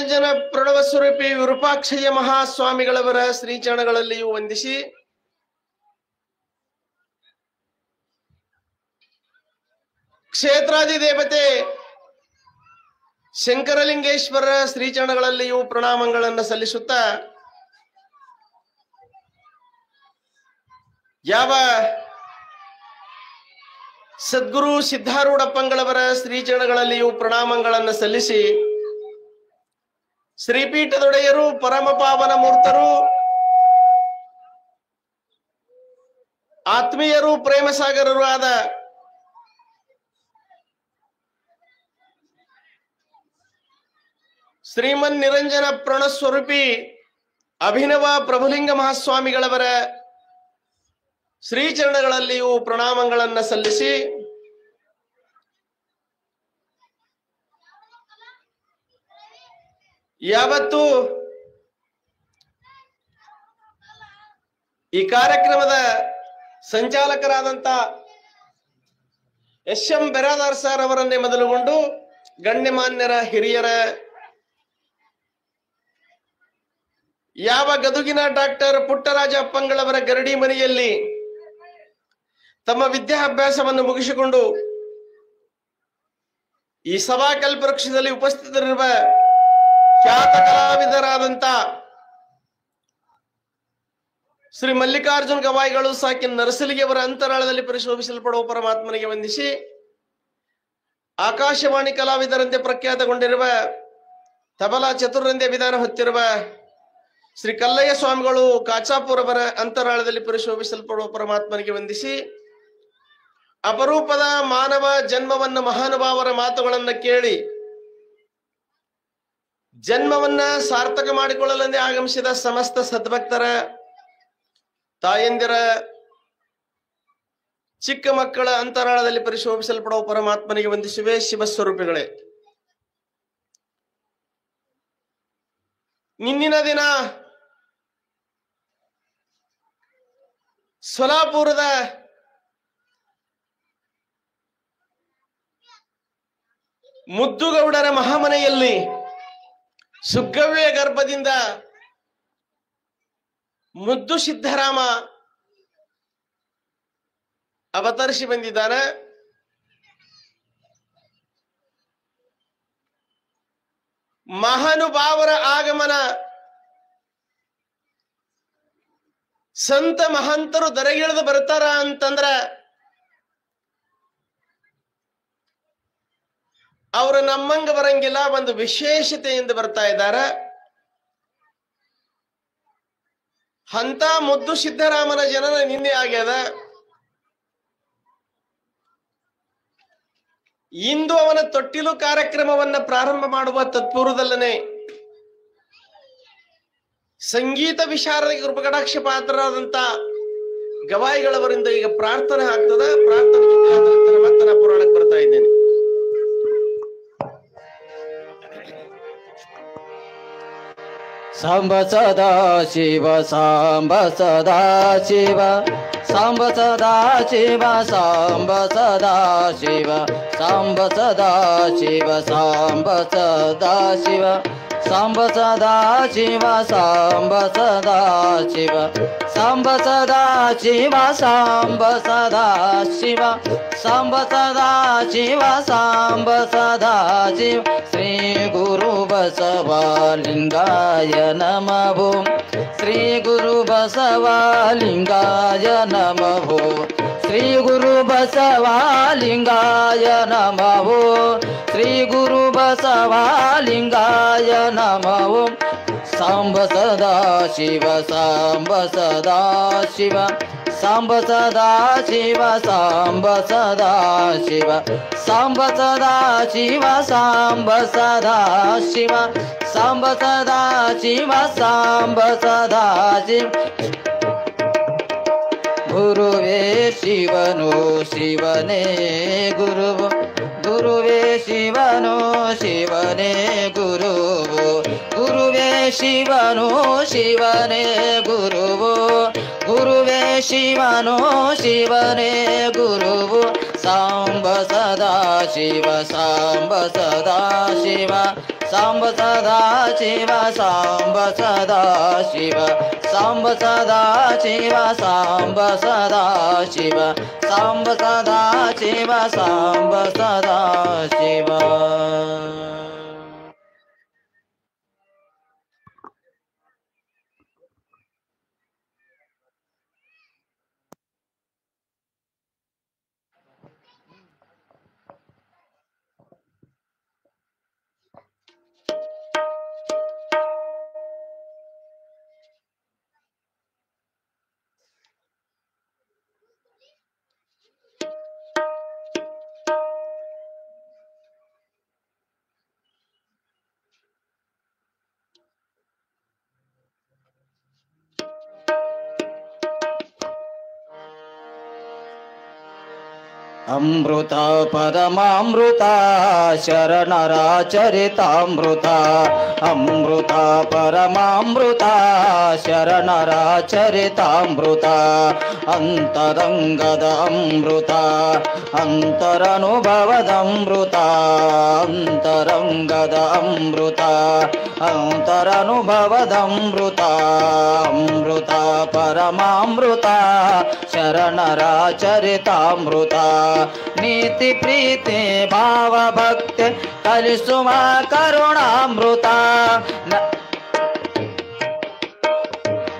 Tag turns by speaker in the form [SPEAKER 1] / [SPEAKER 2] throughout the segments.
[SPEAKER 1] ನಿರಂಜನ ಪ್ರಣವ ಸ್ವರೂಪಿ ವಿರೂಪಾಕ್ಷಯ್ಯ ಮಹಾಸ್ವಾಮಿಗಳವರ ಶ್ರೀಚರಣಗಳಲ್ಲಿಯೂ ವಂದಿಸಿ ಕ್ಷೇತ್ರಾದಿ ದೇವತೆ ಶಂಕರಲಿಂಗೇಶ್ವರರ ಶ್ರೀಚರಣಗಳಲ್ಲಿಯೂ ಪ್ರಣಾಮಗಳನ್ನು ಸಲ್ಲಿಸುತ್ತಾ ಯಾವ ಸದ್ಗುರು ಸಿದ್ಧಾರೂಢಪ್ಪಂಗಳವರ ಶ್ರೀಚರಣಗಳಲ್ಲಿಯೂ ಪ್ರಣಾಮಗಳನ್ನು ಸಲ್ಲಿಸಿ ಶ್ರೀಪೀಠದೊಡೆಯರು ಪರಮ ಪಾವನ ಮೂರ್ತರು ಆತ್ಮೀಯರು ಪ್ರೇಮಸಾಗರರು ಆದ ಶ್ರೀಮನ್ ನಿರಂಜನ ಪ್ರಣಸ್ವರೂಪಿ ಅಭಿನವ ಪ್ರಭುಲಿಂಗ ಮಹಾಸ್ವಾಮಿಗಳವರ ಶ್ರೀಚರಣಗಳಲ್ಲಿಯೂ ಪ್ರಣಾಮಗಳನ್ನು ಸಲ್ಲಿಸಿ ಯಾವತ್ತು ಈ ಕಾರ್ಯಕ್ರಮದ ಸಂಚಾಲಕರಾದಂತ ಎಸ್.ಎಂ. ಬೆರಾದಾರ್ ಸರ್ ಅವರನ್ನೇ ಮೊದಲುಗೊಂಡು ಗಣ್ಯಮಾನ್ಯರ ಹಿರಿಯರ ಯಾವ ಗದುಗಿನ ಡಾಕ್ಟರ್ ಪುಟ್ಟರಾಜ ಅಪ್ಪಂಗಳವರ ಗರಡಿ ಮನೆಯಲ್ಲಿ ತಮ್ಮ ವಿದ್ಯಾಭ್ಯಾಸವನ್ನು ಮುಗಿಸಿಕೊಂಡು ಈ ಸಭಾ ಕಲ್ಪವೃಕ್ಷದಲ್ಲಿ ಉಪಸ್ಥಿತರಿರುವ ಖ್ಯಾತ ಕಲಾವಿದರಾದಂತ ಶ್ರೀ ಮಲ್ಲಿಕಾರ್ಜುನ್ ಗವಾಯಿಗಳು ಸಾಕಿನ ನರಸಲಿಗೆಯವರ ಅಂತರಾಳದಲ್ಲಿ ಪರಿಶೋಭಿಸಲ್ಪಡುವ ಪರಮಾತ್ಮನಿಗೆ ವಂದಿಸಿ ಆಕಾಶವಾಣಿ ಕಲಾವಿದರಂತೆ ಪ್ರಖ್ಯಾತಗೊಂಡಿರುವ ತಬಲಾ ಚತುರ್ರಂದೇ ವಿಧಾನ ಹೊತ್ತಿರುವ ಶ್ರೀ ಕಲ್ಲಯ್ಯ ಸ್ವಾಮಿಗಳು ಕಾಚಾಪುರ್ ಅವರ ಅಂತರಾಳದಲ್ಲಿ ಪರಿಶೋಭಿಸಲ್ಪಡುವ ಪರಮಾತ್ಮನಿಗೆ ವಂದಿಸಿ ಅಪರೂಪದ ಮಾನವ ಜನ್ಮವನ್ನು ಮಹಾನುಭಾವರ ಮಾತುಗಳನ್ನು ಕೇಳಿ ಜನ್ಮವನ್ನ ಸಾರ್ಥಕ ಮಾಡಿಕೊಳ್ಳಲೆಂದೇ ಆಗಮಿಸಿದ ಸಮಸ್ತ ಸದ್ಭಕ್ತರ ತಾಯಂದಿರ ಚಿಕ್ಕ ಮಕ್ಕಳ ಅಂತರಾಳದಲ್ಲಿ ಪರಿಶೋಭಿಸಲ್ಪಡುವ ಪರಮಾತ್ಮನಿಗೆ ವಂದಿಸುವೆ. ಶಿವಸ್ವರೂಪಿಗಳೇ, ನಿನ್ನಿನ ದಿನ ಸೊಲಾಪುರದ ಮುದ್ದುಗೌಡರ ಮಹಾಮನೆಯಲ್ಲಿ ಸುಗ್ಗವ್ಯ ಗರ್ಭದಿಂದ ಮುದ್ದು ಸಿದ್ದರಾಮ ಅವತರಿಸಿ ಬಂದಿದ್ದಾನೆ. ಮಹಾನುಭಾವರ ಆಗಮನ, ಸಂತ ಮಹಂತರು ದರೆಗಿಳಿದು ಬರ್ತಾರ ಅಂತಂದ್ರ ಅವರು ನಮ್ಮಂಗ ಬರಂಗಿಲ್ಲ, ಒಂದು ವಿಶೇಷತೆಯಿಂದ ಬರ್ತಾ ಇದ್ದಾರೆ. ಅಂತ ಮುದ್ದು ಸಿದ್ದರಾಮನ ಜನನ ನಿನ್ನೆ ಆಗ್ಯದ. ಇಂದು ಅವನ ತೊಟ್ಟಿಲು ಕಾರ್ಯಕ್ರಮವನ್ನ ಪ್ರಾರಂಭ ಮಾಡುವ ತತ್ಪೂರ್ವದಲ್ಲೇ ಸಂಗೀತ ವಿಶಾರದಿ ಕೃಪಕಟಾಕ್ಷ ಪಾತ್ರರಾದಂತ ಗವಾಯಿಗಳವರಿಂದ ಈಗ ಪ್ರಾರ್ಥನೆ ಆಗ್ತದ. ಪ್ರಾರ್ಥನೆ ಮತ್ತೆ ನಾ ಪುರಾಣಕ್ಕೆ ಬರ್ತಾ ಇದ್ದೇನೆ.
[SPEAKER 2] ಸಾಂಬ ಸದಾ ಶಿವ ಸಾಂಬ ಸದಾ ಶಿವ ಸಾಂಬ ಸದಾ ಶಿವ ಸಾಂಬ ಸದಾ ಶಿವ ಸಾಂಬ ಸದಾ ಶಿವ ಸಾಂಬ ಸದಾ ಶಿವ ಸಾಂಬ ಸದಾ ಶಿವ ಸಾಂಬ ಸದಾ ಶಿವ ಸಾಂಬ ಸದಾ ಶಿವ ಸಾಂಬ ಸದಾ ಶಿವ ಸಾಂಬ ಸದಾ ಶಿವ ಸಾಂಬ ಸದಾ ಶಿವ ಶ್ರೀ ಗುರು ಬಸವಲಿಂಗಾಯ ನಮಃ. ಶ್ರೀ ಗುರು ಬಸವಲಿಂಗಾಯ ನಮಃ. ಶ್ರೀ ಗುರು ಬಸವಲಿಂಗಾಯ ನಮಃ. ಶ್ರೀ ಗುರು ಬಸವಲಿಂಗಾಯ ನಮಃ. ಸಾಂಬ ಸದಾ ಶಿವ ಸಾಂಬ ಸದಾ ಶಿವ ಸಾಂಬ ಸದಾ ಶಿವ ಸಾಂಬ ಸದಾ ಶಿವ ಸಾಂಬ ಸದಾ ಶಿವ ಸಾಂಬ ಸದಾ ಶಿವ ಸಾಂಬ ಸದಾ ಶಿವ ಸಾಂಬ ಸದಾ ಶಿವ. ಗುರುವೇ ಶಿವನು ಶಿವನೇ ಗುರುವು, ಗುರುವೇ ಶಿವನು ಶಿವನೇ ಗುರುವು, ಗುರುವೇ ಶಿವನು ಶಿವನೇ ಗುರುವು, ಗುರುವೇ ಶಿವನು ಶಿವನೇ ಗುರುವು. ಸಾಂಬ ಸದಾ ಶಿವ ಸಾಂಬ ಸದಾ ಶಿವ ಸಾಂಬ ಸದಾ ಶಿವ ಸಾಂಬ ಸದಾ ಶಿವ ಸಾಂಬ ಸದಾ ಶಿವ ಸಾಂಬ ಸದಾ ಶಿವ ಸಾಂಬ ಸದಾ ಶಿವ ಸಾಂಬ ಸದಾ ಶಿವ. ಅಮೃತ ಪರಮಾಮೃತ ಶರಣರ ಚರಿತಾಮೃತ ಅಮೃತ ಪರಮಾಮೃತ ಶರಣರ ಚರಿತಾಮೃತ ಅಂತರಂಗದ ಅಮೃತ ಅಂತರನುಭವದ ಅಮೃತ ಅಂತರಂಗದ ಅಮೃತ ಅಂತರನುಭವದ ಅಮೃತ ಅಮೃತ ಪರಮಾಮೃತ ಶರಣರ ಚರಿತಾಮೃತ ನೀತಿ ಪ್ರೀತಿ ಭಾವ ಭಕ್ತಿ ಕಲಿಸುವ ಕರುಣಾಮೃತ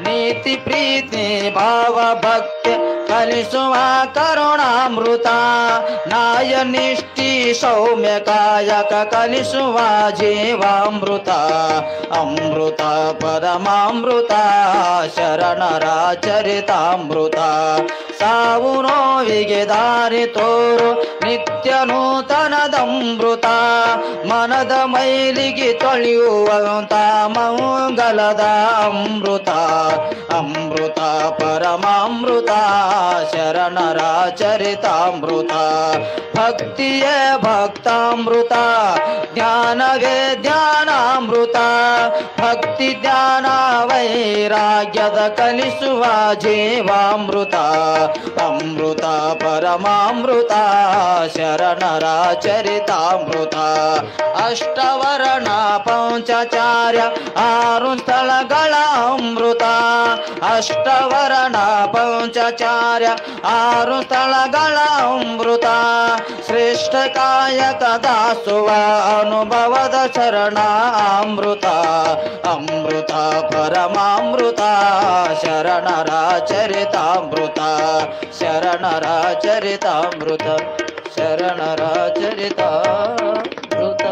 [SPEAKER 2] ನೀತಿ ಪ್ರೀತಿ ಭಾವ ಭಕ್ತಿ ಕಲಿಸುವ ಕರುಣಾಮೃತ ನಾಯ ನಿಷ್ಠಿ ಸೌಮ್ಯ ಕಾಯಕ ಕಲಿಸುವ ಜೀವಾಮೃತ ಅಮೃತ ಪರಮಾಮೃತ ಶರಣರ ಚರಿತಾಮೃತ ಸಾವು ನೋವಿಗೆ ದಾರಿ ತೋರು ನಿತ್ಯ ನೂತನದಮೃತ ಮನದ ಮೈಲಿಗೆ ತೊಳೆಯುವಂತ ಮಂಗಲದ ಅಮೃತ ಅಮೃತ ಪರಮಾಮೃತ ಶರಣರ ಚರಿತಾಮೃತ ಭಕ್ತಿಯ ಭಕ್ತಾಮೃತ ಜ್ಞಾನವೇ ಧ್ಯಾನಾಮೃತ ಭಕ್ತಿ ಧ್ಯಾನ ವೈರಾಗ್ಯದ ಕಲಿಸುವ ಜೀವಾಮೃತ ಅಮೃತ ಪರಮಾಮೃತ ಶರಣರ ಚರಿತಾಮೃತ ಅಷ್ಟವರ್ಣ ಪಂಚಚಾರ್ಯ 6 ಸ್ಥಳಗಳ ಅಮೃತ ಅಷ್ಟವರ್ಣ ಪಂಚಚಾರ್ಯ 6 ಸ್ಥಳಗಳ ಅಮೃತ ಶ್ರೇಷ್ಠ ಕಾಯಕ ದಾಸುವ ಅನುಭವದ ಶರಣ ಅಮೃತ ಅಮೃತ ಪರಮಾಮೃತ ಶರಣರ ಚರಿತಾಮೃತ ಶರಣರ ಚರಿತಾಮೃತ ಶರಣರ ಚರಿತಾಮೃತ.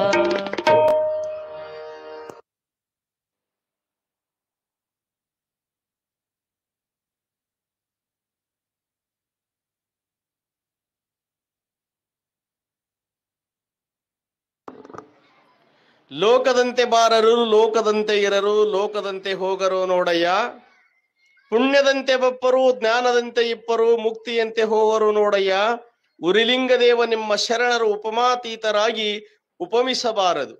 [SPEAKER 1] ಲೋಕದಂತೆ ಬಾರರು ಲೋಕದಂತೆ ಇರರು ಲೋಕದಂತೆ ಹೋಗರು ನೋಡಯ್ಯ ಪುಣ್ಯದಂತೆ ಬಪ್ಪರು ಜ್ಞಾನದಂತೆ ಇಪ್ಪರು ಮುಕ್ತಿಯಂತೆ ಹೋವರು ನೋಡಯ್ಯ ಉರಿಲಿಂಗದೇವ ನಿಮ್ಮ ಶರಣರು ಉಪಮಾತೀತರಾಗಿ ಉಪಮಿಸಬಾರದು.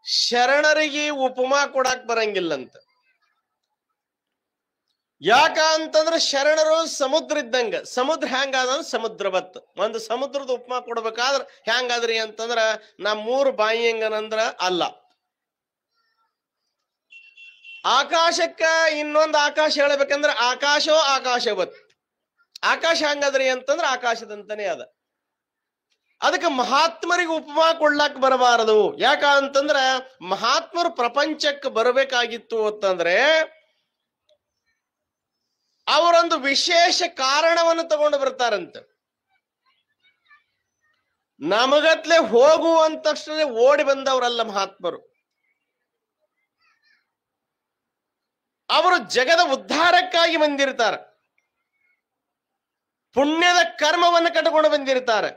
[SPEAKER 1] ಶರಣರಿಗೆ ಉಪಮಾ ಕೊಡಾಕ್ ಬರಂಗಿಲ್ಲಂತ. ಯಾಕ ಅಂತಂದ್ರೆ ಶರಣರು ಸಮುದ್ರ ಇದ್ದಂಗ. ಸಮುದ್ರ ಹೆಂಗಾದಂದ್ರ ಸಮುದ್ರವತ್. ಒಂದು ಸಮುದ್ರದ ಉಪಮಾ ಕೊಡ್ಬೇಕಾದ್ರ ಹೆಂಗಾದ್ರಿ ಅಂತಂದ್ರ ನಾ 3 ಬಾಯಿ ಹೆಂಗನಂದ್ರ ಅಲ್ಲ. ಆಕಾಶಕ್ಕ ಇನ್ನೊಂದು ಆಕಾಶ ಹೇಳ್ಬೇಕಂದ್ರ ಆಕಾಶೋ ಆಕಾಶವತ್. ಆಕಾಶ ಹೆಂಗದ್ರಿ ಅಂತಂದ್ರ ಆಕಾಶದಂತಾನೆ ಅದ. ಅದಕ್ಕೆ ಮಹಾತ್ಮರಿಗೆ ಉಪಮಾ ಕೊಡ್ಲಾಕ್ ಬರಬಾರದು. ಯಾಕ ಅಂತಂದ್ರ ಮಹಾತ್ಮರು ಪ್ರಪಂಚಕ್ಕೆ ಬರಬೇಕಾಗಿತ್ತು ಅಂತಂದ್ರೆ ಅವರೊಂದು ವಿಶೇಷ ಕಾರಣವನ್ನು ತಗೊಂಡು ಬರ್ತಾರಂತ. ನಮಗತ್ಲೆ ಹೋಗುವಂತಷ್ಟೇ ಓಡಿ ಬಂದವರಲ್ಲ ಮಹಾತ್ಮರು. ಅವರು ಜಗದ ಉದ್ಧಾರಕ್ಕಾಗಿ ಬಂದಿರ್ತಾರೆ. ಪುಣ್ಯದ ಕರ್ಮವನ್ನು ಕಟ್ಟಿಕೊಂಡು ಬಂದಿರ್ತಾರೆ.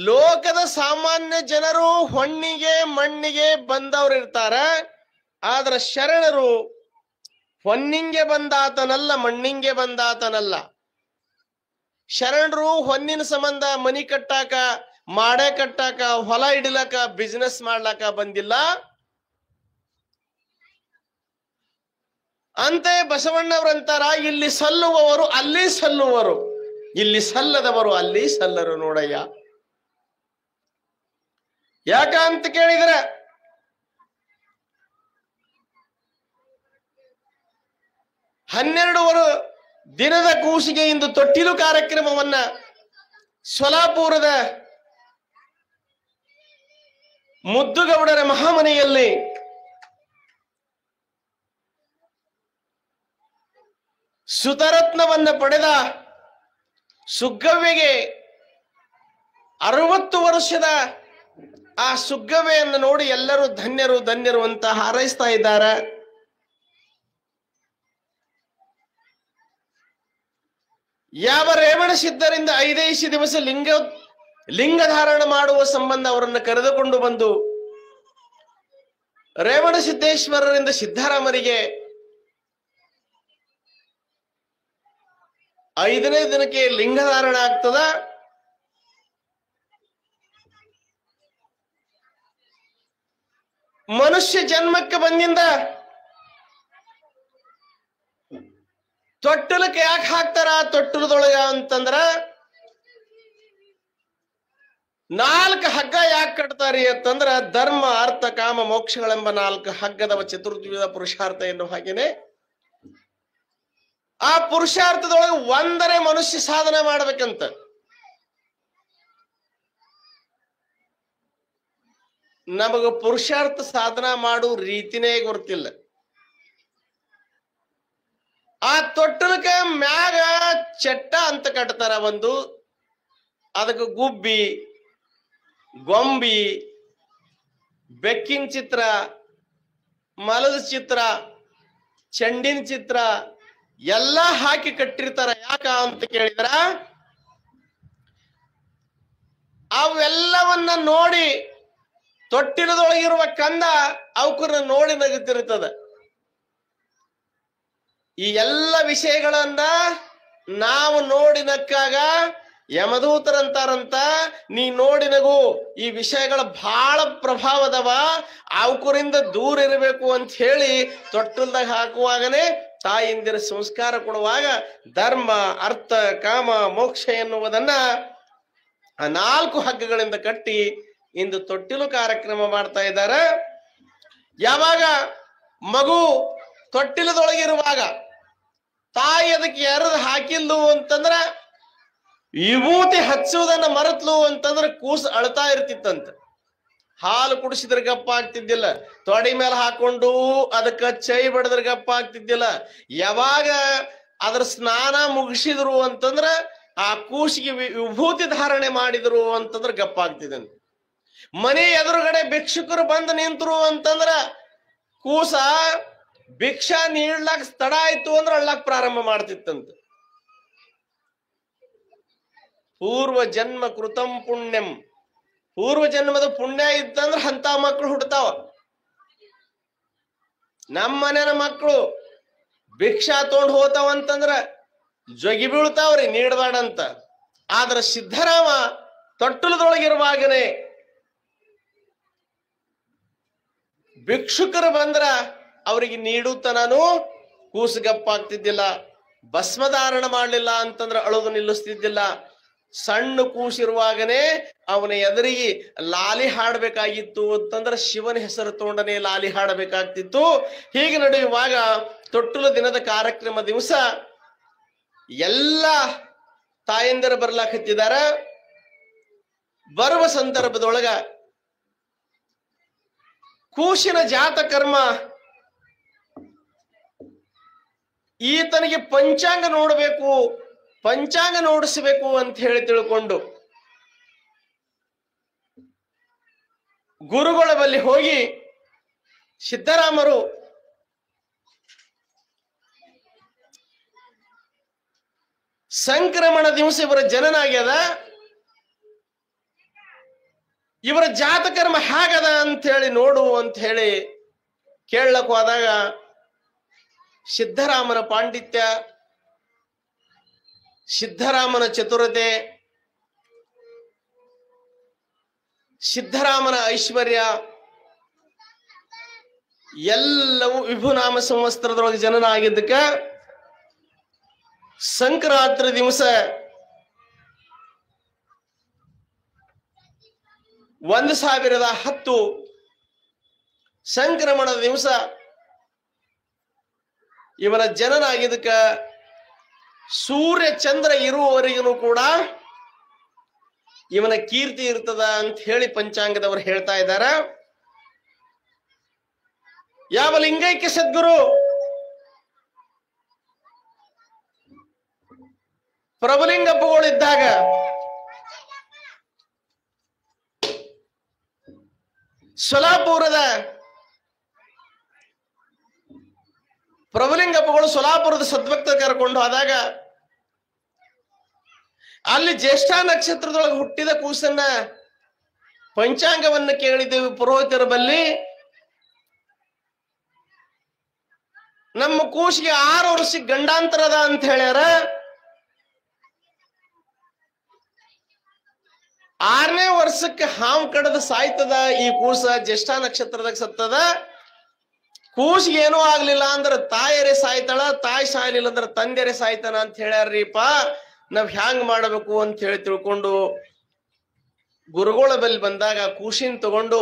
[SPEAKER 1] ಲೋಕದ ಸಾಮಾನ್ಯ ಜನರು ಹೊಣ್ಣಿಗೆ ಮಣ್ಣಿಗೆ ಬಂದವರು ಇರ್ತಾರೆ. ಆದ್ರೆ ಶರಣರು ಹೊನ್ನಿಂಗೆ ಬಂದಾತನಲ್ಲ, ಮಣ್ಣಿಂಗೆ ಬಂದಾತನಲ್ಲ. ಶರಣರು ಹೊನ್ನಿನ ಸಂಬಂಧ ಮನಿ ಕಟ್ಟಾಕ, ಮಾಡೆ ಕಟ್ಟಾಕ, ಹೊಲ ಹಿಡಿಲಕ, ಬಿಸ್ನೆಸ್ ಮಾಡ್ಲಾಕ ಬಂದಿಲ್ಲ. ಅಂತೆ ಬಸವಣ್ಣವರಂತಾರ, ಇಲ್ಲಿ ಸಲ್ಲುವವರು ಅಲ್ಲಿ ಸಲ್ಲುವರು. ಇಲ್ಲಿ ಸಲ್ಲದವರು ಅಲ್ಲಿ ಸಲ್ಲರು ನೋಡಯ್ಯ. ಯಾಕಂತ ಕೇಳಿದ್ರೆ ಹನ್ನೆರಡು ದಿನದ ಕೂಸಿಗೆ ಇಂದು ತೊಟ್ಟಿಲು ಕಾರ್ಯಕ್ರಮವನ್ನ ಸೊಲಾಪುರದ ಮುದ್ದುಗೌಡರ ಮಹಾಮನೆಯಲ್ಲಿ ಸುತರತ್ನವನ್ನ ಪಡೆದ ಸುಗ್ಗವ್ವೆಗೆ 60 ವರ್ಷದ ಆ ಸುಗ್ಗವ್ವೆಯನ್ನು ನೋಡಿ ಎಲ್ಲರೂ ಧನ್ಯರು ಧನ್ಯರು ಅಂತ ಹಾರೈಸ್ತಾ ಇದ್ದಾರೆ. ಯಾವ ರೇವಣ ಸಿದ್ಧರಿಂದ 5 ದಿವಸ ಲಿಂಗಧಾರಣ ಮಾಡುವ ಸಂಬಂಧ ಅವರನ್ನು ಕರೆದುಕೊಂಡು ಬಂದು ರೇವಣ ಸಿದ್ದೇಶ್ವರರಿಂದ ಸಿದ್ದರಾಮರಿಗೆ 5ನೇ ದಿನಕ್ಕೆ ಲಿಂಗಧಾರಣ ಆಗ್ತದ. ಮನುಷ್ಯ ಜನ್ಮಕ್ಕೆ ಬಂದಿಂದ ತೊಟ್ಟಲಕ್ಕೆ ಯಾಕೆ ಹಾಕ್ತಾರ? ತೊಟ್ಟಲದೊಳಗ ಅಂತಂದ್ರ 4 ಹಗ್ಗ ಯಾಕೆ ಕಟ್ತಾರಿ ಅಂತಂದ್ರ ಧರ್ಮ ಅರ್ಥ ಕಾಮ ಮೋಕ್ಷಗಳೆಂಬ 4 ಹಗ್ಗದವ ಚತುರ್ವಿಧ ಪುರುಷಾರ್ಥ ಎನ್ನುವ ಹಾಗೇನೆ ಆ ಪುರುಷಾರ್ಥದೊಳಗೆ ಒಂದರೆ ಮನುಷ್ಯ ಸಾಧನೆ ಮಾಡ್ಬೇಕಂತ. ನಮಗ ಪುರುಷಾರ್ಥ ಸಾಧನ ಮಾಡೋ ರೀತಿನೇ ಗೊತ್ತಿಲ್ಲ. ಆ ತೊಟ್ಟಲಕ ಮ್ಯಾಗ ಚಟ್ಟ ಅಂತ ಕಟ್ತಾರ, ಒಂದು ಅದಕ್ಕೆ ಗುಬ್ಬಿ, ಗೊಂಬಿ, ಬೆಕ್ಕಿನ ಚಿತ್ರ, ಮಲದ ಚಿತ್ರ, ಚೆಂಡಿನ ಚಿತ್ರ ಎಲ್ಲ ಹಾಕಿ ಕಟ್ಟಿರ್ತಾರ. ಯಾಕ ಅಂತ ಕೇಳಿದ್ರ ಅವೆಲ್ಲವನ್ನ ನೋಡಿ ತೊಟ್ಟಿಲದೊಳಗಿರುವ ಕಂದ ಅವಕನ್ನ ನೋಡಿ ನಗುತ್ತಿರುತ್ತದ. ಈ ಎಲ್ಲ ವಿಷಯಗಳನ್ನ ನಾವು ನೋಡಿ ನಕ್ಕಾಗ ಯಮದೂತರಂತಾರಂತ, ನೀ ನೋಡಿ ನಗು, ಈ ವಿಷಯಗಳ ಬಹಳ ಪ್ರಭಾವದವ, ಅವಕರಿಂದ ದೂರ ಇರಬೇಕು ಅಂತ ಹೇಳಿ ತೊಟ್ಟಲ್ದಾಗ ಹಾಕುವಾಗನೇ ತಾಯಿಂದಿರ ಸಂಸ್ಕಾರ ಕೊಡುವಾಗ ಧರ್ಮ ಅರ್ಥ ಕಾಮ ಮೋಕ್ಷ ಎನ್ನುವುದನ್ನ ಆ 4 ಹಗ್ಗಗಳಿಂದ ಕಟ್ಟಿ ಇಂದು ತೊಟ್ಟಿಲು ಕಾರ್ಯಕ್ರಮ ಮಾಡ್ತಾ ಇದ್ದಾರೆ. ಯಾವಾಗ ಮಗು ತೊಟ್ಟಿಲದೊಳಗಿರುವಾಗ ತಾಯಿ ಅದಕ್ಕೆ ಎರೆದು ಹಾಕಿಲ್ಲು ಅಂತಂದ್ರ ವಿಭೂತಿ ಹಚ್ಚುವುದನ್ನ ಮರೆತ್ಲು ಅಂತಂದ್ರ ಕೂಸು ಅಳ್ತಾ ಇರ್ತಿತ್ತಂತ. ಹಾಲು ಕುಡಿಸಿದ್ರೆ ಗಪ್ಪ ಆಗ್ತಿದ್ದಿಲ್ಲ, ತೊಡೆ ಮೇಲೆ ಹಾಕೊಂಡು ಅದಕ್ಕ ಚೈ ಬಡದ್ರ ಗಪ್ಪ ಆಗ್ತಿದ್ದಿಲ್ಲ. ಯಾವಾಗ ಅದ್ರ ಸ್ನಾನ ಮುಗಿಸಿದ್ರು ಅಂತಂದ್ರ ಆ ಕೂಸಿಗೆ ವಿಭೂತಿ ಧಾರಣೆ ಮಾಡಿದ್ರು ಅಂತಂದ್ರ ಗಪ್ಪ ಆಗ್ತಿದಂತ. ಮನೆ ಎದುರುಗಡೆ ಭಿಕ್ಷುಕರು ಬಂದು ನಿಂತರು ಅಂತಂದ್ರ ಕೂಸ ಭಿಕ್ಷಾ ನೀಡ್ಲಾಕ್ ತಡ ಆಯ್ತು ಅಂದ್ರ ಅಳ್ಳಾಕ್ ಪ್ರಾರಂಭ ಮಾಡ್ತಿತ್ತಂತ. ಪೂರ್ವ ಜನ್ಮ ಕೃತಂ ಪುಣ್ಯಂ, ಪೂರ್ವ ಜನ್ಮದ ಪುಣ್ಯ ಇತ್ತಂದ್ರ ಅಂತ ಮಕ್ಕಳು ಹುಡ್ತಾವ. ನಮ್ಮ ಮನೆಯ ಮಕ್ಕಳು ಭಿಕ್ಷಾ ತಗೊಂಡು ಹೋತಾವಂತಂದ್ರ ಜೊಗಿ ಬೀಳ್ತಾವ್ರಿ, ನೀಡಬೇಡಂತ. ಆದ್ರ ಸಿದ್ದರಾಮ ತೊಟ್ಟಲದೊಳಗಿರುವಾಗನೆ ಭಿಕ್ಷುಕರು ಬಂದ್ರ ಅವರಿಗೆ ನೀಡುತ್ತನೂ ಕೂಸು ಗಪ್ಪಾಗ್ತಿದ್ದಿಲ್ಲ. ಭಸ್ಮಧಾರಣ ಮಾಡ್ಲಿಲ್ಲ ಅಂತಂದ್ರ ಅಳೋದು ನಿಲ್ಲಿಸ್ತಿದ್ದಿಲ್ಲ. ಸಣ್ಣ ಕೂಸಿರುವಾಗನೇ ಅವನ ಎದುರಿಗೆ ಲಾಲಿ ಹಾಡಬೇಕಾಗಿತ್ತು ಅಂತಂದ್ರ ಶಿವನ ಹೆಸರು ತಗೊಂಡನೆ ಲಾಲಿ ಹಾಡಬೇಕಾಗ್ತಿತ್ತು. ಹೀಗೆ ನಡೆಯುವಾಗ ತೊಟ್ಟಲು ದಿನದ ಕಾರ್ಯಕ್ರಮ ದಿವಸ ಎಲ್ಲ ತಾಯಂದಿರ ಬರ್ಲಾಕತ್ತಿದಾರ. ಬರುವ ಸಂದರ್ಭದೊಳಗ ಕೂಸಿನ ಜಾತ ಕರ್ಮ ಈತನಿಗೆ ಪಂಚಾಂಗ ನೋಡಬೇಕು, ಪಂಚಾಂಗ ನೋಡಿಸಬೇಕು ಅಂತ ಹೇಳಿ ತಿಳ್ಕೊಂಡು ಗುರುಗಳ ಬಳಿ ಹೋಗಿ ಸಿದ್ದರಾಮರು ಸಂಕ್ರಮಣ ದಿವಸ ಇವರ ಜನನ ಆಗ್ಯದ, ಇವರ ಜಾತಕರ್ಮ ಹೇಗದ ಅಂತ ಹೇಳಿ ನೋಡು ಅಂತ ಹೇಳಿ ಕೇಳಕ್ ಹೋದಾಗ ಸಿದ್ದರಾಮನ ಪಾಂಡಿತ್ಯ, ಸಿದ್ದರಾಮನ ಚತುರತೆ, ಸಿದ್ದರಾಮನ ಐಶ್ವರ್ಯ ಎಲ್ಲವೂ ವಿಭುನಾಮ ಸಂವತ್ಸರದೊಳಗೆ ಜನನ ಆಗಿದ್ದಕ್ಕ ಸಂಕ್ರಾಂತಿ ದಿವಸ 1010 ಸಂಕ್ರಮಣದ ದಿವಸ ಇವನ ಜನನ ಆಗಿದ್ದಕ್ಕ ಸೂರ್ಯ ಚಂದ್ರ ಇರುವವರೆಗೂ ಕೂಡ ಇವನ ಕೀರ್ತಿ ಇರ್ತದ ಅಂತ ಹೇಳಿ ಪಂಚಾಂಗದವರು ಹೇಳ್ತಾ ಇದ್ದಾರ. ಯಾವ ಲಿಂಗೈಕ್ಯ ಸದ್ಗುರು ಪ್ರಭುಲಿಂಗಪ್ಪಗಳಿದ್ದಾಗ ಸೊಲಾಪುರದ ಪ್ರಭುಲಿಂಗಪ್ಪಗಳು ಸೊಲಾಪುರದ ಸದ್ಭಕ್ತ ಕರ್ಕೊಂಡು ಹೋದಾಗ ಅಲ್ಲಿ ಜ್ಯೇಷ್ಠ ನಕ್ಷತ್ರದೊಳಗೆ ಹುಟ್ಟಿದ ಕೂಸನ್ನ ಪಂಚಾಂಗವನ್ನು ಕೇಳಿದ್ದೇವೆ ಪುರೋಹಿತರ ಬಲ್ಲಿ. ನಮ್ಮ ಕೂಸಿಗೆ 6 ವರ್ಷಕ್ಕೆ ಗಂಡಾಂತರದ ಅಂತ ಹೇಳ್ಯಾರ. 6ನೇ ವರ್ಷಕ್ಕೆ ಹಾವು ಕಡದ ಸಾಯ್ತದ ಈ ಕೂಸ, ಜ್ಯೇಷ್ಠ ನಕ್ಷತ್ರದಾಗ ಸತ್ತದ. ಕೂಸಿಗೆ ಏನೂ ಆಗ್ಲಿಲ್ಲ ಅಂದ್ರೆ ತಾಯರೇ ಸಾಯ್ತಾಳ, ತಾಯಿ ಸಾಯ್ಲಿಲ್ಲ ಅಂದ್ರೆ ತಂದೆರೆ ಸಾಯ್ತಾನ ಅಂತ ಹೇಳ್ಯಾರ್ರಿಪ್ಪ. ನಾವ್ ಹ್ಯಾಂಗ್ ಮಾಡಬೇಕು ಅಂತ ಹೇಳಿ ತಿಳ್ಕೊಂಡು ಗುರುಗಳ ಬಲ್ಲಿ ಬಂದಾಗ ಕೂಸಿನ ತಗೊಂಡು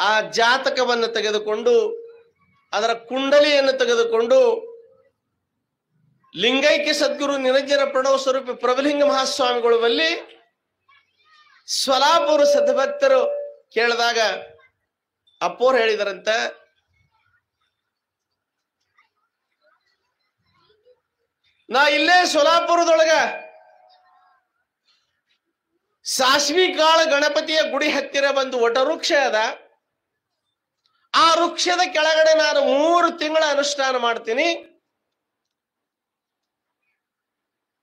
[SPEAKER 1] ಆ ಜಾತಕವನ್ನು ತೆಗೆದುಕೊಂಡು ಅದರ ಕುಂಡಲಿಯನ್ನು ತೆಗೆದುಕೊಂಡು ಲಿಂಗೈಕ್ಯ ಸದ್ಗುರು ನಿರಂಜನ ಪ್ರಣವ ಸ್ವರೂಪಿ ಪ್ರಭುಲಿಂಗ ಮಹಾಸ್ವಾಮಿಗಳು ಬಲ್ಲಿ ಸ್ವಲಾಪುರ ಸದ್ಭಕ್ತರು ಕೇಳಿದಾಗ ಅಪ್ಪೋರ್ ಹೇಳಿದಾರಂತ, ನಾ ಇಲ್ಲೇ ಸೋಲಾಪುರದೊಳಗ ಸಾಸ್ವಿ ಕಾಳ ಗಣಪತಿಯ ಗುಡಿ ಹತ್ತಿರ ಬಂದು ವಟವೃಕ್ಷ ಅದ, ಆ ವೃಕ್ಷದ ಕೆಳಗಡೆ ನಾನು 3 ತಿಂಗಳ ಅನುಷ್ಠಾನ ಮಾಡ್ತೀನಿ.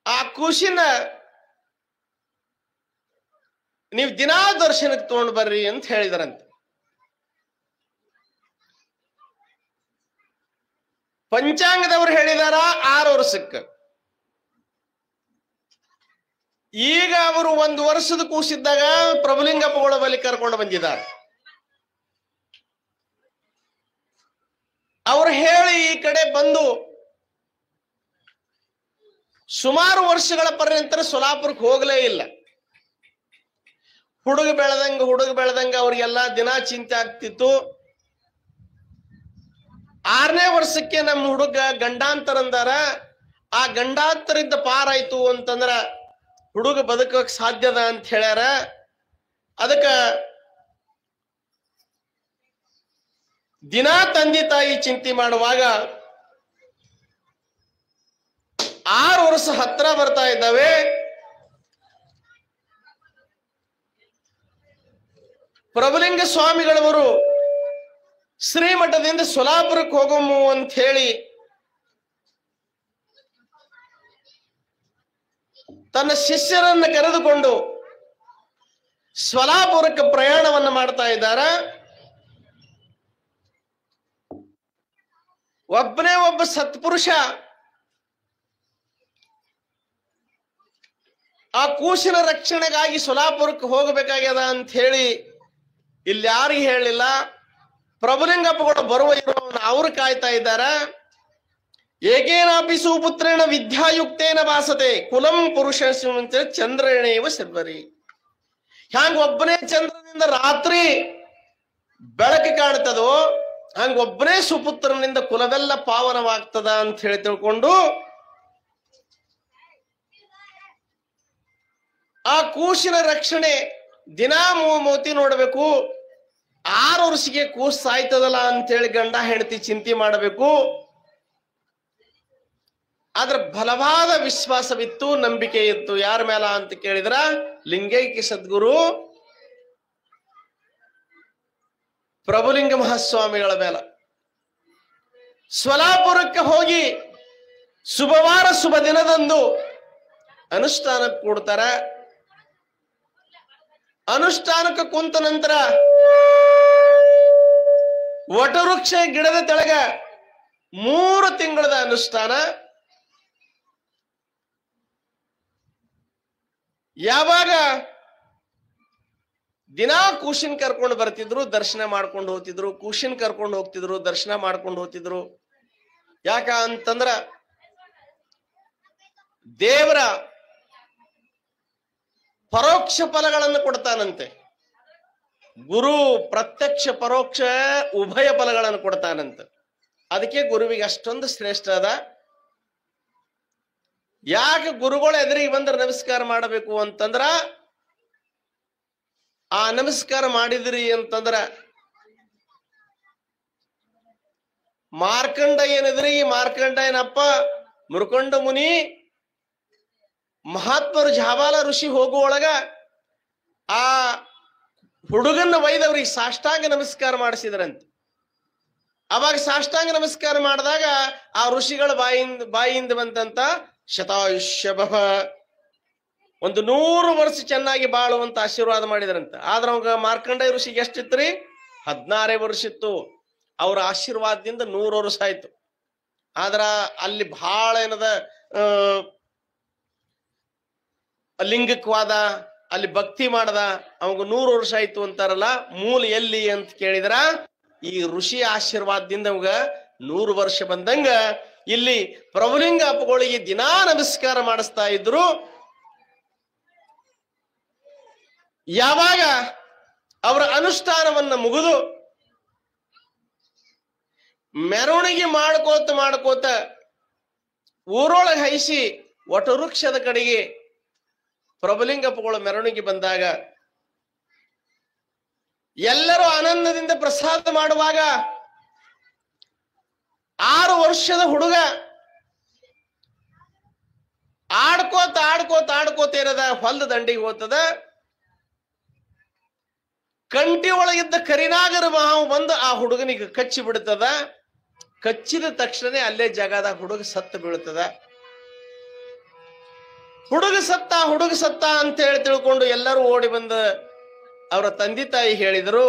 [SPEAKER 1] ಆ ಕೂಸಿನ ನೀವು ದಿನಾ ದರ್ಶನಕ್ಕೆ ತಗೊಂಡು ಬರ್ರಿ ಅಂತ ಹೇಳಿದಾರಂತ. ಪಂಚಾಂಗದವ್ರು ಹೇಳಿದಾರ 6 ವರ್ಷಕ್ಕೆ. ಈಗ ಅವರು 1 ವರ್ಷದ ಕೂಸಿದ್ದಾಗ ಪ್ರಭುಲಿಂಗಪ್ಪಗಳ ಬಳಿ ಕರ್ಕೊಂಡು ಬಂದಿದ್ದಾರೆ. ಅವ್ರು ಹೇಳಿ ಈ ಕಡೆ ಬಂದು ಸುಮಾರು ವರ್ಷಗಳ ಪರ್ಯಂತರ ಸೋಲಾಪುರಕ್ಕೆ ಹೋಗಲೇ ಇಲ್ಲ. ಹುಡುಗ ಬೆಳೆದಂಗ ಅವ್ರಿಗೆಲ್ಲ ದಿನ ಚಿಂತೆ ಆಗ್ತಿತ್ತು. 6ನೇ ವರ್ಷಕ್ಕೆ ನಮ್ಮ ಹುಡುಗ ಗಂಡಾಂತರ ಅಂದಾರ. ಆ ಗಂಡಾಂತರಿದ್ದ ಪಾರಾಯ್ತು ಅಂತಂದ್ರ ಹುಡುಗ ಬದುಕಕ್ ಸಾಧ್ಯದ ಅಂತ ಹೇಳ್ಯಾರ. ಅದಕ್ಕ ದಿನಾ ತಂದೆ ತಾಯಿ ಚಿಂತೆ ಮಾಡುವಾಗ 6 ವರ್ಷ ಹತ್ರ ಬರ್ತಾ ಇದ್ದಾವೆ. ಪ್ರಭುಲಿಂಗ ಸ್ವಾಮಿಗಳವರು ಶ್ರೀಮಠದಿಂದ ಸೋಲಾಪುರಕ್ಕೆ ಹೋಗಮು ಅಂತ ಹೇಳಿ ತನ್ನ ಶಿಷ್ಯರನ್ನು ಕರೆದುಕೊಂಡು ಸೋಲಾಪುರಕ್ಕೆ ಪ್ರಯಾಣವನ್ನು ಮಾಡ್ತಾ ಇದ್ದಾರೆ. ಒಬ್ಬನೇ ಒಬ್ಬ ಸತ್ಪುರುಷ ಆ ಕೂಸಿನ ರಕ್ಷಣೆಗಾಗಿ ಸೋಲಾಪುರಕ್ಕೆ ಹೋಗಬೇಕಾಗ್ಯದ ಅಂತ ಹೇಳಿ ಇಲ್ಲಿ ಯಾರಿಗೆ ಹೇಳಿಲ್ಲ. ಪ್ರಭುಲಿಂಗಪ್ಪಗಳು ಬರುವ ಇರೋವನ್ನ ಅವರು ಕಾಯ್ತಾ ಇದ್ದಾರ. ಏಕೇನಾಪಿ ಸುಪುತ್ರೇಣ ವಿದ್ಯಾಯುಕ್ತೇನ ಭಾಸತೆ ಕುಲಂ ಪುರುಷ ಚಂದ್ರೇಣೇವ ಸರ್ವರಿ. ಹ್ಯಾಂಗ ಒಬ್ಬನೇ ಚಂದ್ರನಿಂದ ರಾತ್ರಿ ಬೆಳಕು ಕಾಣ್ತದೋ ಹಂಗ ಒಬ್ಬನೇ ಸುಪುತ್ರನಿಂದ ಕುಲವೆಲ್ಲ ಪಾವನವಾಗ್ತದ ಅಂತ ಹೇಳಿ ತಿಳ್ಕೊಂಡು ಆ ಕೂಸಿನ ರಕ್ಷಣೆ ದಿನಾ ಮೋತಿ ನೋಡಬೇಕು. 6 ವರ್ಷಕ್ಕೆ ಕೂಸು ಸಾಯ್ತದಲ್ಲ ಅಂತೇಳಿ ಗಂಡ ಹೆಂಡತಿ ಚಿಂತೆ ಮಾಡಬೇಕು. ಆದ್ರ ಬಲವಾದ ವಿಶ್ವಾಸವಿತ್ತು, ನಂಬಿಕೆ ಇತ್ತು. ಯಾರ ಮೇಲ ಅಂತ ಕೇಳಿದ್ರ ಲಿಂಗೈಕ್ಯ ಸದ್ಗುರು ಪ್ರಭುಲಿಂಗ ಮಹಾಸ್ವಾಮಿಗಳ ಮೇಲ. ಸೋಲಾಪುರಕ್ಕೆ ಹೋಗಿ ಶುಭವಾರ ಶುಭ ದಿನದಂದು ಅನುಷ್ಠಾನಕ್ಕೆ ಕೊಡ್ತಾರ. ಅನುಷ್ಠಾನಕ್ಕೆ ಕುಂತ ನಂತರ ವಟವೃಕ್ಷ ಗಿಡದ ತೆಳಗ 3 ತಿಂಗಳದ ಅನುಷ್ಠಾನ. ಯಾವಾಗ ದಿನಾ ಕೂಶಿನ್ ಕರ್ಕೊಂಡು ಬರ್ತಿದ್ರು, ದರ್ಶನ ಮಾಡ್ಕೊಂಡು ಹೋಗ್ತಿದ್ರು, ಕೂಶಿನ್ ಕರ್ಕೊಂಡು ಹೋಗ್ತಿದ್ರು, ದರ್ಶನ ಮಾಡ್ಕೊಂಡು ಹೋಗ್ತಿದ್ರು. ಯಾಕ ಅಂತಂದ್ರ ದೇವರ ಪರೋಕ್ಷ ಫಲಗಳನ್ನು ಕೊಡ್ತಾನಂತೆ. ಗುರು ಪ್ರತ್ಯಕ್ಷ ಪರೋಕ್ಷ ಉಭಯ ಫಲಗಳನ್ನು ಕೊಡ್ತಾನಂತೆ. ಅದಕ್ಕೆ ಗುರುವಿಗೆ ಅಷ್ಟೊಂದು ಶ್ರೇಷ್ಠ ಅದ. ಯಾಕೆ ಗುರುಗಳು ಎದುರಿಗೆ ಬಂದ್ರೆ ನಮಸ್ಕಾರ ಮಾಡಬೇಕು ಅಂತಂದ್ರ, ಆ ನಮಸ್ಕಾರ ಮಾಡಿದ್ರಿ ಅಂತಂದ್ರ ಮಾರ್ಕಂಡಯ್ಯನೆದುರಿಗೆ ಮಾರ್ಕಂಡಯ್ಯನಪ್ಪ ಮುರುಕೊಂಡ ಮುನಿ ಮಹಾತ್ಮರು ಜಾಬಾಲ ಋಷಿ ಹೋಗುವೊಳಗ ಆ ಹುಡುಗನ್ನ ವೈದವ್ರಿಗೆ ಸಾಷ್ಟಾಂಗ ನಮಸ್ಕಾರ ಮಾಡಿಸಿದ್ರಂತೆ. ಅವಾಗ ಸಾಷ್ಟಾಂಗ ನಮಸ್ಕಾರ ಮಾಡಿದಾಗ ಆ ಋಷಿಗಳ ಬಾಯಿಯಿಂದ ಬಂದಂತ ಶತಾಯುಷ್ಯ ಭವ, 100 ವರ್ಷ ಚೆನ್ನಾಗಿ ಬಾಳುವಂತ ಆಶೀರ್ವಾದ ಮಾಡಿದ್ರಂತ. ಆದ್ರ ಅವಾಗ ಮಾರ್ಕಂಡೇಯ ಋಷಿಗೆ ಎಷ್ಟಿತ್ರಿ? 16 ವರ್ಷ ಇತ್ತು. ಅವ್ರ ಆಶೀರ್ವಾದದಿಂದ 100 ವರ್ಷ ಆಯ್ತು. ಆದ್ರ ಅಲ್ಲಿ ಬಹಳ ಏನದ ಲಿಂಗಕ್ವಾದ, ಅಲ್ಲಿ ಭಕ್ತಿ ಮಾಡದ, ಅವಾಗ 100 ವರ್ಷ ಆಯ್ತು ಅಂತಾರಲ್ಲ. ಮೂಲ ಎಲ್ಲಿ ಅಂತ ಕೇಳಿದ್ರ ಈ ಋಷಿ ಆಶೀರ್ವಾದದಿಂದ ಅವಾಗ 100 ವರ್ಷ ಬಂದಂಗ ಇಲ್ಲಿ ಪ್ರಭುಲಿಂಗ ಅಪ್ಪಗಳಿಗೆ ದಿನಾ ನಮಸ್ಕಾರ ಮಾಡಿಸ್ತಾ ಇದ್ರು. ಯಾವಾಗ ಅವರ ಅನುಷ್ಠಾನವನ್ನ ಮುಗಿದು ಮೆರವಣಿಗೆ ಮಾಡ್ಕೋತ ಊರೊಳಗೆ ಹೈಸಿ ವಟವೃಕ್ಷದ ಕಡೆಗೆ ಪ್ರಭುಲಿಂಗಪ್ಪಗಳ ಮೆರವಣಿಗೆ ಬಂದಾಗ ಎಲ್ಲರೂ ಆನಂದದಿಂದ ಪ್ರಸಾದ ಮಾಡುವಾಗ 6 ವರ್ಷದ ಹುಡುಗ ಆಡ್ಕೋತ ಇರದ ಹೊಲದ ದಂಡಿಗೆ ಹೋಗ್ತದ. ಕಂಟಿ ಒಳಗಿದ್ದ ಕರಿನಾಗರ ಮಹಾವು ಬಂದು ಆ ಹುಡುಗನಿಗೆ ಕಚ್ಚಿ ಬಿಡ್ತದ. ಕಚ್ಚಿದ ತಕ್ಷಣ ಅಲ್ಲೇ ಜಾಗದಾಗ ಹುಡುಗ ಸತ್ತು ಬೀಳ್ತದ. ಹುಡುಗ ಸತ್ತ ಅಂತ ಹೇಳಿ ತಿಳ್ಕೊಂಡು ಎಲ್ಲರೂ ಓಡಿ ಬಂದ ಅವರ ತಂದೆ ತಾಯಿ ಹೇಳಿದರು.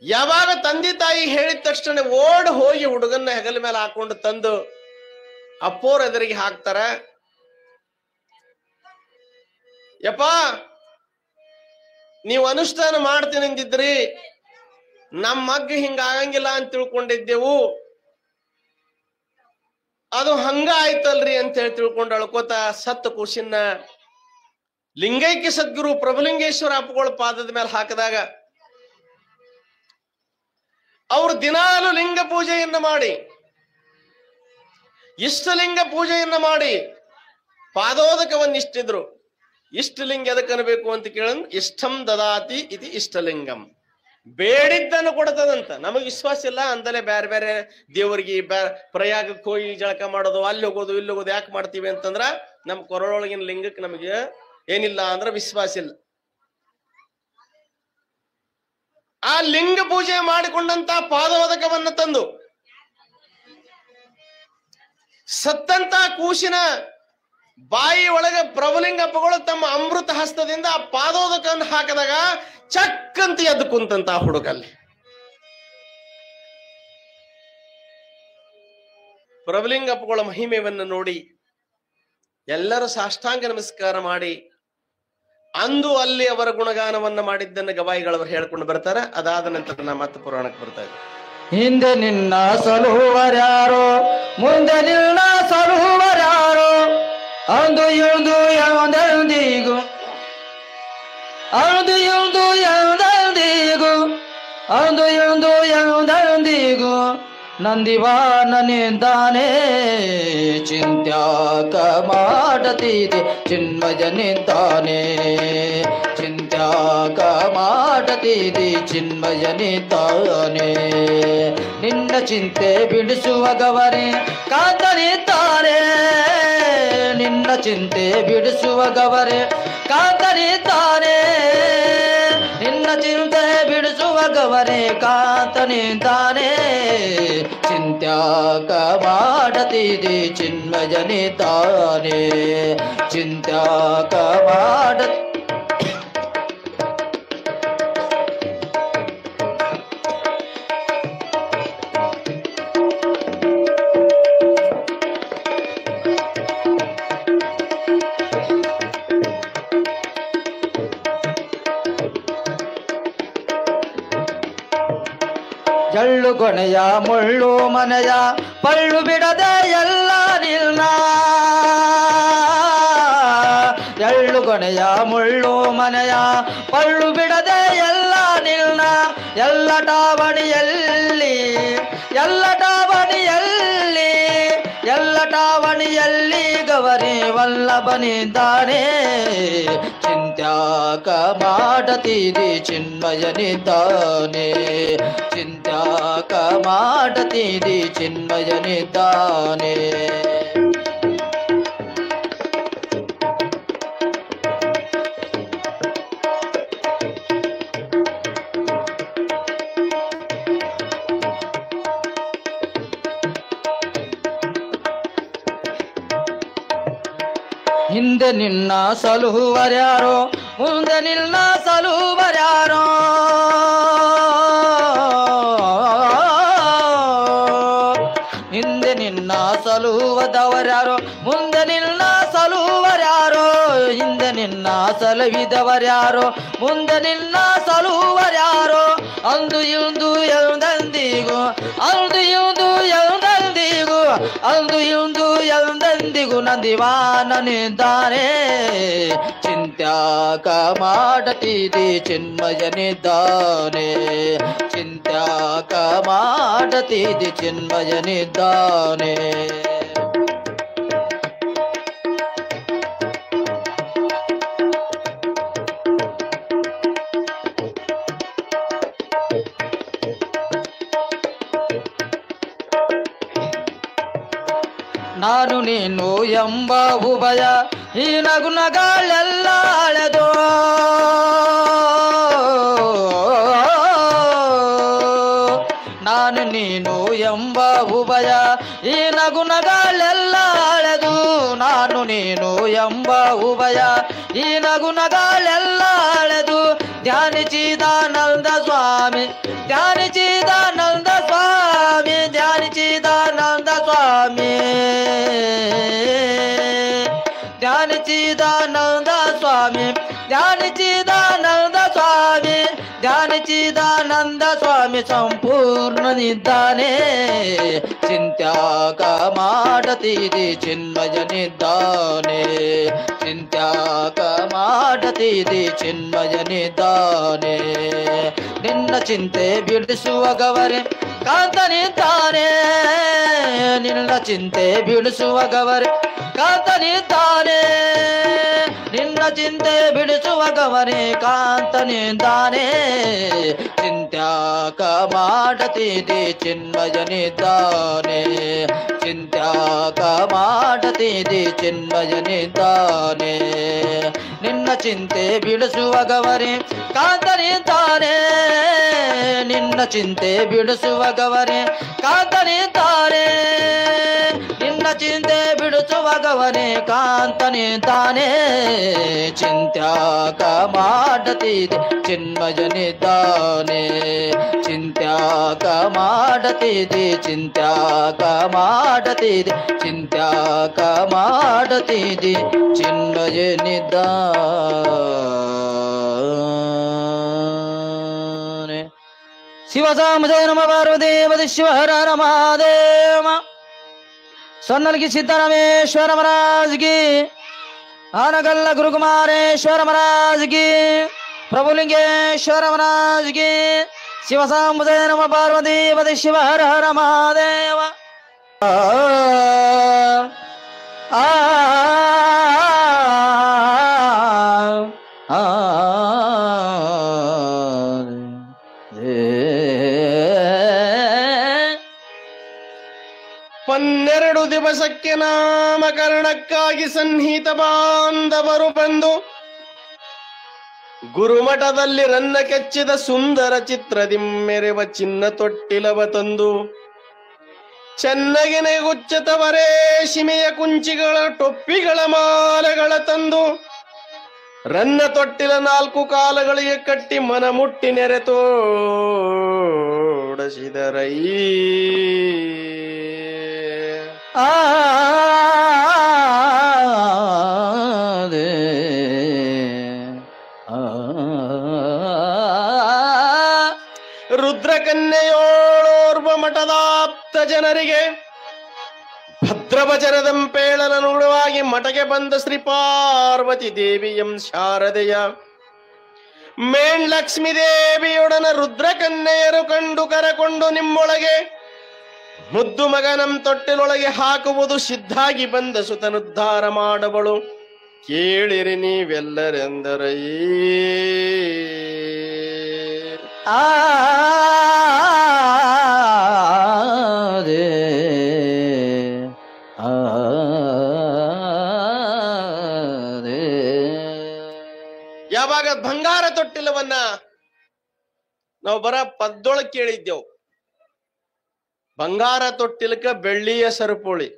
[SPEAKER 1] ಯಾವಾಗ ತಂದೆ ತಾಯಿ ಹೇಳಿದ ತಕ್ಷಣ ಓಡ್ ಹೋಗಿ ಹುಡುಗನ್ನ ಹೆಗಲ ಮೇಲೆ ಹಾಕೊಂಡು ತಂದು ಅಪ್ಪೋರ್ ಎದುರಿಗೆ ಹಾಕ್ತಾರ. ಯಪ್ಪ, ನೀವು ಅನುಷ್ಠಾನ ಮಾಡ್ತೀನಿ ಅಂದಿದ್ರಿ, ನಮ್ಮ ಮಗ್ಗ ಹಿಂಗ ಆಗಂಗಿಲ್ಲ ಅಂತ ತಿಳ್ಕೊಂಡಿದ್ದೆವು, ಅದು ಹಂಗ ಆಯ್ತಲ್ರಿ ಅಂತ ಹೇಳಿ ತಿಳ್ಕೊಂಡು ಅಳ್ಕೋತ ಸತ್ತ ಕೂಸಿನ ಲಿಂಗೈಕ್ಯ ಸದ್ಗುರು ಪ್ರಭುಲಿಂಗೇಶ್ವರ ಅಪ್ಪಗಳ ಪಾದದ ಮೇಲೆ ಹಾಕಿದಾಗ ಅವರು ದಿನಾಲು ಲಿಂಗ ಪೂಜೆಯನ್ನ ಮಾಡಿ, ಇಷ್ಟಲಿಂಗ ಪೂಜೆಯನ್ನ ಮಾಡಿ ಪಾದೋದಕವನ್ನು ಇಷ್ಟಿದ್ರು. ಇಷ್ಟಲಿಂಗ ಎದಕ್ಕನಬೇಕು ಅಂತ ಕೇಳ, ಇಷ್ಟಂ ದದಾತಿ ಇತಿ ಇಷ್ಟಲಿಂಗಂ, ಬೇಡಿದ್ದನ್ನು ಕೊಡ್ತದಂತ. ನಮಗ್ ವಿಶ್ವಾಸ ಇಲ್ಲ ಅಂದಲೇ ಬೇರೆ ಬೇರೆ ದೇವರಿಗೆ ಪ್ರಯಾಗಕ್ಕೆ ಹೋಗಿ ಜಳಕ ಮಾಡೋದು, ಅಲ್ಲಿ ಹೋಗೋದು ಇಲ್ಲಿ ಹೋಗೋದು ಯಾಕೆ ಮಾಡ್ತೀವಿ ಅಂತಂದ್ರ ನಮ್ ಕೊರಳೊಳಗಿನ ಲಿಂಗಕ್ಕೆ ನಮಗೆ ಏನಿಲ್ಲ ಅಂದ್ರ ವಿಶ್ವಾಸ ಇಲ್ಲ. ಆ ಲಿಂಗ ಪೂಜೆ ಮಾಡಿಕೊಂಡಂತ ಪಾದೋದಕವನ್ನ ತಂದು ಸತ್ತಂತ ಕೂಸಿನ ಬಾಯಿ ಒಳಗೆ ಪ್ರಭುಲಿಂಗಪ್ಪಗಳು ತಮ್ಮ ಅಮೃತ ಹಸ್ತದಿಂದ ಆ ಪಾದೋದಕವನ್ನು ಹಾಕಿದಾಗ ಚಕ್ಕಂತ ಎದ್ದು ಕುಂತಂತ ಹುಡುಗಲ್ಲಿ ಪ್ರಭುಲಿಂಗಪ್ಪಗಳ ಮಹಿಮೆಯನ್ನು ನೋಡಿ ಎಲ್ಲರೂ ಸಾಷ್ಟಾಂಗ ನಮಸ್ಕಾರ ಮಾಡಿ ಅಂದು ಅಲ್ಲಿ ಅವರ ಗುಣಗಾನವನ್ನ ಮಾಡಿದ್ದನ್ನು ಗವಾಯಿಗಳವರು ಹೇಳ್ಕೊಂಡು ಬರ್ತಾರೆ. ಅದಾದ ನಂತರ ನಾ ಮತ್ತೆ ಪುರಾಣಕ್ಕೆ ಬರ್ತಾ ಇದ್ದೆ.
[SPEAKER 2] ಹಿಂದೆ ನಿನ್ನ ಸಲುವರ್ಯಾರೋ, ಮುಂದೆ ನಿನ್ನ ಸಲುವರ್ಯಾರೋ, ಅಂದು ಇಳ್ದು ಎಂದೆಂದಿಗೂ, ಅಂದು ಇಳ್ದು ಎಂದೆಂದಿಗೂ, ಅಂದು ಇಳ್ದು ಎಂದೆಂದಿಗೂ ನಂದಿವಾನನಿಂದಾನೇ ಚಿಂತ್ಯಾಕ ಮಾಡತಿದೆ ಚಿನ್ಮಯನಿಂದಾನೇ, ಚಿಂತ್ಯಾಕ ಮಾಡತಿದೆ ಚಿನ್ಮಯನಿಂದಾನೇ. ನಿನ್ನ ಚಿಂತೆ ಬಿಡಿಸುವ ಗವರೇ ಕಾತನಿದ್ದಾನೆ, ನಿನ್ನ ಚಿಂತೆ ಬಿಡಿಸುವ ಗವರೇ ಕಾತನಿದ್ದಾನೆ, ನಿನ್ನ ಚಿಂತೆ ಬಿಡಿಸುವ ಗವರೇ ಕಾತನಿದ್ದಾನೆ. ಚಿಂತ್ಯಾಕ ಮಾಡತಿದೆ ಚಿನ್ಮಯನಿದ್ದಾನೆ, ಚಿಂತ್ಯಾಕ ಮಾಡ ಜಳ್ಳು ಗೊನೆಯ ಮುಳ್ಳು ಮನೆಯ ಪಳ್ಳು ಬಿಡದೆ ಎಲ್ಲ ನಿಲ್ನ, ಎಳ್ಳು ಗೊಣೆಯ ಮುಳ್ಳು ಮನೆಯ ಪಳ್ಳು ಬಿಡದೆ ಎಲ್ಲ ನಿಲ್ನ ಎಲ್ಲ ಟಾವಣಿಯಲ್ಲಿ ಎಲ್ಲ ಟಾವಣಿಯಲ್ಲಿ ಎಲ್ಲ ಟಾವಣಿಯಲ್ಲಿ ಗವರಿ ವಲ್ಲಭನಿದ್ದಾನೆ ಚಿಂತ್ಯಾಕ ಮಾಡತೀರಿ ಚಿನ್ಮಯನಿದ್ದಾನೆ ಚಿಂತ್ಯಾಕ ಮಾಡತೀರಿ ಚಿನ್ಮಯನಿದ್ದಾನೆ ಹಿಂದೆ ನಿನ್ನ ಸಲುಹುವರ್ಯಾರೋ ಮುಂದೆ ನಿನ್ನ ಸಲುಹುವರ್ಯಾರೋ ಹಿಂದೆ ನಿನ್ನ ಸಲುಹುವದವರ್ಯಾರೋ ಮುಂದೆ ನಿನ್ನ ಸಲುಹುವರ್ಯಾರೋ ಹಿಂದೆ ನಿನ್ನ ಸಲುಹಿದವರ್ಯಾರೋ ಮುಂದೆ ನಿನ್ನ ಸಲುಹುವರ್ಯಾರೋ ಅಂದು ಇಂದು ಎಂದೆಂದಿಗೂ ಅಂದು ಇಂದು ಎಂದೆಂದಿಗೂ ಅಂದು ಇಂದು ಎಂದೆಂದಿಗೂ ನಂದಿವಾನನಿದ್ದಾನೆ ಚಿಂತ್ಯಾಕ ಮಾಡತೀರಿ ಚಿನ್ಮಯನಿದ್ದಾನೆ ಚಿಂತ್ಯಾಕ ಮಾಡತೀರಿ ಚಿನ್ಮಯನಿದ್ದಾನೆ ನಾನು ನೀನು ಎಂಬ ಉಭಯ ಈ ನಗುನಗಳೆಲ್ಲ ಅಳೆದು ನಾನು ನೀನು ಎಂಬ ಉಭಯ ಈ ನಗುನಗಳೆಲ್ಲ ಅಳೆದು ನಾನು ನೀನು ಎಂಬ ಉಭಯ ಈ ನಗುನಗಳೆಲ್ಲ ಅಳೆದು ಧ್ಯಾನಿಸಿದಾನಂದ ಸ್ವಾಮಿ ಧ್ಯಾನಿಸಿದಾನಂದ ಸ್ವಾಮಿ ಧ್ಯಾನಿಸಿದಾನಂದ ಸ್ವಾಮಿ ಧ್ಯಾನಿಸಿದಾನಂದ ಸ್ವಾಮಿ ಧ್ಯಾನಿಸಿದಾನಂದ ಸ್ವಾಮಿ ಧ್ಯಾನಿಸಿದಾನಂದ ಸ್ವಾಮಿ ಸಂಪೂರ್ಣನಿದ್ದಾನೆ ಚಿಂತ್ಯಾಕ ಮಾಡತೀರಿ ಚಿನ್ಮಯನಿದ್ದಾನೆ ಚಿಂತ್ಯಾಕ ಮಾಡತೀರಿ ಚಿನ್ಮಯನಿದ್ದಾನೆ ನಿನ್ನ ಚಿಂತೆ ಬಿಡಿಸುವ ಗವರೆ ಕಾಂತನಿದ್ದಾನೆ ನಿನ್ನ ಚಿಂತೆ ಬಿಡಿಸುವ ಗವರೆ ಕಾಂತನಿದ್ದಾನೆ ನಿನ್ನ ಚಿಂತೆ ಬಿಡಿಸುವ ಗವರೆ ಕಾಂತನಿದ್ದಾನೆ ಚಿಂತ್ಯಾಕ ಮಾಡತೀರಿ ಚಿನ್ಮಯನಿದ್ದಾನೆ ಚಿಂತ್ಯಾಕ ಮಾಡತೀರಿ ಚಿನ್ಮಯನಿದ್ದಾನೆ ನಿನ್ನ ಚಿಂತೆ ಬಿಡಿಸುವ ಗವರೆ ಕಾಂತನಿದ್ದಾನೆ ನಿನ್ನ ಚಿಂತೆ ಬಿಡಿಸುವ ಗವರೆ ಕಾಂತನಿದ್ದಾನೆ ನಿನ್ನ ಚಿಂತೆ ಬಿಡಿಸುವ ಗವರೆ ಕಾಂತನಿದ್ದಾನೆ ಚಿಂತ್ಯಾಕ ಮಾಡತೀರಿ ಚಿನ್ಮಯನಿದ್ದಾನೆ ಚಿಂತ್ಯಾಕ ಮಾಡತೀರಿ ಚಿಂತ್ಯಾಕ ಮಾಡತೀರಿ ಚಿಂತ್ಯಾಕ ಮಾಡತೀರಿ ಚಿನ್ಮಯನಿದ್ದಾನೆ ಶಿವಸಾಂಬ ನಮ ಪಾರ್ವದೇವತಿ ಶಿವಹರ ರಮಾದೇವ ಸೊನ್ನಲ್ಗಿ ಸಿದ್ದರಾಮೇಶ್ವರ ಮಹಾರಾಜ್ ಕಿ ಆನಗಲ್ಲ ಗುರುಕುಮಾರೇಶ್ವರ ಮಹಾರಾಜ್ ಕಿ ಪ್ರಭುಲಿಂಗೇಶ್ವರ ಮಹಾರಾಜ್ ಕಿ ಶಿವಸಾಂಬ ನಮ ಪಾರ್ವದೇವತಿ ಶಿವಹರ ಹರ ಮಹಾದೇವ ಆ
[SPEAKER 1] ಪನ್ನೆರಡು ದಿವಸಕ್ಕೆ ನಾಮಕರಣಕ್ಕಾಗಿ ಸನ್ನಿಹಿತ ಬಾಂಧವರು ಬಂದು ಗುರುಮಠದಲ್ಲಿ ರನ್ನ ಕೆಚ್ಚಿದ ಸುಂದರ ಚಿತ್ರದಿಮ್ಮೆರೆವ ಚಿನ್ನ ತೊಟ್ಟಿಲವ ತಂದು ಚೆನ್ನಾಗಿ ನೆಗುಚ್ಚತವರೇ ಶಿಮೆಯ ಕುಂಚಿಗಳ ಟೊಪ್ಪಿಗಳ ಮಾಲೆಗಳ ತಂದು ರನ್ನ ತೊಟ್ಟಿಲ 4 ಕಾಲಗಳಿಗೆ ಕಟ್ಟಿ ಮನ ಮುಟ್ಟಿ ನೆರೆತೋಡಸಿದರೈ
[SPEAKER 2] ರುದ್ರಕನ್ಯೆಯೋರ್ವ ಮಠದಾಪ್ತ ಜನರಿಗೆ
[SPEAKER 1] ಭದ್ರವಚನದಂಪೇಳನನುಗುಣವಾಗಿ ಮಠಗೆ ಬಂದ ಶ್ರೀ ಪಾರ್ವತಿ ದೇವಿಯಂ ಶಾರದೆಯ ಮೇಣ್ ಲಕ್ಷ್ಮೀ ದೇವಿಯೊಡನ ರುದ್ರಕನ್ಯೆಯರು ಕಂಡು ಕರಕೊಂಡು ನಿಮ್ಮೊಳಗೆ ಮುದ್ದು ಮಗನಂ ತೊಟ್ಟಿಲೊಳಗೆ ಹಾಕುವುದು ಸಿದ್ಧಾಗಿ ಬಂದ ಸುತನುದ್ಧಾರ ಮಾಡಬಳು ಕೇಳಿರಿ ನೀವೆಲ್ಲರೆಂದರೈ ಯಾವಾಗ ಬಂಗಾರ ತೊಟ್ಟಿಲವನ್ನ ನಾವು ಬರ ಪದ್ದೊಳಗೆ ಕೇಳಿದ್ದೆವು. ಬಂಗಾರ ತೊಟ್ಟಿಲಕ್ಕ ಬೆಳ್ಳಿಯ ಸರಪುಳಿ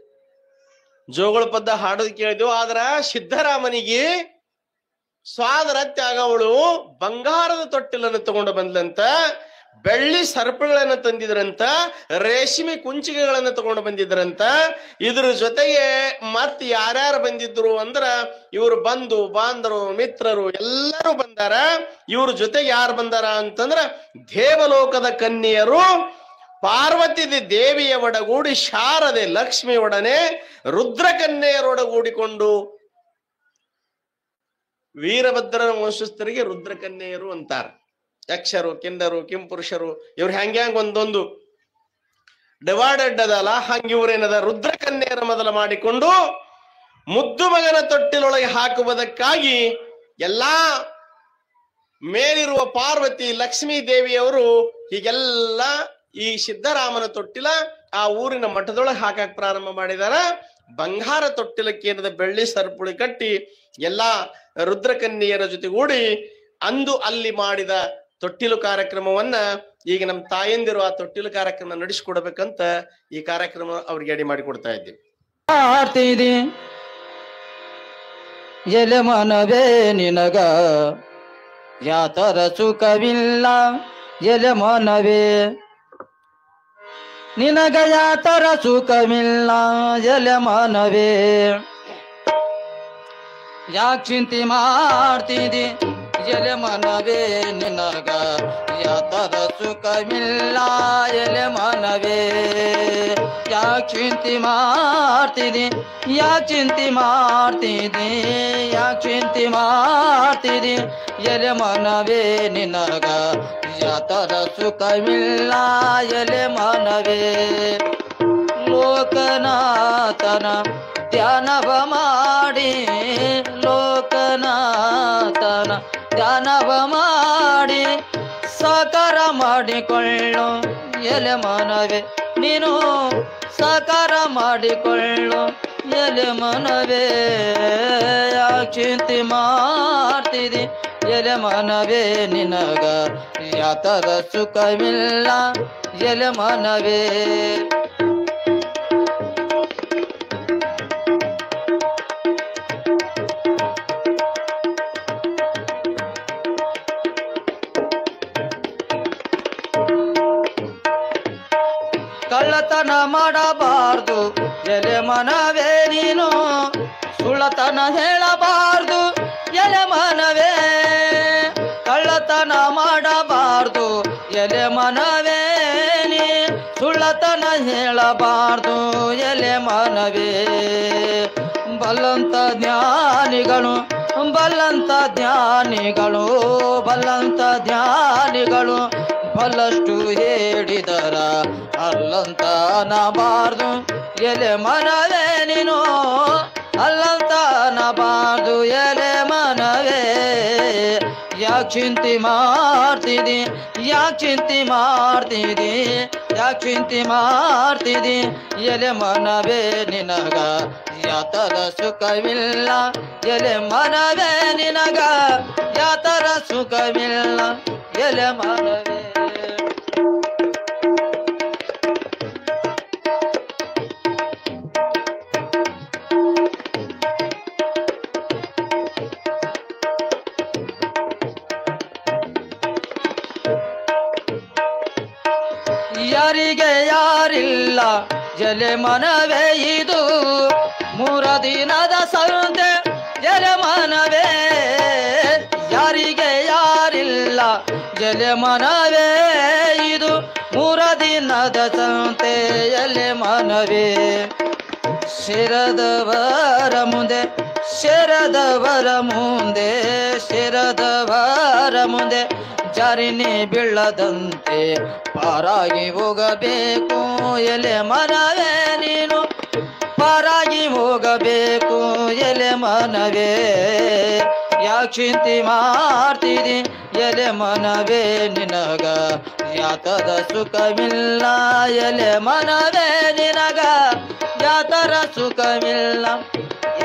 [SPEAKER 1] ಜೋಗಳ ಪದ್ದ ಹಾಡೋದು ಕೇಳಿದೆವು. ಆದ್ರ ಸಿದ್ದರಾಮನಿಗೆ ಸ್ವಾದರ ತ್ಯಾಗವಳು ಬಂಗಾರದ ತೊಟ್ಟಿಲನ್ನು ತಗೊಂಡು ಬಂದ್ಲಂತ, ಬೆಳ್ಳಿ ಸರ್ಪಗಳನ್ನು ತಂದಿದ್ರಂತ, ರೇಷ್ಮೆ ಕುಂಚಿಗೆಗಳನ್ನು ತಗೊಂಡು ಬಂದಿದ್ರಂತ. ಇದ್ರ ಜೊತೆಗೆ ಮತ್ ಯಾರ್ಯಾರು ಬಂದಿದ್ರು ಅಂದ್ರ ಇವರು ಬಂಧು ಬಾಂಧವರು ಮಿತ್ರರು ಎಲ್ಲರೂ ಬಂದಾರ. ಇವ್ರ ಜೊತೆಗೆ ಯಾರು ಬಂದಾರ ಅಂತಂದ್ರ ದೇವಲೋಕದ ಕನ್ಯೆಯರು ಪಾರ್ವತಿ ದೇವಿಯ ಒಡಗೂಡಿ ಶಾರದೆ ಲಕ್ಷ್ಮಿ ಒಡನೆ ರುದ್ರಕನ್ಯೆಯರೊಡಗೂಡಿಕೊಂಡು ವೀರಭದ್ರನ ವಂಶಸ್ಥರಿಗೆ ರುದ್ರಕನ್ಯೆಯರು ಅಂತಾರ. ಯಕ್ಷರು ಕಿನ್ನರು ಕಿಂಪುರುಷರು ಇವ್ರು ಹೆಂಗ್ಯಾಂಗ ಒಂದೊಂದು ಡಿವೈಡೆಡ್ ಅದಲ್ಲ, ಹಂಗ ಇವ್ರೇನದ ರುದ್ರಕನ್ಯೆಯರ ಮೊದಲ ಮಾಡಿಕೊಂಡು ಮುದ್ದು ಮಗನ ತೊಟ್ಟಿಲೊಳಗೆ ಹಾಕುವುದಕ್ಕಾಗಿ ಎಲ್ಲಾ ಮೇಲಿರುವ ಪಾರ್ವತಿ ಲಕ್ಷ್ಮೀ ದೇವಿಯವರು ಹೀಗೆಲ್ಲ ಈ ಸಿದ್ದರಾಮನ ತೊಟ್ಟಿಲ ಆ ಊರಿನ ಮಠದೊಳಗೆ ಹಾಕಕ್ ಪ್ರಾರಂಭ ಮಾಡಿದಾರ. ಬಂಗಾರ ತೊಟ್ಟಿಲಕ್ಕೆ ಏನದ ಬೆಳ್ಳಿ ಸರ್ಪುಳಿ ಕಟ್ಟಿ ಎಲ್ಲಾ ರುದ್ರಕನ್ಯೆಯರ ಜೊತೆಗೂಡಿ ಅಂದು ಅಲ್ಲಿ ಮಾಡಿದ ತೊಟ್ಟಿಲು ಕಾರ್ಯಕ್ರಮವನ್ನ ಈಗ ನಮ್ಮ ತಾಯಂದಿರು ಆ ತೊಟ್ಟಿಲು ಕಾರ್ಯಕ್ರಮ ನಡೆಸಿಕೊಡ್ಬೇಕಂತ ಈ ಕಾರ್ಯಕ್ರಮ ಅವ್ರಿಗೆ ಅಡಿ ಮಾಡಿಕೊಡ್ತಾ ಇದ್ದೀವಿ.
[SPEAKER 2] ಎಲೆ ಮನವೇ ನಿನಗ ಯಾತರ ಸುಖವಿಲ್ಲ, ಎಲೆ ಮನವೇ ನಿನಗ ಯಾತರ ಸುಖವಿಲ್ಲ, ಎಲೆ ಮನವೇ ಯಾಕೆ ಚಿಂತೆ ಮಾಡ್ತಿದಿ, ಎಲೆ ಮನವೇ ನಿನಗ ಯಾತರ ಸುಖವಿಲ್ಲ, ಎಲೆ ಮನವೇ ಯಾಕೆ ಚಿಂತೆ ಮಾಡ್ತಿದಿ, ಯಾಕೆ ಚಿಂತೆ ಮಾಡ್ತಿದಿ, ಯಾಕೆ ಚಿಂತೆ ಮಾಡ್ತಿದಿ, ಎಲೆ ಮನವೇ ನಿನಗ ಯಾತರ ಸುಖವಿಲ್ಲ, ಎಲೆ ಮನವೇ ಲೋಕನಾಥನ ಧ್ಯಾನವ ಮಾಡಿ, ಲೋಕನಾಥನ ಧ್ಯಾನವ ಮಾಡಿ ಸಾಕಾರ ಮಾಡಿಕೊಳ್ಳು, ಎಲೆ ಮನವೇ ನೀನು ಸಾಕಾರ ಮಾಡಿಕೊಳ್ಳು, ಎಲೆ ಮನವೇ ಯಾಕೆ ಚಿಂತೆ ಮಾಡ್ತಿದಿ, ಎಲೆ ಮನವೇ ನಿನಗ ಯಾತರ ಸುಖವಿಲ್ಲ, ಎಲೆ ಮನವೇ ಕಳ್ಳತನ ಮಾಡಬಾರ್ದು, ಎಲೆ ಮನವೇ ನೀನು ಸುಳ್ಳತನ ಹೇಳಬಾರ್ದು, ಎಲೆ ಮನವೇ ಕಳ್ಳತನ ಮಾಡಬಾರ್ದು, ಎಲೆ ಮನವೇ ನೀ ಸುಳ್ಳತನ ಹೇಳಬಾರ್ದು, ಎಲೆ ಮನವೇ ಬಲ್ಲಂತ ಜ್ಞಾನಿಗಳು, ಬಲ್ಲಂತ ಜ್ಞಾನಿಗಳು, ಬಲ್ಲಂತ ಜ್ಞಾನಿಗಳು ಬಲ್ಲಷ್ಟು ಹೇಳಿದರ ಅಲ್ಲಂತ ನಬಾರ್ದು, ಎಲೆ ಮನವೇ ನೀನು ಅಲ್ಲಂತ ನಬಾರ್ದು, ಎಲೆ ಮನವೇ ಯಾಕೆ ಚಿಂತೆ ಮಾಡ್ತಿದಿ, ಯಾಕೆ ಚಿಂತೆ ಮಾಡ್ತಿದಿ, ಯಾಕೆ ಚಿಂತೆ ಮಾಡ್ತಿದಿ, ಎಲೆ ಮನವೇ ನಿನಗ ಯಾತರ ಸುಖವಿಲ್ಲ, ಎಲೆ ಮನವೇ ನಿನಗ ಯಾತರ ಸುಖವಿಲ್ಲ, ಎಲೆ ಮನವೇ ಯಾರಿಗೆ ಯಾರಿಲ್ಲ, ಎಲೆ ಮನವೇ ಇದು ಮೂರ ದಿನದ ಸಂತೆ, ಎಲೆ ಮನವೇ ಯಾರಿಗೆ ಯಾರಿಲ್ಲ, ಎಲೆ ಮನವೇ ಇದು ಮೂರ ದಿನದ ಸಂತೆ, ಎಲೆ ಮನವೇ ಶಿರದವರ ಮುಂದೆ ಶಿರದವರ ಮುಂದೆ ಶಿರದವರ ಮುಂದೆ ಜಾರಿನಿ ಬೀಳದಂತೆ ಪಾರಾಗಿ ಹೋಗಬೇಕು ಎಲೆ ಮನವೇ ನೀನು ಪಾರಾಗಿ ಹೋಗಬೇಕು ಎಲೆ ಮನವೇ ಯಾಕೆ ಚಿಂತೆ ಮಾಡ್ತಿದಿ ಎಲೆ ಮನವೇ ನಿನಗ ಯಾತದ ಸುಖವಿಲ್ಲ ಎಲೆ ಮನವೇ ನಿನಗ ಯಾತರ ಸುಖವಿಲ್ಲ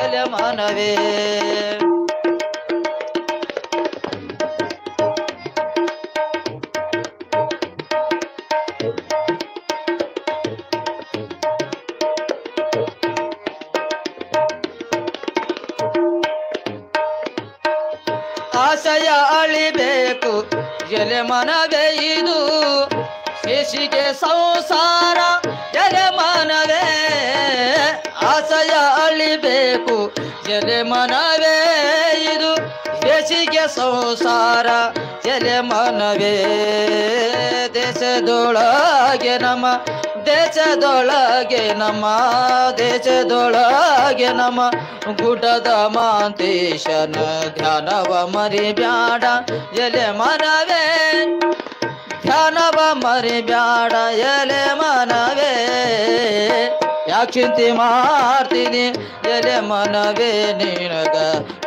[SPEAKER 2] ಎಲೆ ಮನವೇ ಆಶಯ ಅಳಿಬೇಕು ಎಲೆ ಮನವೇ ಇದು ಶೇಷಿಗೆ ಸಂಸಾರ ಎಲೆ ಮನವೇ ಆಶಯ ಅಳಿಬೇಕು ಎಲೆ ಮನವೇ ಇದು ಶೇಷಿಗೆ ಸಂಸಾರ ಎಲೆ ಮನವೇ ದೇಶದೊಳಗೆ ನಮ್ಮ ದೇಶದೊಳಗೆ ನಮ್ಮ ದೇಶದೊಳಗೆ ನಮ್ಮ ಗುಡ್ಡದ ಮಾಂತೇಶನ ಧ್ಯಾನವ ಮರಿಬ್ಯಾಡ ಎಲೆ ಮನವೇ ಧ್ಯಾನವ ಮರಿಬ್ಯಾಡ ಎಲೆ ಮನವೇ ಯಾಕೆ ಚಿಂತೆ ಮಾಡ್ತೀನಿ ಎಲೆ ಮನವೇ ನಿನಗ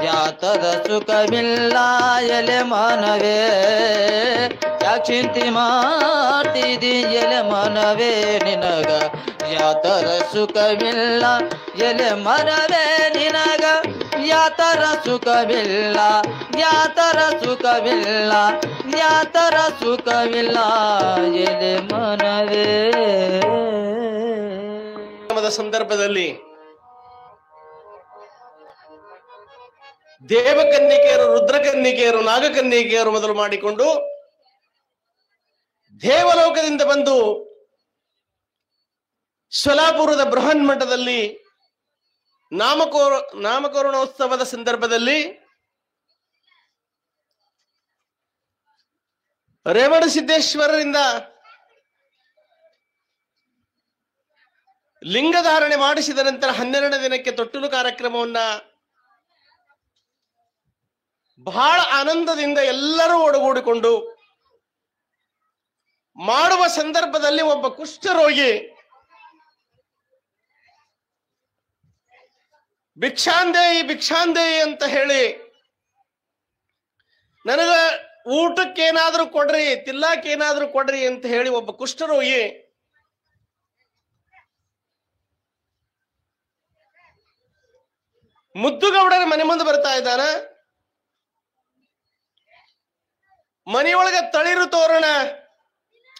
[SPEAKER 2] ಯಾತದ ಸುಖವಿಲ್ಲ ಎಲೆ ಮನವೇ ಯಾಕೆ ಚಿಂತೆ ಮಾಡ್ತಿದಿ ಎಲೆ ಮನವೇ ನಿನಗ ಯಾತರ ಸುಖವಿಲ್ಲ ಎಲೆ ಮನವೇ ನಿನಗ ಯಾತರ ಸುಖವಿಲ್ಲ ಯಾತರ ಸುಖವಿಲ್ಲ ಯಾತರ ಸುಖವಿಲ್ಲ ಎಲೆ ಮನವೇ
[SPEAKER 1] ಸಂದರ್ಭದಲ್ಲಿ ದೇವಕನ್ನಿಕೆಯರು ರುದ್ರಕನ್ನಿಕೆಯರು ನಾಗಕನ್ನಿಕೆಯರು ಮೊದಲು ಮಾಡಿಕೊಂಡು ದೇವಲೋಕದಿಂದ ಬಂದು ಶ್ವಲಾಪುರದ ಬೃಹನ್ ಮಠದಲ್ಲಿ ನಾಮಕರಣೋತ್ಸವದ ಸಂದರ್ಭದಲ್ಲಿ ರೇವಣ ಸಿದ್ದೇಶ್ವರರಿಂದ ಲಿಂಗಧಾರಣೆ ಮಾಡಿಸಿದ ನಂತರ 12ನೇ ದಿನಕ್ಕೆ ತೊಟ್ಟಿಲು ಕಾರ್ಯಕ್ರಮವನ್ನ ಬಹಳ ಆನಂದದಿಂದ ಎಲ್ಲರೂ ಒಡಗೂಡಿಕೊಂಡು ಮಾಡುವ ಸಂದರ್ಭದಲ್ಲಿ ಒಬ್ಬ ಕುಷ್ಠರೋಗಿ ಭಿಕ್ಷಾಂದೇಯಿ ಭಿಕ್ಷಾಂದೇಯಿ ಅಂತ ಹೇಳಿ ನನಗ ಊಟಕ್ಕೇನಾದ್ರೂ ಕೊಡ್ರಿ ತಿನ್ನಕ್ಕೇನಾದ್ರೂ ಕೊಡ್ರಿ ಅಂತ ಹೇಳಿ ಒಬ್ಬ ಕುಷ್ಠರೋಗಿ ಮುದ್ದುಗೌಡರ ಮನೆ ಮುಂದೆ ಬರ್ತಾ ಇದ್ದಾನ. ಮನೆಯೊಳಗ ತಳಿರು ತೋರಣ,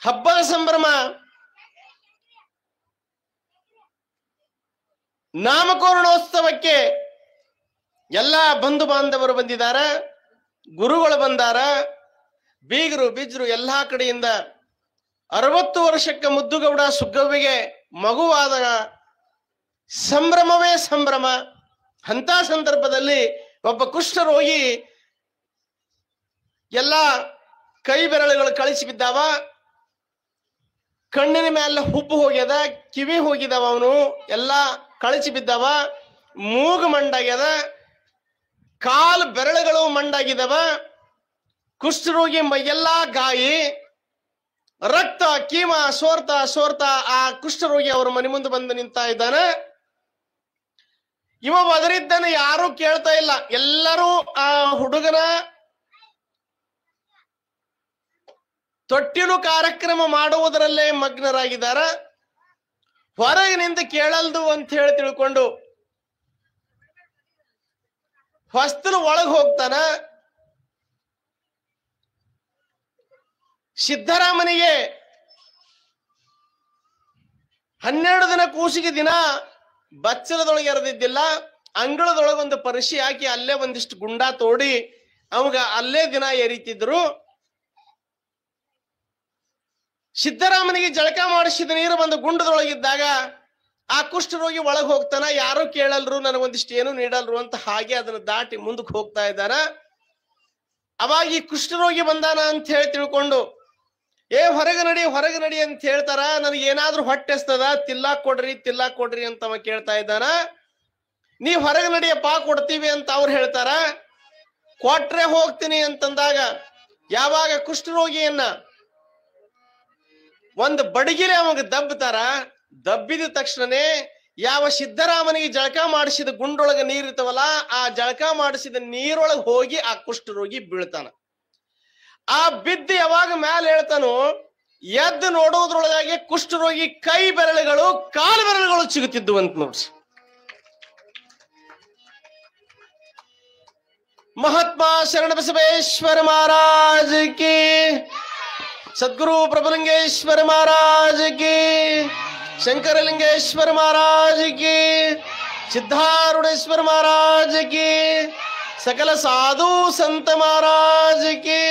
[SPEAKER 1] ಹಬ್ಬದ ಸಂಭ್ರಮ, ನಾಮಕರಣೋತ್ಸವಕ್ಕೆ ಎಲ್ಲ ಬಂಧು ಬಾಂಧವರು ಬಂದಿದಾರ, ಗುರುಗಳು ಬಂದಾರ, ಬೀಗರು ಬಿಜ್ರು ಎಲ್ಲಾ ಕಡೆಯಿಂದ 60 ವರ್ಷಕ್ಕೆ ಮುದ್ದುಗೌಡ ಸುಗ್ಗವ್ವಿಗೆ ಮಗುವಾದ ಸಂಭ್ರಮವೇ ಸಂಭ್ರಮ. ಅಂತ ಸಂದರ್ಭದಲ್ಲಿ ಒಬ್ಬ ಕುಷ್ಠರೋಗಿ ಎಲ್ಲ ಕೈ ಬೆರಳುಗಳು ಕಳಿಸಿ ಬಿದ್ದಾವ, ಕಣ್ಣಿನ ಮೇಲೆ ಹುಬ್ಬು ಹೋಗ್ಯದ, ಕಿವಿ ಹೋಗಿದಾವ, ಅವನು ಎಲ್ಲ ಕಳಿಸಿ ಬಿದ್ದಾವ, ಮೂಗು ಮಂಡಾಗ್ಯದ, ಕಾಲು ಬೆರಳುಗಳು ಮಂಡಾಗಿದ್ದಾವ. ಕುಷ್ಠರೋಗಿ ಮೈಯೆಲ್ಲಾ ಗಾಯಿ, ರಕ್ತ ಕೀಮ ಸೋರ್ತಾ ಸೋರ್ತಾ ಆ ಕುಷ್ಠರೋಗಿ ಅವರ ಮನೆ ಮುಂದೆ ಬಂದು ನಿಂತ ಇದ್ದಾನೆ. ಇವ ಒದರಿದ್ದಾನೆ, ಯಾರು ಕೇಳ್ತಾ ಇಲ್ಲ. ಎಲ್ಲರೂ ಆ ಹುಡುಗನ ತೊಟ್ಟಿಲು ಕಾರ್ಯಕ್ರಮ ಮಾಡುವುದರಲ್ಲೇ ಮಗ್ನರಾಗಿದ್ದಾರ. ಹೊರಗಿನಿಂದ ಕೇಳಲ್ದು ಅಂತ ಹೇಳಿ ತಿಳ್ಕೊಂಡು ಹೊಸ್ತಲು ಒಳಗೆ ಹೋಗ್ತಾನ. ಸಿದ್ದರಾಮನಿಗೆ 12 ದಿನ ಕೂಸಿಗೆ ದಿನ ಬಚ್ಚಲದೊಳಗೆ ಎರೆದಿದ್ದಿಲ್ಲ. ಅಂಗಳದೊಳಗೊಂದು ಪರಿಶಿ ಹಾಕಿ ಅಲ್ಲೇ ಒಂದಿಷ್ಟು ಗುಂಡ ತೋಡಿ ಅವಾಗ ಅಲ್ಲೇ ದಿನ ಎರಿತಿದ್ರು. ಸಿದ್ದರಾಮನಿಗೆ ಜಳಕ ಮಾಡಿಸಿದ ನೀರು ಬಂದು ಗುಂಡದೊಳಗಿದ್ದಾಗ ಆ ಕುಷ್ಠರೋಗಿ ಒಳಗೆ ಹೋಗ್ತಾನ. ಯಾರು ಕೇಳಲ್ರು, ನನಗೊಂದಿಷ್ಟು ಏನು ನೀಡಲ್ರು ಅಂತ ಹಾಗೆ ಅದನ್ನ ದಾಟಿ ಮುಂದಕ್ಕೆ ಹೋಗ್ತಾ ಇದ್ದಾನ. ಅವಾಗ ಈ ಕುಷ್ಠರೋಗಿ ಬಂದಾನ ಅಂತ ಹೇಳಿ ತಿಳ್ಕೊಂಡು ಹೊರಗೆ ನಡಿ ಅಂತ ಹೇಳ್ತಾರ. ನನಗೆ ಏನಾದ್ರೂ ಹೊಟ್ಟೆಸ್ತದ, ತಿಲ್ಲಾಕ್ ಕೊಡ್ರಿ ಅಂತ ಅವ ಕೇಳ್ತಾ ಇದ್ದಾನ. ನೀ ಹೊರಗೆ ನಡಿಯಪ್ಪ ಕೊಡ್ತೀವಿ ಅಂತ ಅವ್ರು ಹೇಳ್ತಾರ. ಕೊಟ್ರೆ ಹೋಗ್ತೀನಿ ಅಂತಂದಾಗ ಯಾವಾಗ ಕುಷ್ಠರೋಗಿಯನ್ನ ಒಂದು ಬಡಗಿಲೆ ಅವಾಗ ದಬ್ಬತಾರ, ದಬ್ಬಿದ ತಕ್ಷಣನೇ ಯಾವ ಸಿದ್ದರಾಮನಿಗೆ ಜಳಕ ಮಾಡಿಸಿದ ಗುಂಡೊಳಗ ನೀರಿರ್ತವಲ್ಲ, ಆ ಜಳಕ ಮಾಡಿಸಿದ ನೀರೊಳಗೆ ಹೋಗಿ ಆ ಕುಷ್ಠರೋಗಿ ಬೀಳ್ತಾನ. ಆ ಬಿದ್ದು ಯಾವಾಗ ಮ್ಯಾಲ ಹೇಳ್ತಾನೋ, ಎದ್ದು ನೋಡೋದ್ರೊಳಗಾಗಿ ಕುಷ್ಠರೋಗಿ ಕೈ ಬೆರಳುಗಳು ಕಾಲು ಬೆರಳುಗಳು ಸಿಗುತ್ತಿದ್ದು ಅಂತ ನೋಡ್ರಿ. ಮಹಾತ್ಮ ಶರಣ ಬಸವೇಶ್ವರ ಮಹಾರಾಜ್ ಕಿ, ಸದ್ಗುರು ಪ್ರಭುಲಿಂಗೇಶ್ವರ ಮಹಾರಾಜ್ ಕಿ, ಶಂಕರಲಿಂಗೇಶ್ವರ ಮಹಾರಾಜ್ ಕಿ, ಸಿದ್ಧಾರೂಢೇಶ್ವರ ಮಹಾರಾಜ್ ಕಿ, सकल साधु संत महाराज के।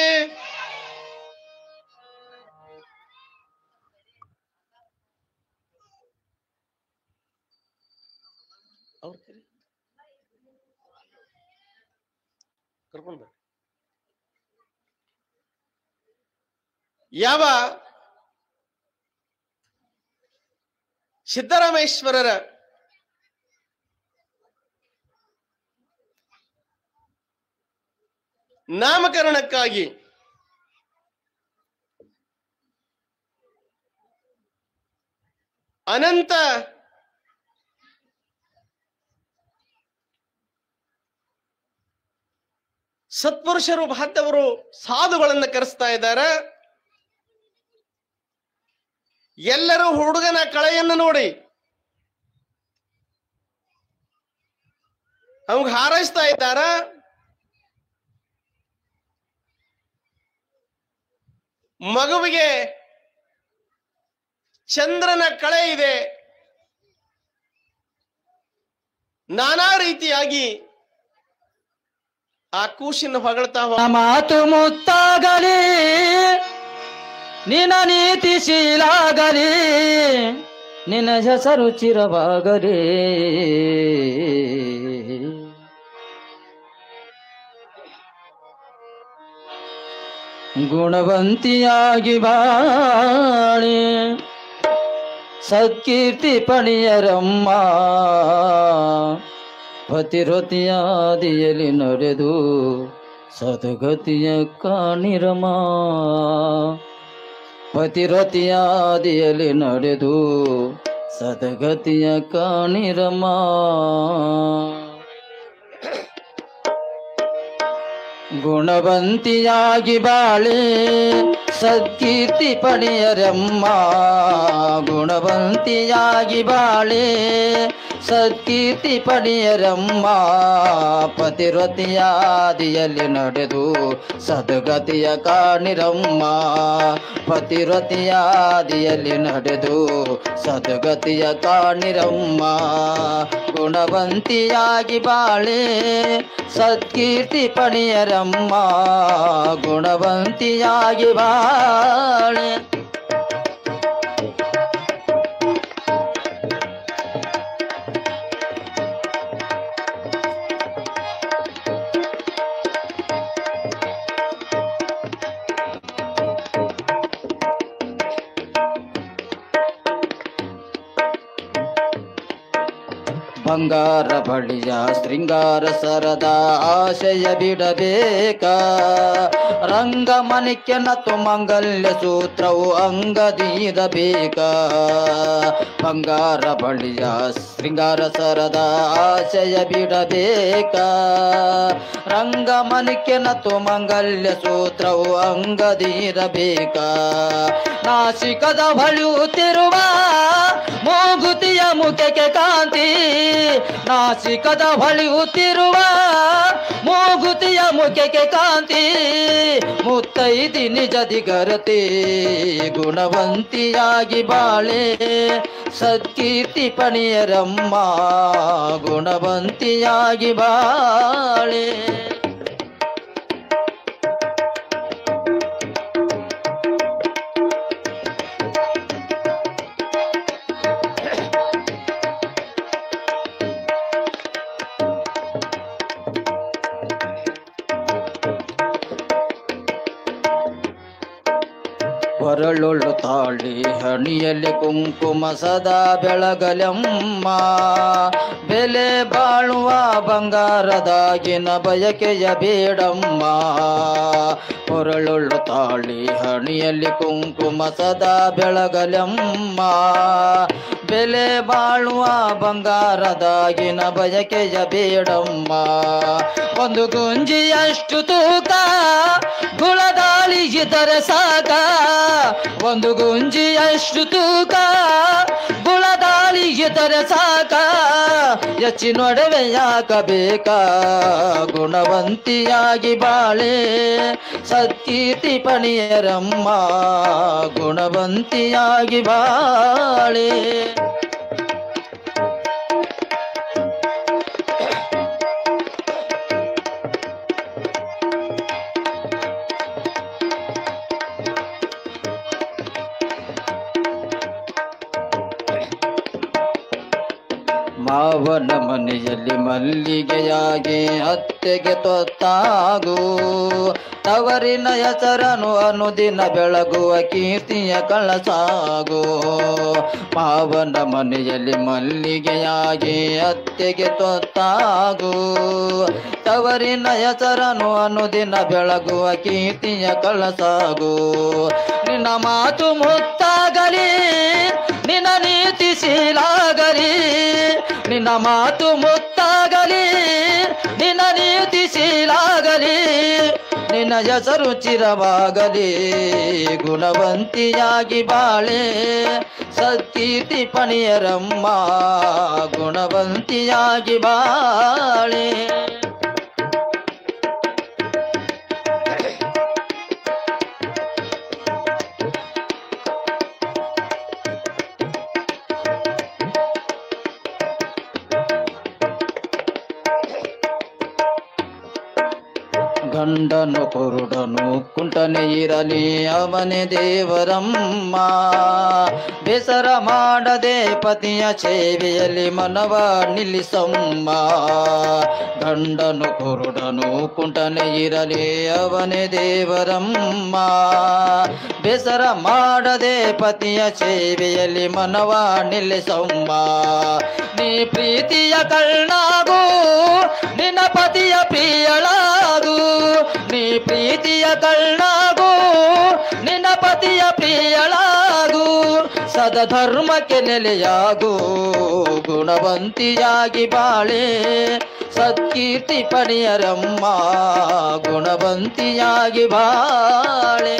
[SPEAKER 1] ಯಾವ ಸಿದ್ದರಾಮೇಶ್ವರರ ನಾಮಕರಣಕ್ಕಾಗಿ ಅನಂತ ಸತ್ಪುರುಷರು ಮಹತ್ತವರು ಸಾಧುಗಳನ್ನು ಕರೆಸ್ತಾ ಇದ್ದಾರೆ. ಎಲ್ಲರೂ ಹುಡುಗನ ಕಳೆಯನ್ನು ನೋಡಿ ಅವಾಗ ಹಾರೈಸ್ತಾ ಇದ್ದಾರ. ಮಗುವಿಗೆ ಚಂದ್ರನ ಕಳೆ ಇದೆ. ನಾನಾ ರೀತಿಯಾಗಿ ಆ ಕೂಸಿನ ಹೊಗಳ್ತಾ
[SPEAKER 2] ಮಾತು ಮುತ್ತಾಗಲಿ, ನಿನ್ನ ನೀತಿ ಶೀಲಾಗಲಿ, ನಿನ್ನ ಹೆಸರು ಚಿರವಾಗಲಿ. ಗುಣವಂತಿಯಾಗಿ ಬಾಳಿ ಸತ್ಕೀರ್ತಿ ಪಣಿಯರಮ್ಮ, ಪತಿರತಿಯಾದಿಯಲ್ಲಿ ನಡೆದು ಸದ್ಗತಿಯ ಕಾಣಿರಮ್ಮ. ಪತಿರತಿಯಾದಿಯಲ್ಲಿ ನಡೆದು ಸದ್ಗತಿಯ ಕಾಣಿರಮ್ಮ. ಗುಣವಂತಿಯಾಗಿ ಬಾಳೆ ಸತ್ಕೀರ್ತಿ ಪಡೆಯರಮ್ಮ. ಗುಣವಂತಿಯಾಗಿ ಬಾಳೆ ಸತ್ಕೀರ್ತಿ ಪಡೆಯರಮ್ಮ. ಪತಿರತಿಯಾದಿಯಲ್ಲಿ ನಡೆದು ಸದ್ಗತಿಯ ಕಾಣಿರಮ್ಮ. ಪತಿರತಿಯಾದಿಯಲ್ಲಿ ನಡೆದು ಸದ್ಗತಿಯ ಕಾಣಿರಮ್ಮ. ಗುಣವಂತಿಯಾಗಿ ಬಾಳೆ ಸತ್ಕೀರ್ತಿ ಪಡೆಯರಮ್ಮ. ಗುಣವಂತಿಯಾಗಿ ಬಾಳೆ ಬಂಗಾರ ಬಳಿಯ ಶೃಂಗಾರ ಸರದ ಆಶಯ ಬಿಡಬೇಕ. ರಂಗಮನಿಕೆ ನತ್ತು ಮಂಗಲ್ಯ ಸೂತ್ರವು ಅಂಗದೀರಬೇಕ. ಬಂಗಾರ ಬಳಿಯ ಶೃಂಗಾರ ಸರದ ಆಶಯ ಬಿಡಬೇಕ. ರಂಗಮನಿಕೆ ನತ್ತು ಮಂಗಲ್ಯ ಸೂತ್ರವು ಅಂಗದೀರಬೇಕ. ನಾಸಿಕದ ಹೊಳೆಯುತ್ತಿರುವ ಮೂಗುತಿಯ ಮುಖಕ್ಕೆ ಕಾಂತಿ. ನಾಸಿಕದ ಹೊಳೆಯುತ್ತಿರುವ ಮೂಗುತಿಯ ಮುಖಕ್ಕೆ ಕಾಂತಿ. ಮುತ್ತೈದಿ ನಿಜದಿ ಗರತಿ ಗುಣವಂತಿಯಾಗಿ ಬಾಳೆ ಸತ್ಕೀರ್ತಿ ಪಣಿಯರಮ್ಮ. ಗುಣವಂತಿಯಾಗಿ ಬಾಳೆ ಹೊರಳುಳ್ಳು ತಾಳಿ ಹಣಿಯಲ್ಲಿ ಕುಂಕುಮ ಸದಾ ಬೆಳಗಲೆಮ್ಮ ಬೆಲೆ ಬಾಳುವ ಬಂಗಾರದಾಗಿನ ಬಯಕೆಯ ಬೇಡಮ್ಮ ಹೊರಳುಳ್ಳು ತಾಳಿ ಹಣಿಯಲ್ಲಿ ಕುಂಕುಮ ಸದಾ ಬೆಳಗಲೆಮ್ಮ ಬೆಲೆ ಬಾಳುವ ಬಂಗಾರದಾಗಿನ ಬಯಕೆಯ ಬೇಡಮ್ಮ ಒಂದು ಗುಂಜಿಯಷ್ಟು ತೂಕ ಗುಳದಾಳಿ ಇದ್ದರೆ ಸಾಕ ಒಂದು ಗುಂಜಿಯಷ್ಟು ತೂಕ ಗುಳದಾಳಿ ಇದ್ದರೆ ಸಾಕ ಹೆಚ್ಚಿನೊಡವೆ ಯಾಕಬೇಕಾ ಗುಣವಂತಿಯಾಗಿ ಬಾಳೆ ಸತ್ಕೀರ್ತಿ ಪಣಿಯರಮ್ಮ ಗುಣವಂತಿಯಾಗಿ ಬಾಳೆ ಮಾವನ ಮನೆಯಲ್ಲಿ ಮಲ್ಲಿಗೆಯಾಗಿ ಅತ್ತೆಗೆ ತೊತ್ತಾಗು ತವರಿನ ಹೆಸರನು ಅನುದಿನ ಬೆಳಗುವ ಕೀರ್ತಿಯ ಕಳಸಾಗು ಮಾವನ ಮನೆಯಲ್ಲಿ ಮಲ್ಲಿಗೆಯಾಗಿ ಅತ್ತೆಗೆ ತೊತ್ತಾಗು ತವರಿನ ಹೆಸರನು ಅನುದಿನ ಬೆಳಗುವ ಕೀರ್ತಿಯ ಕಳಸಾಗು ನಿನ್ನ ಮಾತು ಮುತ್ತಾಗಲಿ ನಿನ್ನ ನೀತಿ ಶೀಲಾಗಲಿ ನಿನ್ನ ಮಾತು ಮುತ್ತಾಗಲಿ ನಿನ್ನ ನೀತಿ ಶೀಲಾಗಲಿ ನಿನ್ನ ಹೆಸರು ಚಿರವಾಗಲಿ ಗುಣವಂತಿಯಾಗಿ ಬಾಳೆ ಸತ್ಕೀರ್ತಿ ಪಣಿಯರಮ್ಮ ಗುಣವಂತಿಯಾಗಿ ಬಾಳೆ ಗಂಡನು ಕುರುಡನು ಕುಂಟನೆ ಇರಲಿ ಅವನೇ ದೇವರಮ್ಮ ಬೇಸರ ಮಾಡದೆ ಪತಿಯ ಸೇವೆಯಲ್ಲಿ ಮನವ ನಿಲ್ಲಿಸಮ್ಮ ಗಂಡನು ಕುರುಡನು ಕುಂಟನೆ ಇರಲಿ ಅವನೇ ದೇವರಮ್ಮ ಬೇಸರ ಮಾಡದೆ ಪತಿಯ ಸೇವೆಯಲ್ಲಿ ಮನವ ನಿಲ್ಲಿಸಮ್ಮ ನೀ ಪ್ರೀತಿಯ ಕಣ್ಣಾಗು ನಿನ್ನ ಪತಿಯ ಪ್ರಿಯಳಾಗು ನೀ ಪ್ರೀತಿಯ ಕಣ್ಣಾಗು ನಿನ್ನ ಪತಿಯ ಪ್ರಿಯಳಾಗು ಸದಧರ್ಮಕ್ಕೆ ನೆಲೆಯಾಗು ಗುಣವಂತಿಯಾಗಿ ಬಾಳೆ ಸತ್ಕೀರ್ತಿ ಪಣಿಯರಮ್ಮ ಗುಣವಂತಿಯಾಗಿ ಬಾಳೆ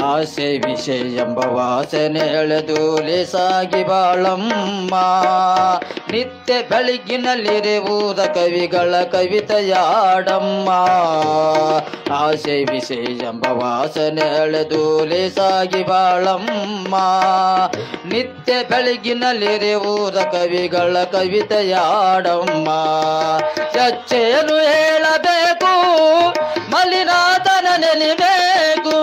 [SPEAKER 2] ಆಸೆ ವಿಷಯ ಎಂಬ ವಾಸನೆ ಎಳೆದು ಲೇಸಾಗಿ ಬಾಳಮ್ಮ ನಿತ್ಯ ಬೆಳಗಿನಲ್ಲಿರುವುದ ಕವಿಗಳ ಕವಿತೆಯಾಡಮ್ಮ ಆಸೆ ವಿಷಯ ಎಂಬ ವಾಸನೆ ಎಳೆದು ಲೇಸಾಗಿ ಬಾಳಮ್ಮ ನಿತ್ಯ ಬೆಳಗಿನಲ್ಲಿರುವುದ ಕವಿಗಳ ಕವಿತೆಯಾಡಮ್ಮ ಚಚ್ಚೆಯನ್ನು ಹೇಳಬೇಕು ಮಲ್ಲಿನಾಥನ ನೆನೆಬೇಕು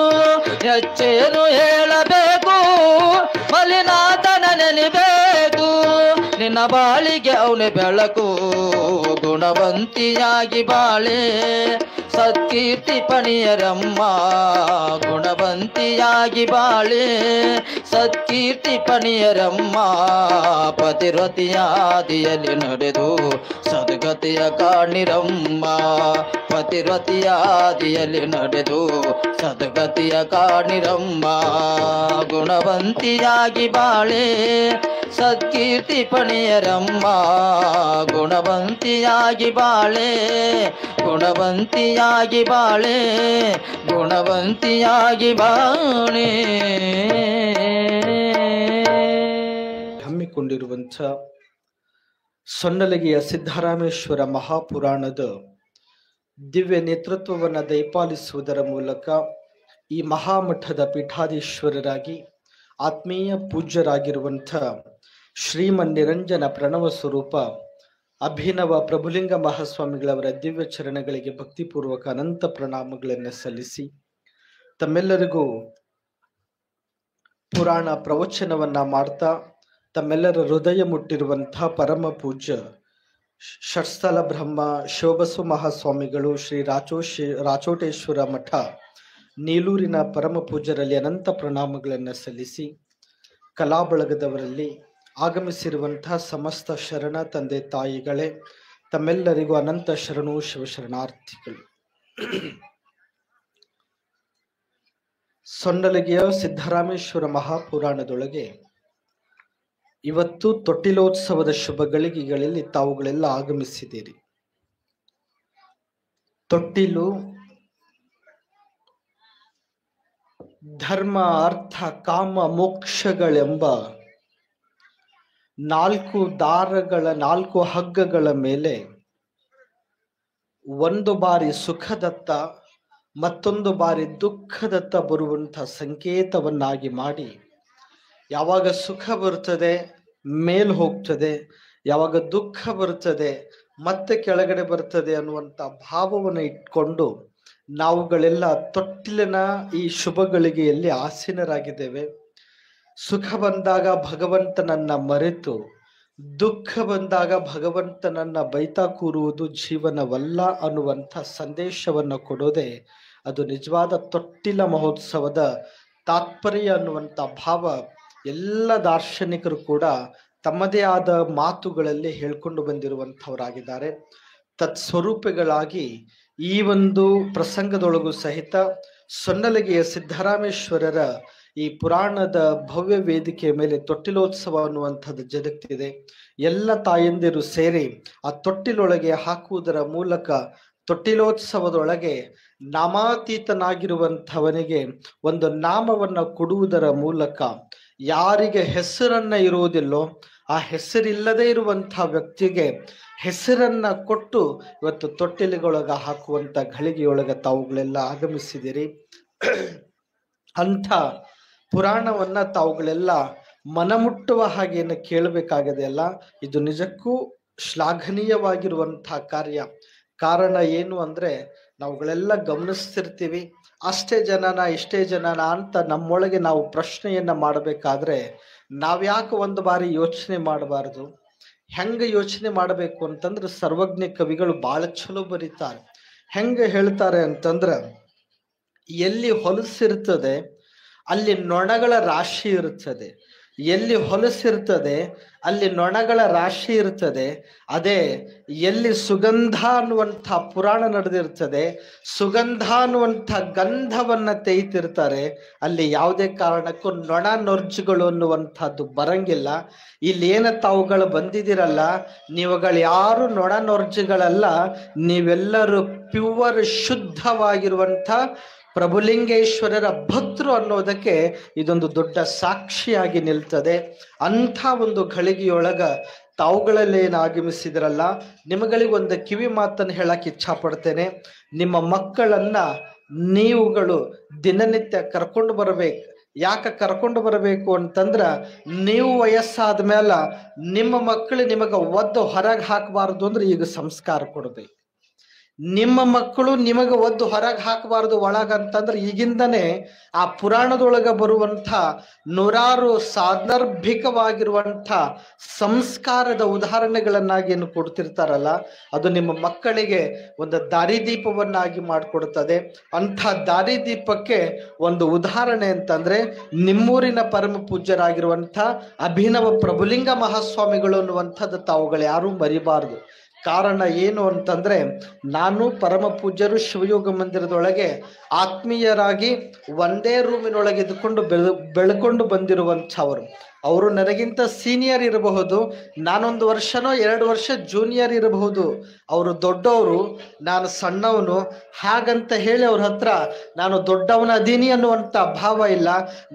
[SPEAKER 2] ಹೆಚ್ಚೇನು ಹೇಳಬೇಕು ಮಲ್ಲಿನಾಥನ ನೆನೆಬೇಕು ನಿನ್ನ ಬಾಳಿಗೆ ಅವನೇ ಬೆಳಕು ಗುಣವಂತಿಯಾಗಿ ಬಾಳೆ ಸತ್ಕೀರ್ತಿ ಪಣಿಯರಮ್ಮ ಗುಣವಂತಿಯಾಗಿ ಬಾಳೆ ಸತ್ಕೀರ್ತಿ ಪಣಿಯರಮ್ಮ ಪತಿರತಿಯಾದಿಯಲ್ಲಿ ನಡೆದು ಸದ್ಗತಿಯ ಕಾಣಿರಮ್ಮ ಪತಿರತಿಯಾದಿಯಲ್ಲಿ ನಡೆದು ಸದ್ಗತಿಯ ಕಾಣಿರಮ್ಮ ಗುಣವಂತಿಯಾಗಿ ಬಾಳೆ ಸತ್ಕೀರ್ತಿ ಪಣಿಯರಮ್ಮ ಗುಣವಂತಿಯಾಗಿ ಬಾಳೆ ಗುಣವಂತಿಯಾಗಿ ಬಾಳೆ ಗುಣವಂತಿಯಾಗಿ ಬಾಳೆ
[SPEAKER 3] ಹಮ್ಮಿಕೊಂಡಿರುವಂಥ ಸೊನ್ನಲಗಿಯ ಸಿದ್ದರಾಮೇಶ್ವರ ಮಹಾಪುರಾಣದ ದಿವ್ಯ ನೇತೃತ್ವವನ್ನು ದಯಪಾಲಿಸುವುದರ ಮೂಲಕ ಈ ಮಹಾಮಠದ ಪೀಠಾಧೀಶ್ವರರಾಗಿ ಆತ್ಮೀಯ ಪೂಜ್ಯರಾಗಿರುವಂಥ ಶ್ರೀಮನ್ ನಿರಂಜನ ಪ್ರಣವ ಸ್ವರೂಪ ಅಭಿನವ ಪ್ರಭುಲಿಂಗ ಮಹಾಸ್ವಾಮಿಗಳವರ ದಿವ್ಯ ಚರಣಗಳಿಗೆ ಭಕ್ತಿಪೂರ್ವಕ ಅನಂತ ಪ್ರಣಾಮಗಳನ್ನು ಸಲ್ಲಿಸಿ ತಮ್ಮೆಲ್ಲರಿಗೂ ಪುರಾಣ ಪ್ರವಚನವನ್ನ ಮಾಡ್ತಾ ತಮ್ಮೆಲ್ಲರ ಹೃದಯ ಮುಟ್ಟಿರುವಂತಹ ಪರಮ ಪೂಜ್ಯ ಷಟ್ಸ್ಥಲ ಬ್ರಹ್ಮ ಶಿವಬಸವ ಮಹಾಸ್ವಾಮಿಗಳು ಶ್ರೀ ರಾಚೋಟೇಶ್ವರ ಮಠ ನೀಲೂರಿನ ಪರಮ ಪೂಜ್ಯರಲ್ಲಿ ಅನಂತ ಪ್ರಣಾಮಗಳನ್ನು ಸಲ್ಲಿಸಿ, ಕಲಾ ಬಳಗದವರಲ್ಲಿ ಆಗಮಿಸಿರುವಂತಹ ಸಮಸ್ತ ಶರಣ ತಂದೆ ತಾಯಿಗಳೇ, ತಮ್ಮೆಲ್ಲರಿಗೂ ಅನಂತ ಶರಣು ಶಿವಶರಣಾರ್ಥಿಗಳು. ಸೊನ್ನಲಗಿಯ ಸಿದ್ದರಾಮೇಶ್ವರ ಮಹಾಪುರಾಣದೊಳಗೆ ಇವತ್ತು ತೊಟ್ಟಿಲೋತ್ಸವದ ಶುಭ ಗಳಿಗೆಗಳಲ್ಲಿ ತಾವುಗಳೆಲ್ಲ ಆಗಮಿಸಿದ್ದೀರಿ. ತೊಟ್ಟಿಲು ಧರ್ಮ, ಅರ್ಥ, ಕಾಮ, ಮೋಕ್ಷಗಳೆಂಬ 4 ಹಗ್ಗಗಳ ಮೇಲೆ ಒಂದು ಬಾರಿ ಸುಖದತ್ತ ಮತ್ತೊಂದು ಬಾರಿ ದುಃಖದತ್ತ ಬರುವಂಥ ಸಂಕೇತವನ್ನಾಗಿ ಮಾಡಿ, ಯಾವಾಗ ಸುಖ ಬರ್ತದೆ ಮೇಲ್ ಹೋಗ್ತದೆ, ಯಾವಾಗ ದುಃಖ ಬರ್ತದೆ ಮತ್ತೆ ಕೆಳಗಡೆ ಬರ್ತದೆ ಅನ್ನುವಂಥ ಭಾವವನ್ನು ಇಟ್ಕೊಂಡು ನಾವುಗಳೆಲ್ಲ ತೊಟ್ಟಿಲಿನ ಈ ಶುಭ ಗಳಿಗೆಯಲ್ಲಿ ಆಸೀನರಾಗಿದ್ದೇವೆ. ಸುಖ ಬಂದಾಗ ಭಗವಂತನನ್ನ ಮರೆತು ದುಃಖ ಬಂದಾಗ ಭಗವಂತನನ್ನ ಬೈತಾ ಕೂರುವುದು ಜೀವನವಲ್ಲ ಅನ್ನುವಂಥ ಸಂದೇಶವನ್ನು ಕೊಡೋದೇ ಅದು ನಿಜವಾದ ತೊಟ್ಟಿಲ ಮಹೋತ್ಸವದ ತಾತ್ಪರ್ಯ ಅನ್ನುವಂಥ ಭಾವ ಎಲ್ಲ ದಾರ್ಶನಿಕರು ಕೂಡ ತಮ್ಮದೇ ಆದ ಮಾತುಗಳಲ್ಲಿ ಹೇಳ್ಕೊಂಡು ಬಂದಿರುವಂಥವರಾಗಿದ್ದಾರೆ. ತತ್ಸ್ವರೂಪಿಗಳಾಗಿ ಈ ಒಂದು ಪ್ರಸಂಗದೊಳಗೂ ಸಹಿತ ಸೊನ್ನಲಗಿಯ ಸಿದ್ದರಾಮೇಶ್ವರರ ಈ ಪುರಾಣದ ಭವ್ಯ ವೇದಿಕೆಯ ಮೇಲೆ ತೊಟ್ಟಿಲೋತ್ಸವ ಅನ್ನುವಂಥದ್ದು ಜರುಗ್ತಿದೆ. ಎಲ್ಲ ತಾಯಂದಿರು ಸೇರಿ ಆ ತೊಟ್ಟಿಲೊಳಗೆ ಹಾಕುವುದರ ಮೂಲಕ ತೊಟ್ಟಿಲೋತ್ಸವದೊಳಗೆ ನಾಮಾತೀತನಾಗಿರುವಂಥವನಿಗೆ ಒಂದು ನಾಮವನ್ನ ಕೊಡುವುದರ ಮೂಲಕ ಯಾರಿಗೆ ಹೆಸರನ್ನ ಇರುವುದಿಲ್ಲೋ ಆ ಹೆಸರಿಲ್ಲದೆ ಇರುವಂಥ ವ್ಯಕ್ತಿಗೆ ಹೆಸರನ್ನ ಕೊಟ್ಟು ಇವತ್ತು ತೊಟ್ಟಿಲುಗಳೊಳಗ ಹಾಕುವಂತ ಘಳಿಗೆಯೊಳಗ ತಾವುಗಳೆಲ್ಲ ಆಗಮಿಸಿದಿರಿ. ಅಂಥ ಪುರಾಣವನ್ನ ತಾವುಗಳೆಲ್ಲ ಮನಮುಟ್ಟುವ ಹಾಗೇನು ಕೇಳಬೇಕಾಗದೆ ಅಲ್ಲ, ಇದು ನಿಜಕ್ಕೂ ಶ್ಲಾಘನೀಯವಾಗಿರುವಂತಹ ಕಾರ್ಯ. ಕಾರಣ ಏನು ಅಂದ್ರೆ ನಾವುಗಳೆಲ್ಲ ಗಮನಿಸ್ತಿರ್ತೀವಿ, ಅಷ್ಟೇ ಜನನ ಇಷ್ಟೇ ಜನನ ಅಂತ ನಮ್ಮೊಳಗೆ ನಾವು ಪ್ರಶ್ನೆಯನ್ನ ಮಾಡಬೇಕಾದ್ರೆ ನಾವ್ಯಾಕೆ ಒಂದು ಬಾರಿ ಯೋಚನೆ ಮಾಡಬಾರ್ದು? ಹೆಂಗ ಯೋಚನೆ ಮಾಡಬೇಕು ಅಂತಂದ್ರೆ ಸರ್ವಜ್ಞ ಕವಿಗಳು ಬಹಳ ಚಲೋ ಬರೀತಾರೆ. ಹೆಂಗ ಹೇಳ್ತಾರೆ ಅಂತಂದ್ರ, ಎಲ್ಲಿ ಹೊಲಸಿರ್ತದೆ ಅಲ್ಲಿ ನೊಣಗಳ ರಾಶಿ ಇರ್ತದೆ, ಎಲ್ಲಿ ಹೊಲಸಿರ್ತದೆ ಅಲ್ಲಿ ನೊಣಗಳ ರಾಶಿ ಇರ್ತದೆ. ಅದೇ ಎಲ್ಲಿ ಸುಗಂಧ ಅನ್ನುವಂಥ ಪುರಾಣ ನಡೆದಿರ್ತದೆ, ಸುಗಂಧ ಅನ್ನುವಂಥ ಗಂಧವನ್ನ ತೆಯ್ತಿರ್ತಾರೆ, ಅಲ್ಲಿ ಯಾವುದೇ ಕಾರಣಕ್ಕೂ ನೊಣ ನೊರ್ಜುಗಳು ಅನ್ನುವಂಥದ್ದು ಬರಂಗಿಲ್ಲ. ಇಲ್ಲಿ ಏನ ತಾವುಗಳು ಬಂದಿದ್ದೀರಲ್ಲ, ನೀವುಗಳು ಯಾರು ನೊಣ ನೊರ್ಜುಗಳಲ್ಲ, ನೀವೆಲ್ಲರೂ ಪ್ಯೂರ್ ಶುದ್ಧವಾಗಿರುವಂಥ ಪ್ರಭುಲಿಂಗೇಶ್ವರರ ಭಕ್ತರು ಅನ್ನೋದಕ್ಕೆ ಇದೊಂದು ದೊಡ್ಡ ಸಾಕ್ಷಿಯಾಗಿ ನಿಲ್ತದೆ. ಅಂಥ ಒಂದು ಘಳಿಗೆಯೊಳಗ ತಾವುಗಳಲ್ಲಿ ಏನು ಆಗಮಿಸಿದ್ರಲ್ಲ, ನಿಮಗಳಿಗೊಂದು ಕಿವಿ ಮಾತನ್ನು ಹೇಳಕ್ಕೆ ಇಚ್ಛಾ ಪಡ್ತೇನೆ. ನಿಮ್ಮ ಮಕ್ಕಳನ್ನ ನೀವುಗಳು ದಿನನಿತ್ಯ ಕರ್ಕೊಂಡು ಬರಬೇಕು. ಯಾಕೆ ಕರ್ಕೊಂಡು ಬರಬೇಕು ಅಂತಂದ್ರ, ನೀವು ವಯಸ್ಸಾದ ಮೇಲೆ ನಿಮ್ಮ ಮಕ್ಕಳು ನಿಮಗೆ ಒದ್ದು ಹೊರಗೆ ಹಾಕಬಾರ್ದು ಅಂದ್ರೆ ಈಗ ಸಂಸ್ಕಾರ ಕೊಡ್ಬೇಕು. ನಿಮ್ಮ ಮಕ್ಕಳು ನಿಮಗೆ ಒದ್ದು ಹೊರಗೆ ಹಾಕಬಾರ್ದು ಒಳಗಂತಂದ್ರೆ ಈಗಿಂದನೇ ಆ ಪುರಾಣದೊಳಗ ಬರುವಂಥ ನೂರಾರು ಸಾಂದರ್ಭಿಕವಾಗಿರುವಂಥ ಸಂಸ್ಕಾರದ ಉದಾಹರಣೆಗಳನ್ನಾಗಿ ಏನು ಕೊಡ್ತಿರ್ತಾರಲ್ಲ, ಅದು ನಿಮ್ಮ ಮಕ್ಕಳಿಗೆ ಒಂದು ದಾರಿದೀಪವನ್ನಾಗಿ ಮಾಡಿಕೊಡ್ತದೆ. ಅಂಥ ದಾರಿದೀಪಕ್ಕೆ ಒಂದು ಉದಾಹರಣೆ ಅಂತಂದ್ರೆ ನಿಮ್ಮೂರಿನ ಪರಮ ಪೂಜ್ಯರಾಗಿರುವಂಥ ಅಭಿನವ ಪ್ರಭುಲಿಂಗ ಮಹಾಸ್ವಾಮಿಗಳು ಅನ್ನುವಂಥದ್ದು ತಾವುಗಳು ಯಾರೂ ಮರಿಬಾರದು. ಕಾರಣ ಏನು ಅಂತಂದ್ರೆ, ನಾನು ಪರಮ ಪೂಜ್ಯರು ಶಿವಯೋಗ ಮಂದಿರದೊಳಗೆ ಆತ್ಮೀಯರಾಗಿ ಒಂದೇ ರೂಮಿನೊಳಗೆ ಇದ್ದುಕೊಂಡು ಬೆಳ್ಕೊಂಡು ಬಂದಿರುವಂಥವರು. ಅವರು ನನಗಿಂತ ಸೀನಿಯರ್ ಇರಬಹುದು, ನಾನೊಂದು ವರ್ಷನೋ 2 ವರ್ಷ ಜೂನಿಯರ್ ಇರಬಹುದು. ಅವರು ದೊಡ್ಡವರು, ನಾನು ಸಣ್ಣವನು. ಹಾಗಂತ ಹೇಳಿ ಅವ್ರ ಹತ್ರ ನಾನು ದೊಡ್ಡವನದೀನಿ ಅನ್ನುವಂಥ ಭಾವ ಇಲ್ಲ,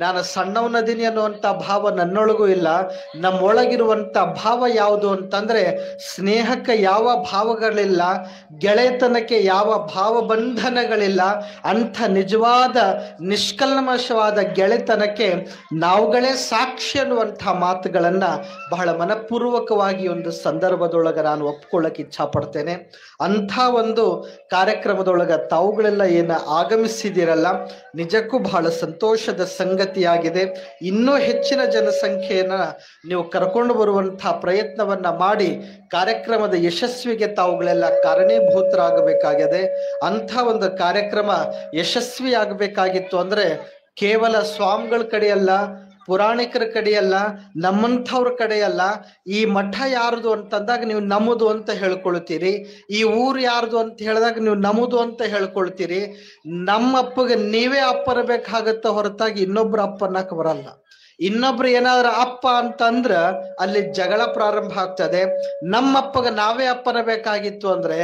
[SPEAKER 3] ನಾನು ಸಣ್ಣವನದೀನಿ ಅನ್ನುವಂಥ ಭಾವ ನನ್ನೊಳಗೂ ಇಲ್ಲ. ನಮ್ಮೊಳಗಿರುವಂಥ ಭಾವ ಯಾವುದು ಅಂತಂದ್ರೆ, ಸ್ನೇಹಕ್ಕೆ ಯಾವ ಭಾವಗಳಿಲ್ಲ, ಗೆಳೆತನಕ್ಕೆ ಯಾವ ಭಾವಬಂಧನಗಳಿಲ್ಲ. ಅಂಥ ನಿಜವಾದ ನಿಷ್ಕಲ್ಮಶವಾದ ಗೆಳೆತನಕ್ಕೆ ನಾವುಗಳೇ ಸಾಕ್ಷಿ ಅನ್ನುವ ಅನ್ನುವಂಥ ಮಾತುಗಳನ್ನ ಬಹಳ ಮನಪೂರ್ವಕವಾಗಿ ಒಂದು ಸಂದರ್ಭದೊಳಗೆ ನಾನು ಒಪ್ಕೊಳ್ಳಕ್ಕೆ ಇಚ್ಛಾ ಪಡ್ತೇನೆ. ಅಂಥ ಒಂದು ಕಾರ್ಯಕ್ರಮದೊಳಗ ತಾವುಗಳೆಲ್ಲ ಏನು ಆಗಮಿಸಿದಿರಲ್ಲ, ನಿಜಕ್ಕೂ ಬಹಳ ಸಂತೋಷದ ಸಂಗತಿಯಾಗಿದೆ. ಇನ್ನೂ ಹೆಚ್ಚಿನ ಜನಸಂಖ್ಯೆಯನ್ನ ನೀವು ಕರ್ಕೊಂಡು ಬರುವಂಥ ಪ್ರಯತ್ನವನ್ನ ಮಾಡಿ ಕಾರ್ಯಕ್ರಮದ ಯಶಸ್ವಿಗೆ ತಾವುಗಳೆಲ್ಲ ಕಾರಣೀಭೂತರಾಗಬೇಕಾಗಿದೆ. ಅಂಥ ಒಂದು ಕಾರ್ಯಕ್ರಮ ಯಶಸ್ವಿ ಆಗಬೇಕಾಗಿತ್ತು ಅಂದ್ರೆ ಕೇವಲ ಸ್ವಾಮಿಗಳ ಕಡೆಯಲ್ಲ, ಪುರಾಣಿಕರ ಕಡೆಯಲ್ಲ, ನಮ್ಮಂಥವ್ರ ಕಡೆಯಲ್ಲ. ಈ ಮಠ ಯಾರ್ದು ಅಂತಂದಾಗ ನೀವು ನಮ್ಮದು ಅಂತ ಹೇಳ್ಕೊಳ್ತೀರಿ, ಈ ಊರು ಯಾರ್ದು ಅಂತ ಹೇಳಿದಾಗ ನೀವು ನಮ್ಮದು ಅಂತ ಹೇಳ್ಕೊಳ್ತೀರಿ. ನಮ್ಮ ಅಪ್ಪಗೆ ನೀವೇ ಅಪ್ಪರಬೇಕಾಗತ್ತ ಹೊರತಾಗಿ ಇನ್ನೊಬ್ರು ಅಪ್ಪ ಅನ್ನಕ್ ಬರಲ್ಲ. ಇನ್ನೊಬ್ರು ಏನಾದ್ರು ಅಪ್ಪ ಅಂತಂದ್ರ ಅಲ್ಲಿ ಜಗಳ ಪ್ರಾರಂಭ ಆಗ್ತದೆ. ನಮ್ಮಪ್ಪಗ ನಾವೇ ಅಪ್ಪನಬೇಕಾಗಿತ್ತು ಅಂದ್ರೆ,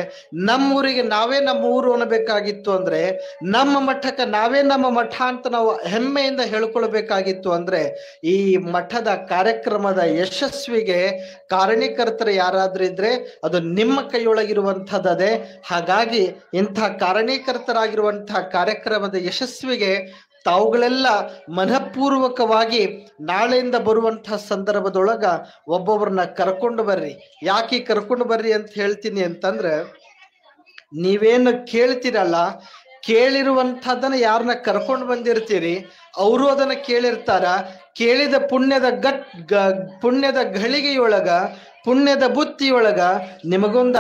[SPEAKER 3] ನಮ್ಮೂರಿಗೆ ನಾವೇ ನಮ್ಮ ಊರು ಅನ್ನಬೇಕಾಗಿತ್ತು ಅಂದ್ರೆ, ನಮ್ಮ ಮಠಕ್ಕೆ ನಾವೇ ನಮ್ಮ ಮಠ ಅಂತ ನಾವು ಹೆಮ್ಮೆಯಿಂದ ಹೇಳ್ಕೊಳ್ಬೇಕಾಗಿತ್ತು ಅಂದ್ರೆ, ಈ ಮಠದ ಕಾರ್ಯಕ್ರಮದ ಯಶಸ್ವಿಗೆ ಕಾರಣೀಕರ್ತರು ಯಾರಾದ್ರೂ ಇದ್ರೆ ಅದು ನಿಮ್ಮ ಕೈಯೊಳಗಿರುವಂಥದ್ದೇ. ಹಾಗಾಗಿ ಇಂಥ ಕಾರಣೀಕರ್ತರಾಗಿರುವಂತಹ ಕಾರ್ಯಕ್ರಮದ ಯಶಸ್ವಿಗೆ ತಾವುಗಳೆಲ್ಲ ಮನಪೂರ್ವಕವಾಗಿ ನಾಳೆಯಿಂದ ಬರುವಂತಹ ಸಂದರ್ಭದೊಳಗ ಒಬ್ಬೊಬ್ಬರನ್ನ ಕರ್ಕೊಂಡು ಬರ್ರಿ. ಯಾಕೆ ಕರ್ಕೊಂಡು ಬರ್ರಿ ಅಂತ ಹೇಳ್ತೀನಿ ಅಂತಂದ್ರೆ, ನೀವೇನು ಕೇಳ್ತೀರಲ್ಲ, ಕೇಳಿರುವಂಥದ್ದನ್ನ ಯಾರನ್ನ ಕರ್ಕೊಂಡು ಬಂದಿರ್ತೀರಿ, ಅವರು ಅದನ್ನ ಕೇಳಿರ್ತಾರ. ಕೇಳಿದ ಪುಣ್ಯದ ಘಳಿಗೆಯೊಳಗ, ಪುಣ್ಯದ ಬುತ್ತಿಯೊಳಗ ನಿಮಗೊಂದು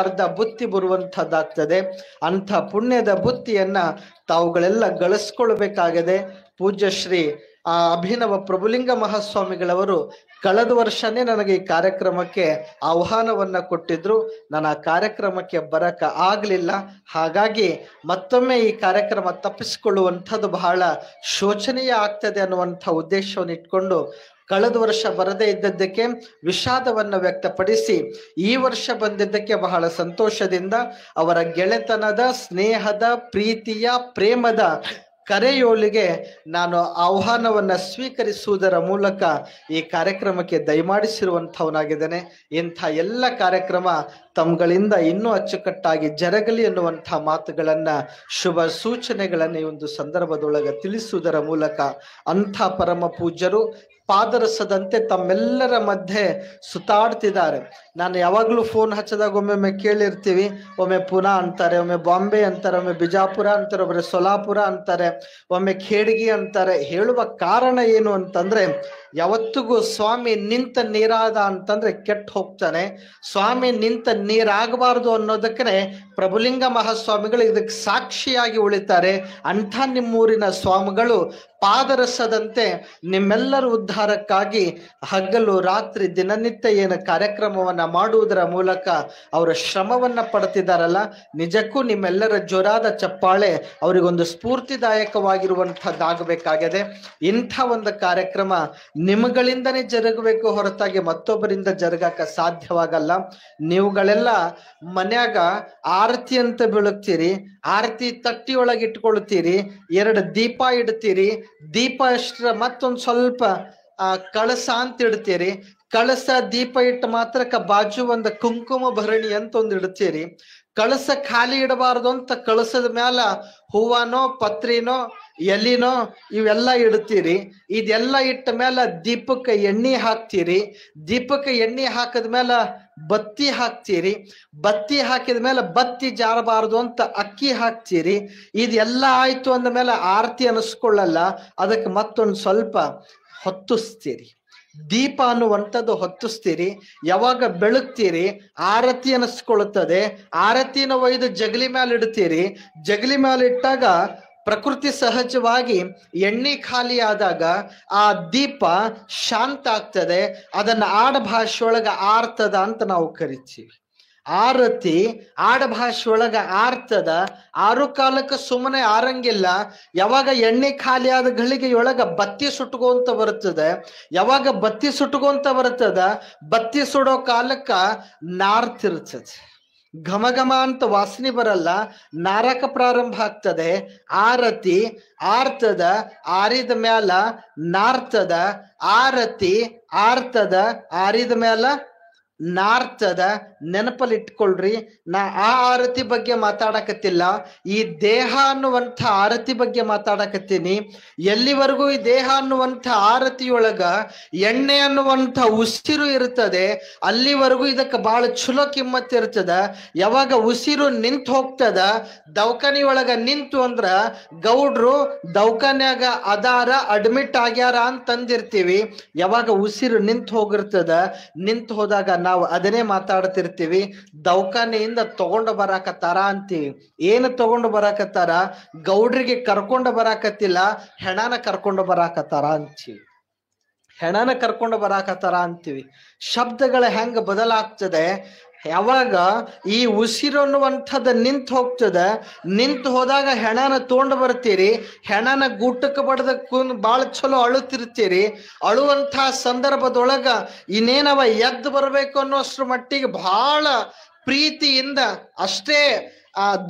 [SPEAKER 3] ಅರ್ಧ ಬುತ್ತಿ ಬರುವಂಥದ್ದಾಗ್ತದೆ. ಅಂಥ ಪುಣ್ಯದ ಬುತ್ತಿಯನ್ನ ತಾವುಗಳೆಲ್ಲ ಗಳಿಸ್ಕೊಳ್ಬೇಕಾಗಿದೆ. ಪೂಜ್ಯ ಶ್ರೀ ಅಭಿನವ ಪ್ರಭುಲಿಂಗ ಮಹಾಸ್ವಾಮಿಗಳವರು ಕಳೆದ ವರ್ಷನೇ ನನಗೆ ಈ ಕಾರ್ಯಕ್ರಮಕ್ಕೆ ಆಹ್ವಾನವನ್ನ ಕೊಟ್ಟಿದ್ರು. ನಾನು ಆ ಕಾರ್ಯಕ್ರಮಕ್ಕೆ ಬರಕ ಆಗ್ಲಿಲ್ಲ. ಹಾಗಾಗಿ ಮತ್ತೊಮ್ಮೆ ಈ ಕಾರ್ಯಕ್ರಮ ತಪ್ಪಿಸಿಕೊಳ್ಳುವಂಥದ್ದು ಬಹಳ ಶೋಚನೀಯ ಆಗ್ತದೆ ಅನ್ನುವಂಥ ಉದ್ದೇಶವನ್ನು ಇಟ್ಕೊಂಡು ಕಳೆದ ವರ್ಷ ಬರದೇ ಇದ್ದದ್ದಕ್ಕೆ ವಿಷಾದವನ್ನು ವ್ಯಕ್ತಪಡಿಸಿ ಈ ವರ್ಷ ಬಂದಿದ್ದಕ್ಕೆ ಬಹಳ ಸಂತೋಷದಿಂದ ಅವರ ಗೆಳೆತನದ, ಸ್ನೇಹದ, ಪ್ರೀತಿಯ, ಪ್ರೇಮದ ಕರೆಯೋಲಿಗೆ ನಾನು ಆಹ್ವಾನವನ್ನ ಸ್ವೀಕರಿಸುವುದರ ಮೂಲಕ ಈ ಕಾರ್ಯಕ್ರಮಕ್ಕೆ ದಯಮಾಡಿಸಿರುವಂಥವನಾಗಿದ್ದೇನೆ. ಇಂಥ ಎಲ್ಲ ಕಾರ್ಯಕ್ರಮ ತಮ್ಗಳಿಂದ ಇನ್ನೂ ಅಚ್ಚುಕಟ್ಟಾಗಿ ಜರಗಲಿ ಎನ್ನುವಂಥ ಮಾತುಗಳನ್ನ, ಶುಭ ಸೂಚನೆಗಳನ್ನ ಈ ಒಂದು ಸಂದರ್ಭದೊಳಗೆ ತಿಳಿಸುವುದರ ಮೂಲಕ ಅಂಥ ಪರಮ ಪೂಜ್ಯರು ಪಾದರಸದಂತೆ ತಮ್ಮೆಲ್ಲರ ಮಧ್ಯೆ ಸುತ್ತಾಡ್ತಿದ್ದಾರೆ. ನಾನು ಯಾವಾಗಲೂ ಫೋನ್ ಹಚ್ಚದಾಗ ಒಮ್ಮೊಮ್ಮೆ ಕೇಳಿರ್ತೀವಿ, ಒಮ್ಮೆ ಪುನಾ ಅಂತಾರೆ, ಒಮ್ಮೆ ಬಾಂಬೆ ಅಂತಾರೆ, ಒಮ್ಮೆ ಬಿಜಾಪುರ ಅಂತಾರೆ, ಒಮ್ಮೆ ಸೊಲಾಪುರ ಅಂತಾರೆ, ಒಮ್ಮೆ ಖೇಡ್ಗಿ ಅಂತಾರೆ. ಹೇಳುವ ಕಾರಣ ಏನು ಅಂತಂದ್ರೆ, ಯಾವತ್ತಿಗೂ ಸ್ವಾಮಿ ನಿಂತ ನೀರಾದ ಅಂತಂದ್ರೆ ಕೆಟ್ಟು ಹೋಗ್ತಾನೆ. ಸ್ವಾಮಿ ನಿಂತ ನೀರಾಗಬಾರ್ದು ಅನ್ನೋದಕ್ಕೆ ಪ್ರಭುಲಿಂಗ ಮಹಾಸ್ವಾಮಿಗಳು ಇದಕ್ಕೆ ಸಾಕ್ಷಿಯಾಗಿ ಉಳಿತಾರೆ. ಅಂಥ ನಿಮ್ಮೂರಿನ ಸ್ವಾಮಿಗಳು ಪಾದರಸದಂತೆ ನಿಮ್ಮೆಲ್ಲರ ಉದ್ಧಾರಕ್ಕಾಗಿ ಹಗಲು ರಾತ್ರಿ ದಿನನಿತ್ಯ ಏನು ಕಾರ್ಯಕ್ರಮವನ್ನ ಮಾಡುವುದರ ಮೂಲಕ ಅವರ ಶ್ರಮವನ್ನ ಪಡ್ತಿದ್ದಾರಲ್ಲ, ನಿಜಕ್ಕೂ ನಿಮ್ಮೆಲ್ಲರ ಜೋರಾದ ಚಪ್ಪಾಳೆ ಅವರಿಗೊಂದು ಸ್ಫೂರ್ತಿದಾಯಕವಾಗಿರುವಂಥದ್ದಾಗಬೇಕಾಗಿದೆ. ಇಂಥ ಒಂದು ಕಾರ್ಯಕ್ರಮ ನಿಮಗಳಿಂದನೇ ಜರುಗಬೇಕು ಹೊರತಾಗಿ ಮತ್ತೊಬ್ಬರಿಂದ ಜರುಗಕ ಸಾಧ್ಯವಾಗಲ್ಲ. ನೀವುಗಳೆಲ್ಲ ಮನ್ಯಾಗ ಆರತಿ ಅಂತ ಬೆಳಗ್ತೀರಿ, ಆರತಿ ತಟ್ಟಿಯೊಳಗೆ ಇಟ್ಕೊಳ್ತೀರಿ, 2 ದೀಪ ಇಡ್ತೀರಿ, ದೀಪ ಅಷ್ಟರ ಮತ್ತೊಂದು ಸ್ವಲ್ಪ ಕಳಸ ಅಂತ ಇಡ್ತೀರಿ. ಕಳಸ ದೀಪ ಇಟ್ಟ ಮಾತ್ರಕ್ಕ ಬಾಜು ಒಂದು ಕುಂಕುಮ ಭರಣಿ ಅಂತ ಒಂದು ಇಡ್ತೀರಿ. ಕಳಸ ಖಾಲಿ ಇಡಬಾರ್ದು ಅಂತ ಕಳಸದ ಮ್ಯಾಲ ಹೂವನೋ ಪತ್ರಿನೋ ಎಲಿನೋ ಇವೆಲ್ಲ ಇಡ್ತೀರಿ. ಇದೆಲ್ಲ ಇಟ್ಟ ಮೇಲೆ ದೀಪಕ್ಕೆ ಎಣ್ಣೆ ಹಾಕ್ತೀರಿ. ದೀಪಕ್ಕೆ ಎಣ್ಣೆ ಹಾಕದ ಮೇಲೆ ಬತ್ತಿ ಹಾಕ್ತೀರಿ. ಬತ್ತಿ ಹಾಕಿದ ಮೇಲೆ ಬತ್ತಿ ಜಾರಬಾರ್ದು ಅಂತ ಅಕ್ಕಿ ಹಾಕ್ತೀರಿ. ಇದೆಲ್ಲ ಆಯ್ತು ಅಂದ ಮೇಲೆ ಆರತಿ ಅನಿಸ್ಕೊಳ್ಳಲ್ಲ, ಅದಕ್ಕೆ ಮತ್ತೊಂದು ಸ್ವಲ್ಪ ಹೊತ್ತಿಸ್ತೀರಿ. ದೀಪ ಅನ್ನುವಂಥದ್ದು ಹೊತ್ತಿಸ್ತೀರಿ. ಯಾವಾಗ ಬೆಳಗ್ತೀರಿ ಆರತಿ ಅನಿಸ್ಕೊಳ್ಳುತ್ತದೆ. ಆರತಿನ ಒಯ್ದು ಜಗಲಿ ಮೇಲೆ ಇಡ್ತೀರಿ. ಜಗಲಿ ಮೇಲೆ ಇಟ್ಟಾಗ ಪ್ರಕೃತಿ ಸಹಜವಾಗಿ ಎಣ್ಣೆ ಖಾಲಿ ಆದಾಗ ಆ ದೀಪ ಶಾಂತ ಆಗ್ತದೆ. ಅದನ್ನ ಆಡಭಾಷೆಯೊಳಗ ಆರ್ತದ ಅಂತ ನಾವು ಕರಿತೀವಿ. ಆರತಿ ಆಡಭಾಷೆಯೊಳಗ ಆರ್ತದ. 6 ಕಾಲಕ್ಕೆ ಸುಮ್ಮನೆ ಆರಂಗಿಲ್ಲ. ಯಾವಾಗ ಎಣ್ಣೆ ಖಾಲಿ ಆದ ಗಳಿಗೆಯೊಳಗ ಬತ್ತಿ ಸುಟ್ಕೊಂತ ಬರ್ತದೆ. ಯಾವಾಗ ಬತ್ತಿ ಸುಟ್ಕೊಂತ ಬರ್ತದ, ಬತ್ತಿ ಸುಡೋ ಕಾಲಕ್ಕ ನಾರ್ತಿರ್ತದೆ. ಘಮ ಘಮ ಅಂತ ವಾಸನೆ ಬರಲ್ಲ, ನಾರಕ ಪ್ರಾರಂಭ ಆಗ್ತದೆ. ಆರತಿ ಆರ್ತದ, ಆರಿದ ಮ್ಯಾಲ ನಾರ್ತದ. ಆರತಿ ಆರ್ತದ, ಆರಿದ ಮ್ಯಾಲ ನಾರ್ತದ. ನೆನಪಲ್ಲಿ ಇಟ್ಕೊಳ್ರಿ, ನಾ ಆ ಆರತಿ ಬಗ್ಗೆ ಮಾತಾಡಕತ್ತಿಲ್ಲ, ಈ ದೇಹ ಅನ್ನುವಂಥ ಆರತಿ ಬಗ್ಗೆ ಮಾತಾಡಕತ್ತೀನಿ. ಎಲ್ಲಿವರೆಗೂ ಈ ದೇಹ ಅನ್ನುವಂಥ ಆರತಿಯೊಳಗ ಎಣ್ಣೆ ಅನ್ನುವಂಥ ಉಸಿರು ಇರ್ತದೆ, ಅಲ್ಲಿವರೆಗೂ ಇದಕ್ಕೆ ಬಹಳ ಚಲೋ ಕಿಮ್ಮತ್ ಇರ್ತದ. ಯಾವಾಗ ಉಸಿರು ನಿಂತು ಹೋಗ್ತದ, ದವಾಖಾನಿಯೊಳಗ ನಿಂತು ಅಂದ್ರ ಗೌಡ್ರು ದವಾಖಾನ್ಯಾಗ ಅದಾರ, ಅಡ್ಮಿಟ್ ಆಗ್ಯಾರ ಅಂತಂದಿರ್ತೀವಿ. ಯಾವಾಗ ಉಸಿರು ನಿಂತು ಹೋಗಿರ್ತದ, ನಿಂತು ಹೋದಾಗ ನಾವು ಅದನ್ನೇ ಮಾತಾಡ್ತಿರ್ತೀವಿ, ದವಾಖಾನೆಯಿಂದ ತಗೊಂಡು ಬರಾಕತ್ತಾರ ಅಂತೀವಿ. ಏನು ತಗೊಂಡು ಬರಾಕತ್ತಾರ? ಗೌಡ್ರಿಗೆ ಕರ್ಕೊಂಡು ಬರಾಕತ್ತಿಲ್ಲ, ಹೆಣನ ಕರ್ಕೊಂಡು ಬರಾಕತ್ತಾರ ಅಂತೀವಿ. ಹೆಣನ ಕರ್ಕೊಂಡು ಬರಾಕತ್ತಾರ ಅಂತೀವಿ. ಶಬ್ದಗಳ ಹೆಂಗ ಬದಲಾಗ್ತದೆ. ಯಾವಾಗ ಈ ಉಸಿರು ಅನ್ನುವಂಥದ್ದು ನಿಂತು ಹೋಗ್ತದ, ನಿಂತು ಹೋದಾಗ ಹೆಣನ ತೊಗೊಂಡು ಬರ್ತೀರಿ, ಹೆಣನ ಗೂಟಕ್ಕೆ ಬಡ್ದ ಭಾಳ ಚಲೋ ಅಳುತ್ತಿರ್ತೀರಿ. ಅಳುವಂಥ ಸಂದರ್ಭದೊಳಗ ಇನ್ನೇನವ ಎದ್ದು ಬರಬೇಕು ಅನ್ನೋಷ್ಟ್ರ ಮಟ್ಟಿಗೆ ಬಹಳ ಪ್ರೀತಿಯಿಂದ ಅಷ್ಟೇ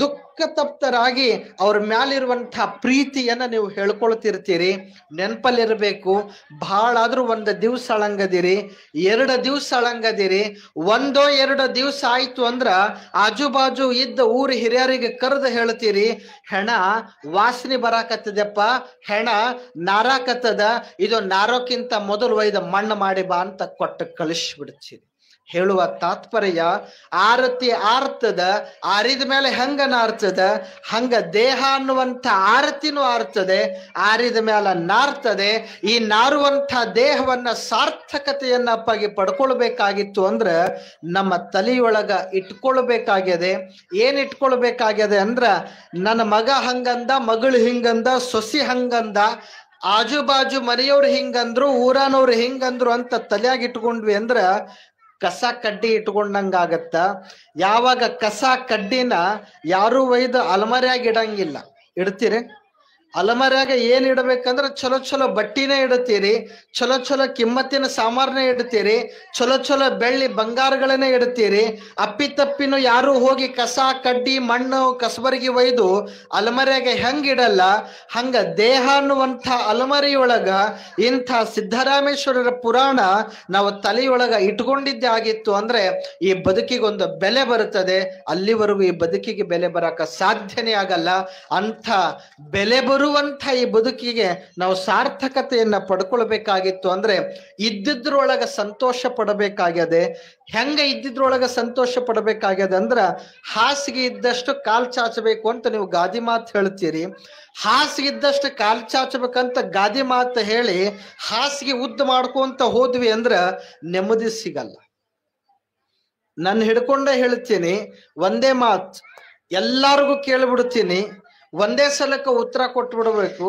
[SPEAKER 3] ದುಃಖ ತಪ್ತರಾಗಿ ಅವ್ರ ಮ್ಯಾಲಿರುವಂಥ ಪ್ರೀತಿಯನ್ನ ನೀವು ಹೇಳ್ಕೊಳ್ತಿರ್ತೀರಿ. ನೆನಪಲ್ಲಿರ್ಬೇಕು, ಬಹಳ ಆದ್ರೂ 1 ದಿವ್ಸ ಅಳಂಗದಿರಿ, 2 ದಿವ್ಸ ಅಳಂಗದಿರಿ. 1-2 ದಿವ್ಸ ಆಯ್ತು ಅಂದ್ರ ಆಜು ಬಾಜು ಇದ್ದ ಊರು ಹಿರಿಯರಿಗೆ ಕರೆದು ಹೇಳ್ತೀರಿ, ಹೆಣ ವಾಸನೆ ಬರಾಕತ್ತದಪ್ಪ, ಹೆಣ ನಾರಾಕತ್ತದ, ಇದು ನಾರೋಕ್ಕಿಂತ ಮೊದಲು ಒಯ್ದ ಮಣ್ಣು ಮಾಡಿ ಬಾ ಅಂತ ಕೊಟ್ಟು ಕಳಿಸ್ಬಿಡ್ತೀರಿ. ಹೇಳುವ ತಾತ್ಪರ್ಯ, ಆರತಿ ಆರ್ತದ, ಆರಿದ ಮೇಲೆ ಹೆಂಗ ನಾರ್ತದ, ಹಂಗ ದೇಹ ಅನ್ನುವಂಥ ಆರತಿನೂ ಆರ್ತದೆ, ಆರಿದ ಮೇಲೆ ನಾರ್ತದೆ. ಈ ನಾರುವಂಥ ದೇಹವನ್ನ ಸಾರ್ಥಕತೆಯನ್ನಪ್ಪಾಗಿ ಪಡ್ಕೊಳ್ಬೇಕಾಗಿತ್ತು ಅಂದ್ರ ನಮ್ಮ ತಲೆಯೊಳಗ ಇಟ್ಕೊಳ್ಬೇಕಾಗ್ಯದೆ. ಏನ್ ಇಟ್ಕೊಳ್ಬೇಕಾಗ್ಯದೆ ಅಂದ್ರ, ನನ್ನ ಮಗ ಹಂಗಂದ, ಮಗಳು ಹಿಂಗಂದ, ಸೊಸಿ ಹಂಗಂದ, ಆಜು ಬಾಜು ಮನೆಯವ್ರು ಹಿಂಗಂದ್ರು, ಊರಾನವ್ರು ಹಿಂಗಂದ್ರು ಅಂತ ತಲೆಯಾಗಿ ಇಟ್ಕೊಂಡ್ವಿ ಅಂದ್ರ ಕಸ ಕಡ್ಡಿ ಇಟ್ಕೊಂಡಂಗಾಗತ್ತ. ಯಾವಾಗ ಕಸ ಕಡ್ಡಿನ ಯಾರು ಒಯ್ದು ಅಲಮರಿಯಾಗಿ ಇಡಂಗಿಲ್ಲ, ಇಡ್ತೀರಿ? ಅಲಮರಿಯಾಗ ಏನ್ ಇಡಬೇಕಂದ್ರೆ ಚಲೋ ಚಲೋ ಬಟ್ಟಿನೇ ಇಡ್ತೀರಿ, ಚಲೋ ಚಲೋ ಕಿಮ್ಮತ್ತಿನ ಸಾಮಾರನೇ ಇಡ್ತೀರಿ, ಚಲೋ ಚಲೋ ಬೆಳ್ಳಿ ಬಂಗಾರಗಳನ್ನೇ ಇಡ್ತೀರಿ. ಅಪ್ಪಿತಪ್ಪಿನೂ ಯಾರು ಹೋಗಿ ಕಸ ಕಡ್ಡಿ ಮಣ್ಣು ಕಸಬರಿಗೆ ಒಯ್ದು ಅಲಮರಿಯಾಗ ಹೆಂಗಿಡಲ್ಲ, ಹಂಗ ದೇಹ ಅನ್ನುವಂಥ ಅಲಮರಿಯೊಳಗ ಇಂಥ ಸಿದ್ದರಾಮೇಶ್ವರರ ಪುರಾಣ ನಾವು ತಲೆಯೊಳಗ ಇಟ್ಕೊಂಡಿದ್ದೇ ಆಗಿತ್ತು ಅಂದ್ರೆ ಈ ಬದುಕಿಗೊಂದು ಬೆಲೆ ಬರುತ್ತದೆ. ಅಲ್ಲಿವರೆಗೂ ಈ ಬದುಕಿಗೆ ಬೆಲೆ ಬರಕ ಸಾಧ್ಯನೇ ಆಗಲ್ಲ. ಅಂಥ ಬೆಲೆ ಬರುವಂಥ ಈ ಬದುಕಿಗೆ ನಾವು ಸಾರ್ಥಕತೆಯನ್ನ ಪಡ್ಕೊಳ್ಬೇಕಾಗಿತ್ತು ಅಂದ್ರೆ ಇದ್ದಿದ್ರೊಳಗ ಸಂತೋಷ ಪಡಬೇಕಾಗ್ಯದೆ. ಹೆಂಗ ಇದ್ದಿದ್ರೊಳಗ ಸಂತೋಷ ಪಡಬೇಕಾಗ್ಯದ ಅಂದ್ರ, ಹಾಸಿಗೆ ಇದ್ದಷ್ಟು ಕಾಲ್ ಚಾಚಬೇಕು ಅಂತ ನೀವು ಗಾದಿ ಮಾತು ಹೇಳ್ತೀರಿ. ಹಾಸಿಗೆ ಇದ್ದಷ್ಟು ಕಾಲ್ ಚಾಚಬೇಕಂತ ಗಾದಿ ಮಾತು ಹೇಳಿ ಹಾಸಿಗೆ ಉದ್ದ ಮಾಡ್ಕೊಂತ ಹೋದ್ವಿ ಅಂದ್ರ ನೆಮ್ಮದಿ ಸಿಗಲ್ಲ. ನಾನು ಹಿಡ್ಕೊಂಡೇ ಹೇಳ್ತೀನಿ, ಒಂದೇ ಮಾತು ಎಲ್ಲಾರ್ಗೂ ಕೇಳ್ಬಿಡ್ತೀನಿ, ಒಂದೇ ಸಲಕ್ಕೆ ಉತ್ತರ ಕೊಟ್ಬಿಡ್ಬೇಕು.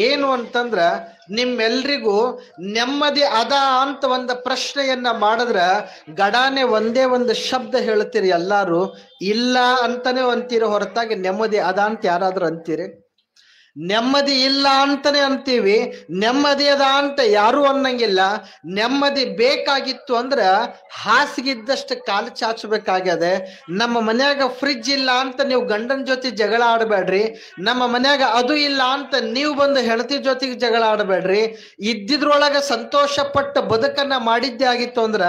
[SPEAKER 3] ಏನು ಅಂತಂದ್ರ, ನಿಮ್ಮೆಲ್ರಿಗೂ ನೆಮ್ಮದಿ ಅದ ಅಂತ ಒಂದು ಪ್ರಶ್ನೆಯನ್ನ ಮಾಡಿದ್ರ ಗಡಾನೆ ಒಂದೇ ಒಂದು ಶಬ್ದ ಹೇಳ್ತೀರಿ ಎಲ್ಲಾರು, ಇಲ್ಲ ಅಂತಾನೆ ಅಂತೀರಿ ಹೊರತಾಗಿ ನೆಮ್ಮದಿ ಅದ ಅಂತ ಯಾರಾದ್ರೂ ಅಂತೀರಿ? ನೆಮ್ಮದಿ ಇಲ್ಲ ಅಂತಾನೆ ಅಂತೀವಿ, ನೆಮ್ಮದಿ ಅದ ಅಂತ ಯಾರು ಅನ್ನಂಗಿಲ್ಲ. ನೆಮ್ಮದಿ ಬೇಕಾಗಿತ್ತು ಅಂದ್ರ ಹಾಸಿಗಿದ್ದಷ್ಟು ಕಾಲು ಚಾಚಬೇಕಾಗ್ಯದೆ. ನಮ್ಮ ಮನ್ಯಾಗ ಫ್ರಿಡ್ಜ್ ಇಲ್ಲ ಅಂತ ನೀವು ಗಂಡನ ಜೊತೆ ಜಗಳ ಆಡಬೇಡ್ರಿ, ನಮ್ಮ ಮನ್ಯಾಗ ಅದು ಇಲ್ಲ ಅಂತ ನೀವು ಬಂದು ಹೆಂಡತಿ ಜೊತೆಗೆ ಜಗಳ ಆಡಬೇಡ್ರಿ. ಇದ್ದಿದ್ರೊಳಗ ಸಂತೋಷ ಪಟ್ಟ ಬದುಕನ್ನ ಮಾಡಿದ್ದೇ ಆಗಿತ್ತು ಅಂದ್ರ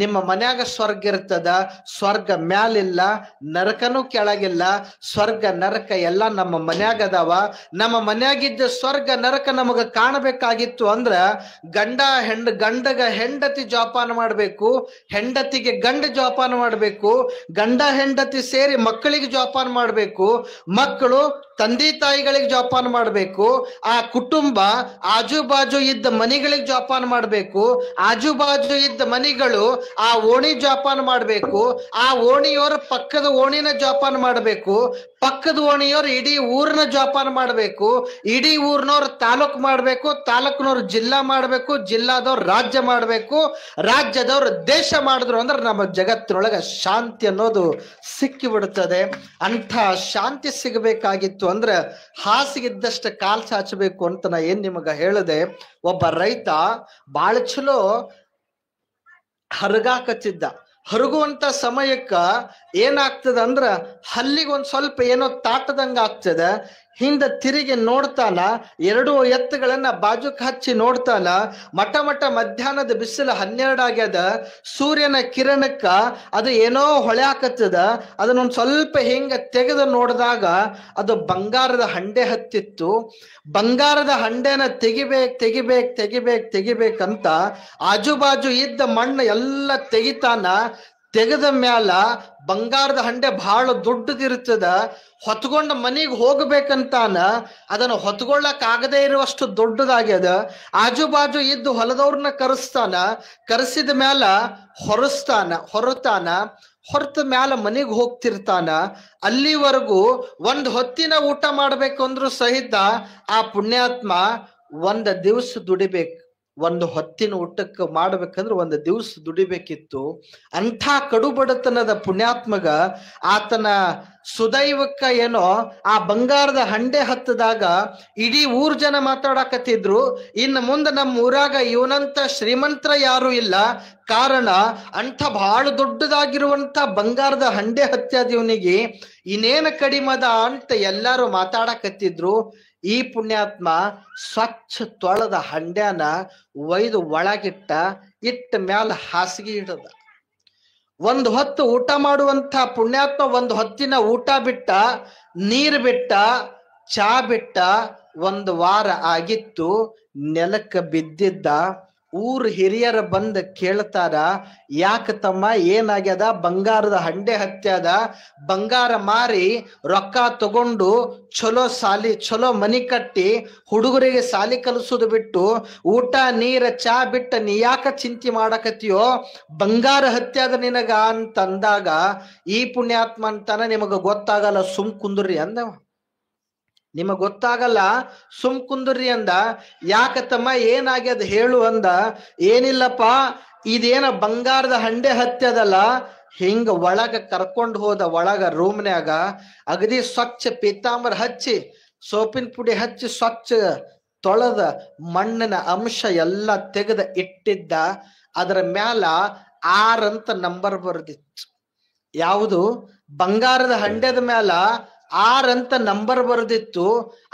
[SPEAKER 3] ನಿಮ್ಮ ಮನ್ಯಾಗ ಸ್ವರ್ಗ ಇರ್ತದ. ಸ್ವರ್ಗ ಮ್ಯಾಲಿಲ್ಲ, ನರಕನೂ ಕೆಳಗಿಲ್ಲ. ಸ್ವರ್ಗ ನರಕ ಎಲ್ಲ ನಮ್ಮ ಮನ್ಯಾಗ ಅದಾವ. ನಮ್ಮ ಮನ್ಯಾಗಿದ್ದ ಸ್ವರ್ಗ ನರಕ ನಮಗ ಕಾಣಬೇಕಾಗಿತ್ತು ಅಂದ್ರ ಗಂಡಗ ಹೆಂಡತಿ ಜೋಪಾನ ಮಾಡ್ಬೇಕು, ಹೆಂಡತಿಗೆ ಗಂಡ ಜೋಪಾನ ಮಾಡ್ಬೇಕು, ಗಂಡ ಹೆಂಡತಿ ಸೇರಿ ಮಕ್ಕಳಿಗೆ ಜೋಪಾನ ಮಾಡ್ಬೇಕು, ಮಕ್ಕಳು ತಂದೆ ತಾಯಿಗಳಿಗೆ ಜೋಪಾನ ಮಾಡ್ಬೇಕು, ಆ ಕುಟುಂಬ ಆಜು ಬಾಜು ಇದ್ದ ಮನಿಗಳಿಗೆ ಜೋಪಾನ ಮಾಡ್ಬೇಕು, ಆಜು ಬಾಜು ಇದ್ದ ಮನಿಗಳು ಆ ಓಣಿ ಜೋಪಾನ ಮಾಡ್ಬೇಕು, ಆ ಓಣಿಯವರು ಪಕ್ಕದ ಓಣಿನ ಜೋಪಾನ ಮಾಡ್ಬೇಕು, ಪಕ್ಕದ ಓಣಿಯವರು ಇಡೀ ಊರನ್ನ ಜೋಪಾನ ಮಾಡ್ಬೇಕು, ಇಡೀ ಊರ್ನವ್ರು ತಾಲೂಕ್ ಮಾಡ್ಬೇಕು, ತಾಲೂಕ್ನವ್ರು ಜಿಲ್ಲಾ ಮಾಡ್ಬೇಕು, ಜಿಲ್ಲಾದವ್ರು ರಾಜ್ಯ ಮಾಡ್ಬೇಕು, ರಾಜ್ಯದವ್ರು ದೇಶ ಮಾಡಿದ್ರು ಅಂದ್ರೆ ನಮ್ಮ ಜಗತ್ತಿನೊಳಗ ಶಾಂತಿ ಅನ್ನೋದು ಸಿಕ್ಕಿ ಬಿಡುತ್ತದೆ. ಅಂಥ ಶಾಂತಿ ಸಿಗಬೇಕಾಗಿತ್ತು ಅಂದ್ರೆ ಹಾಸಿಗಿದ್ದಷ್ಟು ಕಾಲ್ ಚಾಚಬೇಕು ಅಂತ ನಾ ಏನ್ ನಿಮಗ ಹೇಳಿದೆ. ಒಬ್ಬ ರೈತ ಬಾಳ ಚಲೋ ಹರಗಾಕತ್ತಿದ್ದ. ಹರಗುವಂತ ಸಮಯಕ್ಕ ಏನಾಗ್ತದ ಅಂದ್ರ ಹಲ್ಲಿಗೆ ಒಂದ್ ಸ್ವಲ್ಪ ಏನೋ ತಾಟದಂಗ ಆಗ್ತದ. ಹಿಂದ ತಿರುಗಿ ನೋಡ್ತಾನ, ಎರಡೂ ಎತ್ತುಗಳನ್ನ ಬಾಜುಕ್ ಹಚ್ಚಿ ನೋಡ್ತಾನ. ಮಠ ಮಧ್ಯಾಹ್ನದ ಬಿಸಿಲು 12 ಆಗ್ಯದ. ಸೂರ್ಯನ ಕಿರಣಕ್ಕ ಅದು ಏನೋ ಹೊಳ್ಯಾಕತ್ತದ. ಅದನ್ನೊಂದ್ ಸ್ವಲ್ಪ ಹಿಂಗ ತೆಗೆದು ನೋಡಿದಾಗ ಅದು ಬಂಗಾರದ ಹಂಡೆ ಹತ್ತಿತ್ತು. ಬಂಗಾರದ ಹಂಡೆನ ತೆಗಿಬೇಕಂತ ಆಜುಬಾಜು ಇದ್ದ ಮಣ್ಣು ಎಲ್ಲ ತೆಗಿತಾನ. ತೆಗೆದ ಮ್ಯಾಲ ಬಂಗಾರದ ಹಂಡೆ ಬಹಳ ದೊಡ್ಡದಿರ್ತದ. ಹೊತ್ಕೊಂಡ ಮನೆಗೆ ಹೋಗ್ಬೇಕಂತಾನ, ಅದನ್ನ ಹೊತ್ಕೊಳ್ಳಕ್ ಆಗದೆ ಇರುವಷ್ಟು ದೊಡ್ಡದಾಗ್ಯದ. ಆಜುಬಾಜು ಇದ್ದು ಹೊಲದವ್ರನ್ನ ಕರೆಸಿದ ಮ್ಯಾಲ ಹೊರತ ಮ್ಯಾಲ ಮನೆಗೆ ಹೋಗ್ತಿರ್ತಾನ. ಅಲ್ಲಿವರೆಗೂ ಒಂದು ಹೊತ್ತಿನ ಊಟ ಮಾಡ್ಬೇಕು ಅಂದ್ರೂ ಸಹಿತ ಆ ಪುಣ್ಯಾತ್ಮ 1 ದಿವಸ ದುಡಿಬೇಕು. ಒಂದು ಹೊತ್ತಿನ ಊಟಕ್ಕೆ ಮಾಡ್ಬೇಕಂದ್ರೆ 1 ದಿವಸ ದುಡಿಬೇಕಿತ್ತು. ಅಂಥ ಕಡುಬಡತನದ ಪುಣ್ಯಾತ್ಮಗ ಆತನ ಸುದೈವಕ್ಕ ಏನೋ ಆ ಬಂಗಾರದ ಹಂಡೆ ಹತ್ತದಾಗ ಇಡೀ ಊರ್ ಜನ ಮಾತಾಡಕತ್ತಿದ್ರು, ಇನ್ನು ಮುಂದೆ ನಮ್ಮ ಊರಾಗ ಇವನಂತ ಶ್ರೀಮಂತರ ಯಾರು ಇಲ್ಲ. ಕಾರಣ ಅಂಥ ಬಹಳ ದೊಡ್ಡದಾಗಿರುವಂತ ಬಂಗಾರದ ಹಂಡೆ ಹತ್ಯಾದ ಇವನಿಗೆ ಇನ್ನೇನ ಕಡಿಮದ ಅಂತ ಎಲ್ಲಾರು ಮಾತಾಡಕತ್ತಿದ್ರು. ಈ ಪುಣ್ಯಾತ್ಮ ಸ್ವಚ್ಛ ತೊಳೆದ ಹಂಡ್ಯಾನ ಒಯ್ದು ಇಟ್ಟ ಮ್ಯಾಲ ಹಾಸಿಗೆ ಇಡದ. 1 ಹೊತ್ತು ಊಟ ಮಾಡುವಂತ ಪುಣ್ಯಾತ್ಮ 1 ಹೊತ್ತಿನ ಊಟ ಬಿಟ್ಟ, ನೀರು ಬಿಟ್ಟ, ಚಾ ಬಿಟ್ಟ. 1 ವಾರ ಆಗಿತ್ತು. ನೆಲಕ್ಕ ಬಿದ್ದಿದ್ದ. ಊರ್ ಹಿರಿಯರ ಬಂದ ಕೇಳ್ತಾರ, ಯಾಕ ತಮ್ಮ ಏನಾಗ್ಯದ? ಬಂಗಾರದ ಹಂಡೆ ಹತ್ಯಾದ. ಬಂಗಾರ ಮಾರಿ ರೊಕ್ಕ ತಗೊಂಡು ಚಲೋ ಮನಿ ಕಟ್ಟಿ ಹುಡುಗರಿಗೆ ಸಾಲಿ ಕಲಿಸೋದು ಬಿಟ್ಟು ಊಟ ನೀರ ಚಾ ಬಿಟ್ಟ ನೀ ಯಾಕ ಚಿಂತೆ ಮಾಡಕತ್ತೀಯೋ? ಬಂಗಾರ ಹತ್ಯಾದ ನಿನಗ ಅಂತಂದಾಗ ಈ ಪುಣ್ಯಾತ್ಮ ಅಂತಾನ, ನಿಮಗ ಗೊತ್ತಾಗಲ್ಲ, ಸುಮ್ ಕುಂದ್ರಿ ಅಂದವ. ನಿಮಗ್ ಗೊತ್ತಾಗಲ್ಲ, ಸುಮ್ ಕುಂದ್ರಿ ಅಂದ. ಯಾಕತ್ತಮ್ಮ ಏನಾಗ್ಯದ ಹೇಳು ಅಂದ. ಏನಿಲ್ಲಪ್ಪ, ಇದೇನ ಬಂಗಾರದ ಹಂಡೆ ಹತ್ಯದಲ್ಲ, ಹಿಂಗ ಒಳಗ ಕರ್ಕೊಂಡು ಹೋದ. ಒಳಗ ರೂಮ್ನ್ಯಾಗ ಅಗದಿ ಸ್ವಚ್ಛ ಪೀತಾಂಬರ ಹಚ್ಚಿ, ಸೋಪಿನ ಪುಡಿ ಹಚ್ಚಿ, ಸ್ವಚ್ಛ ತೊಳೆದ ಮಣ್ಣಿನ ಅಂಶ ಎಲ್ಲ ತೆಗೆದ ಇಟ್ಟಿದ್ದ. ಅದರ ಮ್ಯಾಲ 6 ಅಂತ ನಂಬರ್ ಬರ್ದಿತ್ತು. ಯಾವುದು? ಬಂಗಾರದ ಹಂಡೆದ ಮ್ಯಾಲ 6 ಅಂತ ನಂಬರ್ ಬರೆದಿತ್ತು.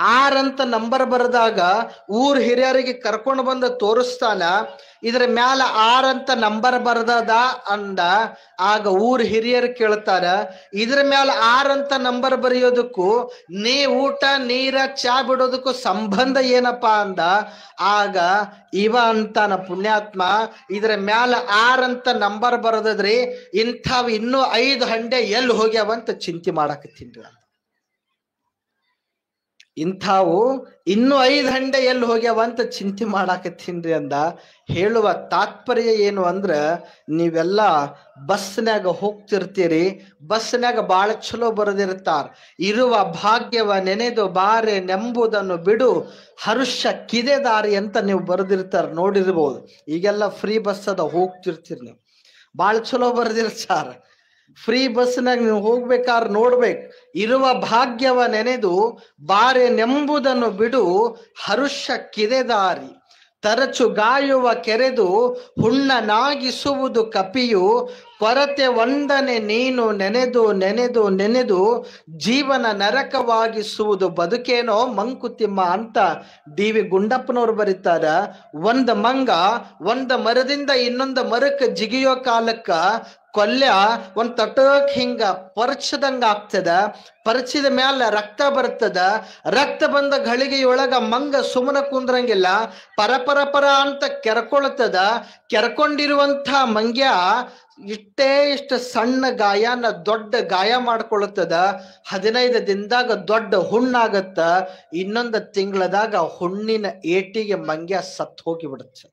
[SPEAKER 3] 6 ಅಂತ ನಂಬರ್ ಬರೆದಾಗ ಊರ್ ಹಿರಿಯರಿಗೆ ಕರ್ಕೊಂಡು ಬಂದ ತೋರಿಸ್ತಾನ. ಇದ್ರ ಮ್ಯಾಲ 6 ಅಂತ ನಂಬರ್ ಬರೆದದ ಅಂದ. ಆಗ ಊರ್ ಹಿರಿಯರು ಕೇಳ್ತಾರ, ಇದ್ರ ಮ್ಯಾಲ 6 ಅಂತ ನಂಬರ್ ಬರೆಯೋದಕ್ಕೂ ನೀ ಊಟ ನೀರ ಚಾ ಬಿಡೋದಕ್ಕೂ ಸಂಬಂಧ ಏನಪ್ಪಾ ಅಂದ. ಆಗ ಇವ ಅಂತಾನ ಪುಣ್ಯಾತ್ಮ, ಇದ್ರ ಮ್ಯಾಲ 6 ಅಂತ ನಂಬರ್ ಬರೆದದ್ರಿ, ಇಂಥವ್ ಇನ್ನೂ 5 ಹಂಡೆ ಎಲ್ಲಿ ಹೋಗ್ಯಾವಂತ ಚಿಂತೆ ಮಾಡಾಕತ್ತೀನ್ರಿ. ಇಂಥವು ಇನ್ನೂ 5 ಹಂಡೆ ಎಲ್ಲಿ ಹೋಗ್ಯಾವಂತ ಚಿಂತೆ ಮಾಡಾಕತ್ತೀನ್ರಿ ಅಂದ. ಹೇಳುವ ತಾತ್ಪರ್ಯ ಏನು ಅಂದ್ರ, ನೀವೆಲ್ಲ ಬಸ್ನ್ಯಾಗ ಹೋಗ್ತಿರ್ತೀರಿ, ಬಸ್ನ್ಯಾಗ ಬಾಳ ಚಲೋ ಬರೆದಿರ್ತಾರ, ಇರುವ ಭಾಗ್ಯವ ನೆನೆದು ಬಾರೆ ನೆಂಬುದನ್ನು ಬಿಡು ಹರುಷ ಕಿದೆ ದಾರಿ ಅಂತ ನೀವು ಬರೆದಿರ್ತಾರ, ನೋಡಿರ್ಬೋದು. ಈಗೆಲ್ಲ ಫ್ರೀ ಬಸ್ ಅದ, ಹೋಗ್ತಿರ್ತೀರಿ ನೀವು, ಬಾಳ ಚಲೋ ಬರೆದಿರ್ತಾರ. ಫ್ರೀ ಬಸ್ನಾಗ ನೀವು ಹೋಗ್ಬೇಕಾದ್ರೆ ನೋಡ್ಬೇಕು, ಇರುವ ಭಾಗ್ಯವ ನೆನೆದು ಬಾರೆ ನೆಂಬುದನ್ನು ಬಿಡು ಹರುಷ ಕಿದೆದಾರಿ, ತರಚು ಗಾಯುವ ಕೆರೆದು ಹುಣ್ಣನಾಗಿಸುವುದು ಕಪಿಯು, ಕೊರತೆ ಒಂದನೆ ನೀನು ನೆನೆದು ನೆನೆದು ನೆನೆದು ಜೀವನ ನರಕವಾಗಿಸುವುದು ಬದುಕೇನೋ ಮಂಕುತಿಮ್ಮ ಅಂತ ಡಿ.ವಿ. ಗುಂಡಪ್ಪನವ್ರು ಬರೀತಾರ. ಒಂದ ಮಂಗ ಒಂದ ಮರದಿಂದ ಇನ್ನೊಂದು ಮರಕ್ಕೆ ಜಿಗಿಯೋ ಕಾಲಕ್ಕ ಕೊಲ್ಯ ಒಂದ್ ತಟಕ್ ಹಿಂಗ ಪರಚದಂಗ ಆಗ್ತದ. ಪರಚಿದ ಮ್ಯಾಲ ರಕ್ತ ಬರ್ತದ. ರಕ್ತ ಬಂದ ಘಳಿಗೆಯೊಳಗ ಮಂಗ ಸುಮ್ಮನ ಕುಂದ್ರಂಗಿಲ್ಲ, ಪರ ಅಂತ ಕೆರ್ಕೊಳ್ತದ. ಕೆರ್ಕೊಂಡಿರುವಂಥ ಮಂಗ್ಯ ಇಷ್ಟು ಸಣ್ಣ ಗಾಯನ ದೊಡ್ಡ ಗಾಯ ಮಾಡ್ಕೊಳ್ತದ. 15 ದಿನದಾಗ ದೊಡ್ಡ ಹುಣ್ಣಾಗತ್ತ. ಇನ್ನೊಂದು ತಿಂಗಳದಾಗ ಹುಣ್ಣಿನ ಏಟಿಗೆ ಮಂಗ್ಯ ಸತ್ ಹೋಗಿ ಬಿಡುತ್ತೆ.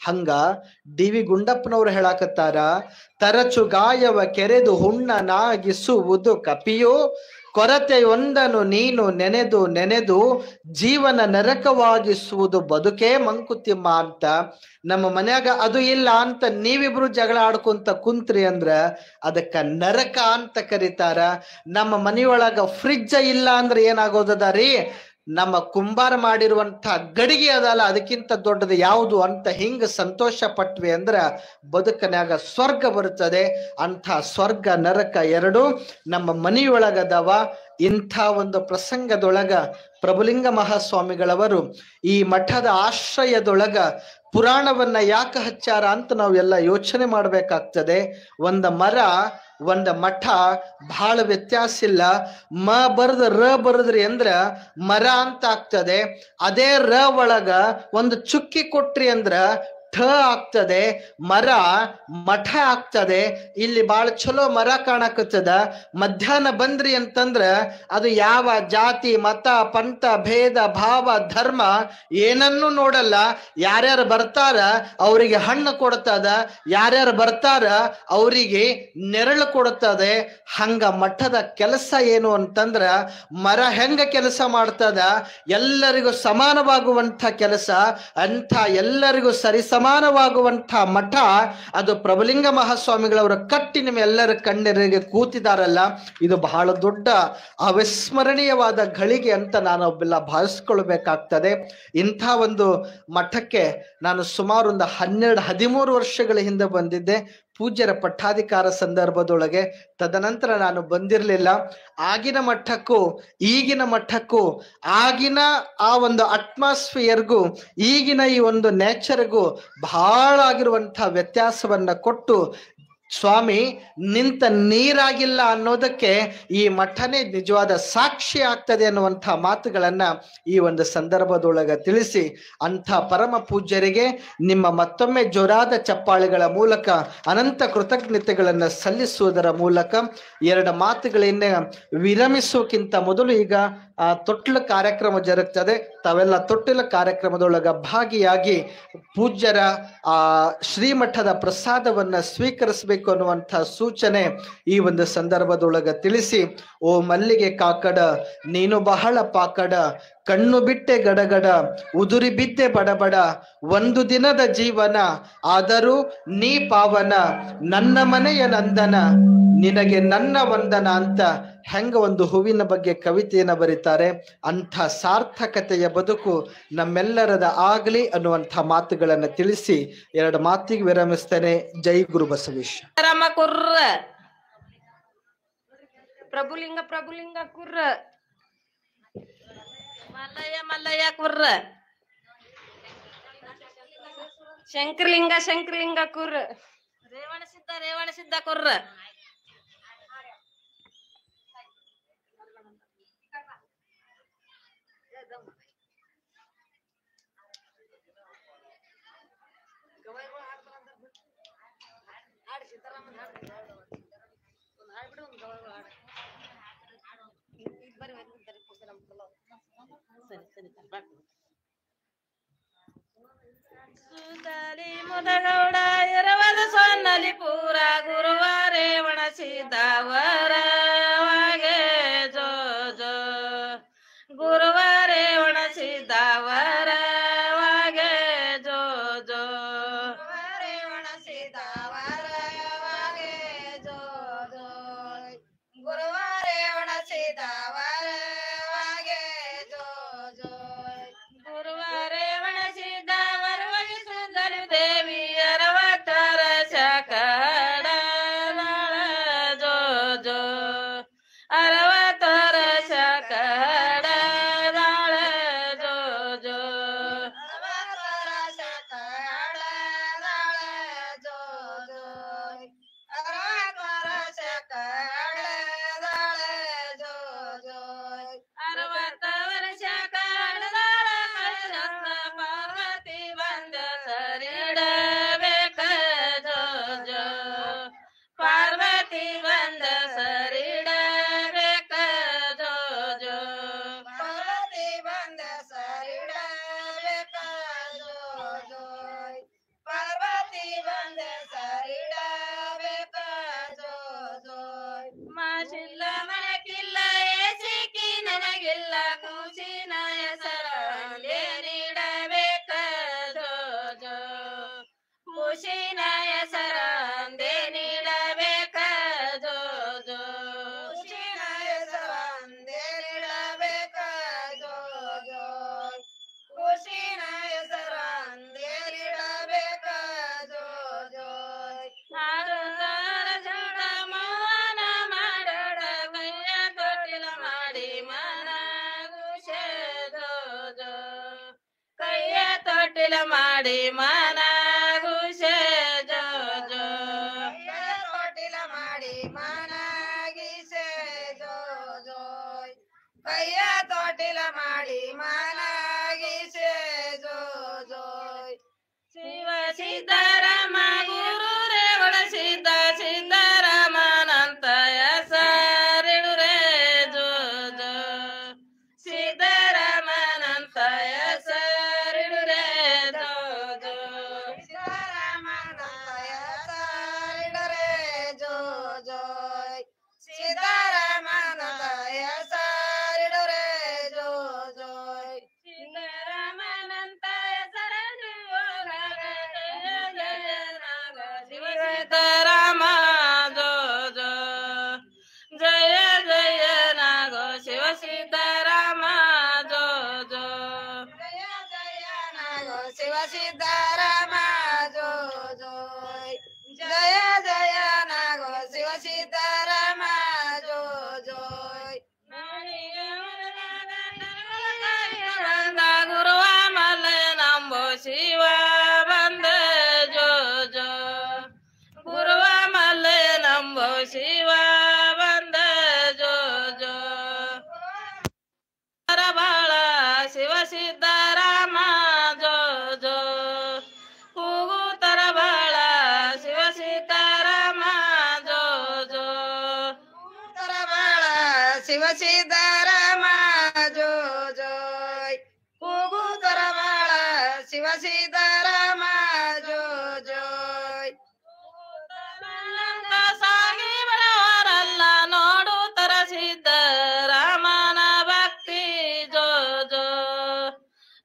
[SPEAKER 3] ಹಂಗ ಡಿ.ವಿ. ಗುಂಡಪ್ಪನವ್ರು ಹೇಳಾಕತ್ತಾರ, ತರಚು ಗಾಯವ ಕೆರೆದು ಹುಣ್ಣನಾಗಿಸುವುದು ಕಪಿಯು, ಕೊರತೆ ಒಂದನು ನೀನು ನೆನೆದು ನೆನೆದು ಜೀವನ ನರಕವಾಗಿಸುವುದು ಬದುಕೇ ಮಂಕುತಿಮ್ಮ ಅಂತ. ನಮ್ಮ ಮನ್ಯಾಗ ಅದು ಇಲ್ಲ ಅಂತ ನೀವಿಬ್ರು ಜಗಳ ಆಡ್ಕೊಂತ ಕುಂತ್ರಿ ಅಂದ್ರ ಅದಕ್ಕ ನರಕ ಅಂತ ಕರೀತಾರ. ನಮ್ಮ ಮನೆಯೊಳಗ ಫ್ರಿಡ್ಜ್ ಇಲ್ಲ ಅಂದ್ರೆ ಏನಾಗೋದದ ರೀ? ನಮ್ಮ ಕುಂಬಾರ ಮಾಡಿರುವಂತ ಗಡಿಗೆ ಅದಲ್ಲ ಅದಕ್ಕಿಂತ ದೊಡ್ಡದು ಯಾವುದು ಅಂತ ಹಿಂಗ ಸಂತೋಷ ಪಟ್ವಿ ಅಂದ್ರ ಬದುಕನ್ಯಾಗ ಸ್ವರ್ಗ ಬರುತ್ತದೆ. ಅಂಥ ಸ್ವರ್ಗ ನರಕ ಎರಡು ನಮ್ಮ ಮನೆಯೊಳಗದವ. ಇಂಥ ಒಂದು ಪ್ರಸಂಗದೊಳಗ ಪ್ರಭುಲಿಂಗ ಮಹಾಸ್ವಾಮಿಗಳವರು ಈ ಮಠದ ಆಶ್ರಯದೊಳಗ ಪುರಾಣವನ್ನ ಯಾಕೆ ಹಚ್ಚಾರ ಅಂತ ನಾವೆಲ್ಲ ಯೋಚನೆ ಮಾಡ್ಬೇಕಾಗ್ತದೆ. ಒಂದ ಮರ ಒಂದ ಮಠ ಬಹಳ ವ್ಯತ್ಯಾಸ ಇಲ್ಲ. ಮ ಬರೆದ ರ ಬರದ್ರಿ ಅಂದ್ರ ಮರ ಅಂತ ಆಗ್ತದೆ. ಅದೇ ರ ಒಳಗ ಒಂದು ಚುಕ್ಕಿ ಕೊಟ್ರಿ ಅಂದ್ರ ಠ ಆಗ್ತದೆ, ಮರ ಮಠ ಆಗ್ತದೆ. ಇಲ್ಲಿ ಬಾಳ ಚಲೋ ಮರ ಕಾಣಕತ್ತದ. ಮಧ್ಯಾಹ್ನ ಬಂದ್ರಿ ಅಂತಂದ್ರ ಅದು ಯಾವ ಜಾತಿ ಮತ ಪಂಥ ಭೇದ ಭಾವ ಧರ್ಮ ಏನನ್ನೂ ನೋಡಲ್ಲ. ಯಾರ್ಯಾರು ಬರ್ತಾರ ಅವರಿಗೆ ಹಣ್ಣು ಕೊಡ್ತದ, ಯಾರ್ಯಾರು ಬರ್ತಾರ ಅವರಿಗೆ ನೆರಳು ಕೊಡ್ತದೆ. ಹಂಗ ಮಠದ ಕೆಲಸ ಏನು ಅಂತಂದ್ರ ಮರ ಹೆಂಗ ಕೆಲಸ ಮಾಡ್ತದ, ಎಲ್ಲರಿಗೂ ಸಮಾನವಾಗುವಂಥ ಕೆಲಸ. ಅಂಥ ಎಲ್ಲರಿಗೂ ಸರಿಸಮಾನವಾಗುವಂಥ ಮಠ ಅದು ಪ್ರಭುಲಿಂಗ ಮಹಾಸ್ವಾಮಿಗಳವರ ಕಟ್ಟಿ ನಿಮ್ಮೆಲ್ಲರ ಕಣ್ಣೆರಿಗೆ ಕೂತಿದಾರಲ್ಲ, ಇದು ಬಹಳ ದೊಡ್ಡ ಅವಿಸ್ಮರಣೀಯವಾದ ಘಳಿಗೆ ಅಂತ ನಾನು ಒಬ್ಬೆಲ್ಲ ಭಾವಿಸ್ಕೊಳ್ಬೇಕಾಗ್ತದೆ. ಇಂಥ ಒಂದು ಮಠಕ್ಕೆ ನಾನು ಸುಮಾರು ಒಂದು 12-13 ವರ್ಷಗಳ ಹಿಂದೆ ಬಂದಿದ್ದೆ, ಪೂಜ್ಯರ ಪಟ್ಟಾಧಿಕಾರ ಸಂದರ್ಭದೊಳಗೆ. ತದನಂತರ ನಾನು ಬಂದಿರಲಿಲ್ಲ. ಆಗಿನ ಮಠಕ್ಕೂ ಈಗಿನ ಮಠಕ್ಕೂ, ಆಗಿನ ಆ ಒಂದು ಅಟ್ಮಾಸ್ಫಿಯರ್ಗೂ ಈಗಿನ ಈ ಒಂದು ನೇಚರ್ಗೂ ಬಹಳ ಆಗಿರುವಂಥ ವ್ಯತ್ಯಾಸವನ್ನ ಕೊಟ್ಟು ಸ್ವಾಮಿ ನಿಂತ ನೀರಾಗಿಲ್ಲ ಅನ್ನೋದಕ್ಕೆ ಈ ಮಠನೇ ನಿಜವಾದ ಸಾಕ್ಷಿ ಆಗ್ತದೆ ಅನ್ನುವಂಥ ಮಾತುಗಳನ್ನ ಈ ಒಂದು ಸಂದರ್ಭದೊಳಗ ತಿಳಿಸಿ, ಅಂಥ ಪರಮ ಪೂಜ್ಯರಿಗೆ ನಿಮ್ಮ ಮತ್ತೊಮ್ಮೆ ಜೋರಾದ ಚಪ್ಪಾಳೆಗಳ ಮೂಲಕ ಅನಂತ ಕೃತಜ್ಞತೆಗಳನ್ನ ಸಲ್ಲಿಸುವುದರ ಮೂಲಕ 2 ಮಾತುಗಳನ್ನ ವಿರಮಿಸೋಕ್ಕಿಂತ ಮೊದಲು ಈಗ ತೊಟ್ಟಿಲ ಕಾರ್ಯಕ್ರಮ ಜರುಗ್ತದೆ. ತಾವೆಲ್ಲ ತೊಟ್ಟಿಲ ಕಾರ್ಯಕ್ರಮದೊಳಗ ಭಾಗಿಯಾಗಿ ಪೂಜ್ಯರ ಶ್ರೀಮಠದ ಪ್ರಸಾದವನ್ನ ಸ್ವೀಕರಿಸಬೇಕು ಅನ್ನುವಂಥ ಸೂಚನೆ ಈ ಒಂದು ಸಂದರ್ಭದೊಳಗ ತಿಳಿಸಿ, ಓ ಮಲ್ಲಿಗೆ ಕಾಕಡ ನೀನು ಬಹಳ ಪಾಕಡ, ಕಣ್ಣು ಬಿಟ್ಟೆ ಗಡಗಡ, ಉದುರಿ ಬಿದ್ದೆ ಬಡಬಡ, ಒಂದು ದಿನದ ಜೀವನ ಆದರೂ ನೀ ಪಾವನ, ನನ್ನ ಮನೆಯ ನಂದನ ನಿನಗೆ ನನ್ನ ವಂದನ ಅಂತ ಹೆಂಗ ಒಂದು ಹೂವಿನ ಬಗ್ಗೆ ಕವಿತೆಯನ್ನ ಬರೀತಾರೆ. ಅಂಥ ಸಾರ್ಥಕತೆಯ ಬದುಕು ನಮ್ಮೆಲ್ಲರದ ಆಗ್ಲಿ ಅನ್ನುವಂಥ ಮಾತುಗಳನ್ನ ತಿಳಿಸಿ 2 ಮಾತಿಗೆ ವಿರಮಿಸ್ತೇನೆ. ಜೈ ಗುರು ಬಸವೇಶ.
[SPEAKER 4] ಪ್ರಭುಲಿಂಗ ಪ್ರಭುಲಿಂಗ ಕುರ್ರ, ಮಲ್ಲಯ್ಯ ಮಲ್ಲಯ್ಯ ಕುರ್ರ, ಶಂಕರಲಿಂಗ ಶಂಕರಲಿಂಗ ಕುರ್ರ, ರೇವಣ ಸಿದ್ಧ ಕುರ್ರ. ಸುತಲಿ ಮುದಗೌಡ ಎರವದ ಸೊನ್ನಲಿ ಪೂರ ಗುರುವಾರೇ ಒಣಸಿದವರ ವಾಗೆ ಜೋ ಜೋ, ಗುರುವಾರೇ ಒಣಸಿದವರ ವಾಗೆ ಜೋ ಜೋ, ಗುರುವಾರೇ ಒಣಸಿದವರ ವಾಗೆ ಜೋ ಜೋ, ಗುರುವಾರೇ ಒಣಸಿದವರ ವಾಗೆ ಜೋ ಜೋ, ಗುರುವಾರೇ ಒಣಸಿದವರ ವಾಗೆ ಸುಂದರಿ ದೇವಿ ಅರವತ್ತರ ಶಕಡ ಜೋ ಜೋ, ಅರವತ್ತರ ಶಕಡ ತೊಟ್ಟಿಲ ಮಾಡಿ ಮನಗುಷೆ ಜೋ ಜೋ ತೊಟ್ಟಿಲ ಮಾಡಿ ಮನಗಿಸೆ ಜೋ ಜೋ ಕೈಯ ತೊಟ್ಟಿಲ ಮಾಡಿ ಮನಗಿಸೆ ಜೋ ಜೋ ಶಿವ ಸಿದ್ದರಾಮ ಗುರು ರೇವಣ ಸಿದ್ಧ ಸಿದ್ದರಾಮನಂತ ಹೆಸರಿಡು ರೇ ಜೋ ಜೋ ಸಿದ್ದರಾಮನಂತ ಹೆಸರಿಡು ರೇ ಜೋ ಜೋ ಸಿದ್ದರಾಮನಂತ ಹೆಸರಿಡು ರೇ ಜೋ ಜೋ ಸಿದ್ದರಾಮನಂತ ಹೆಸರಿಡು ರೇ ಜೋ ಜೋ ಸಿದ್ದರಾಮನಂತ ಹೆಸರಿಡು ಸಿದ್ದರಾಮ ಜೋ ಜೋ ಜಯ ಜಯ ನಾಗೋ ಶಿವ ಸಿದ್ದರಾಮ ಜೋ ಜೋ ಜಯ ಜಯ ನಾಗೋ ಶಿವ ಸಿದ್ದರಾಮ ಜೋ ಜೋ ಜಯ ಜಯ ನಾಗೋ ಶಿವ ಸಿದ್ದರಾಮ ಜೋ ಜೋ ಗುರುವ ಮಲ್ಲಯ ನಂಬೋ ಶಿವ ಬಂದ ಜೋ ಜೋ ಗುರುವ ಮಲ್ಲಯ ನಂಬೋ ಶಿವ ಬಂದ ಜೋ ಜೋ ಬಾಳ ಶಿವ ಸಿದ್ದರಾಮ ಜೋ ಜೋ ಕೂಗುತ್ತರ ಬಾಳ ಶಿವ ಸಿದ್ದರಾಮ ಜೋ ಜೋ ಕೂಗುತ್ತರ ಬಾಳ ಶಿವ ಸಿದ್ದರಾಮ ಜೋ ಜೋ ಕೂಗುತ್ತರ ಬಾಳ ಶಿವ ಸಿದ್ದರಾಮ ಜೋ ಜೋ ಸಾಗಿ ಬರವರಲ್ಲ ನೋಡುತ್ತರ ಸಿದ್ದರಾಮನ ಭಕ್ತಿ ಜೋ ಜೋ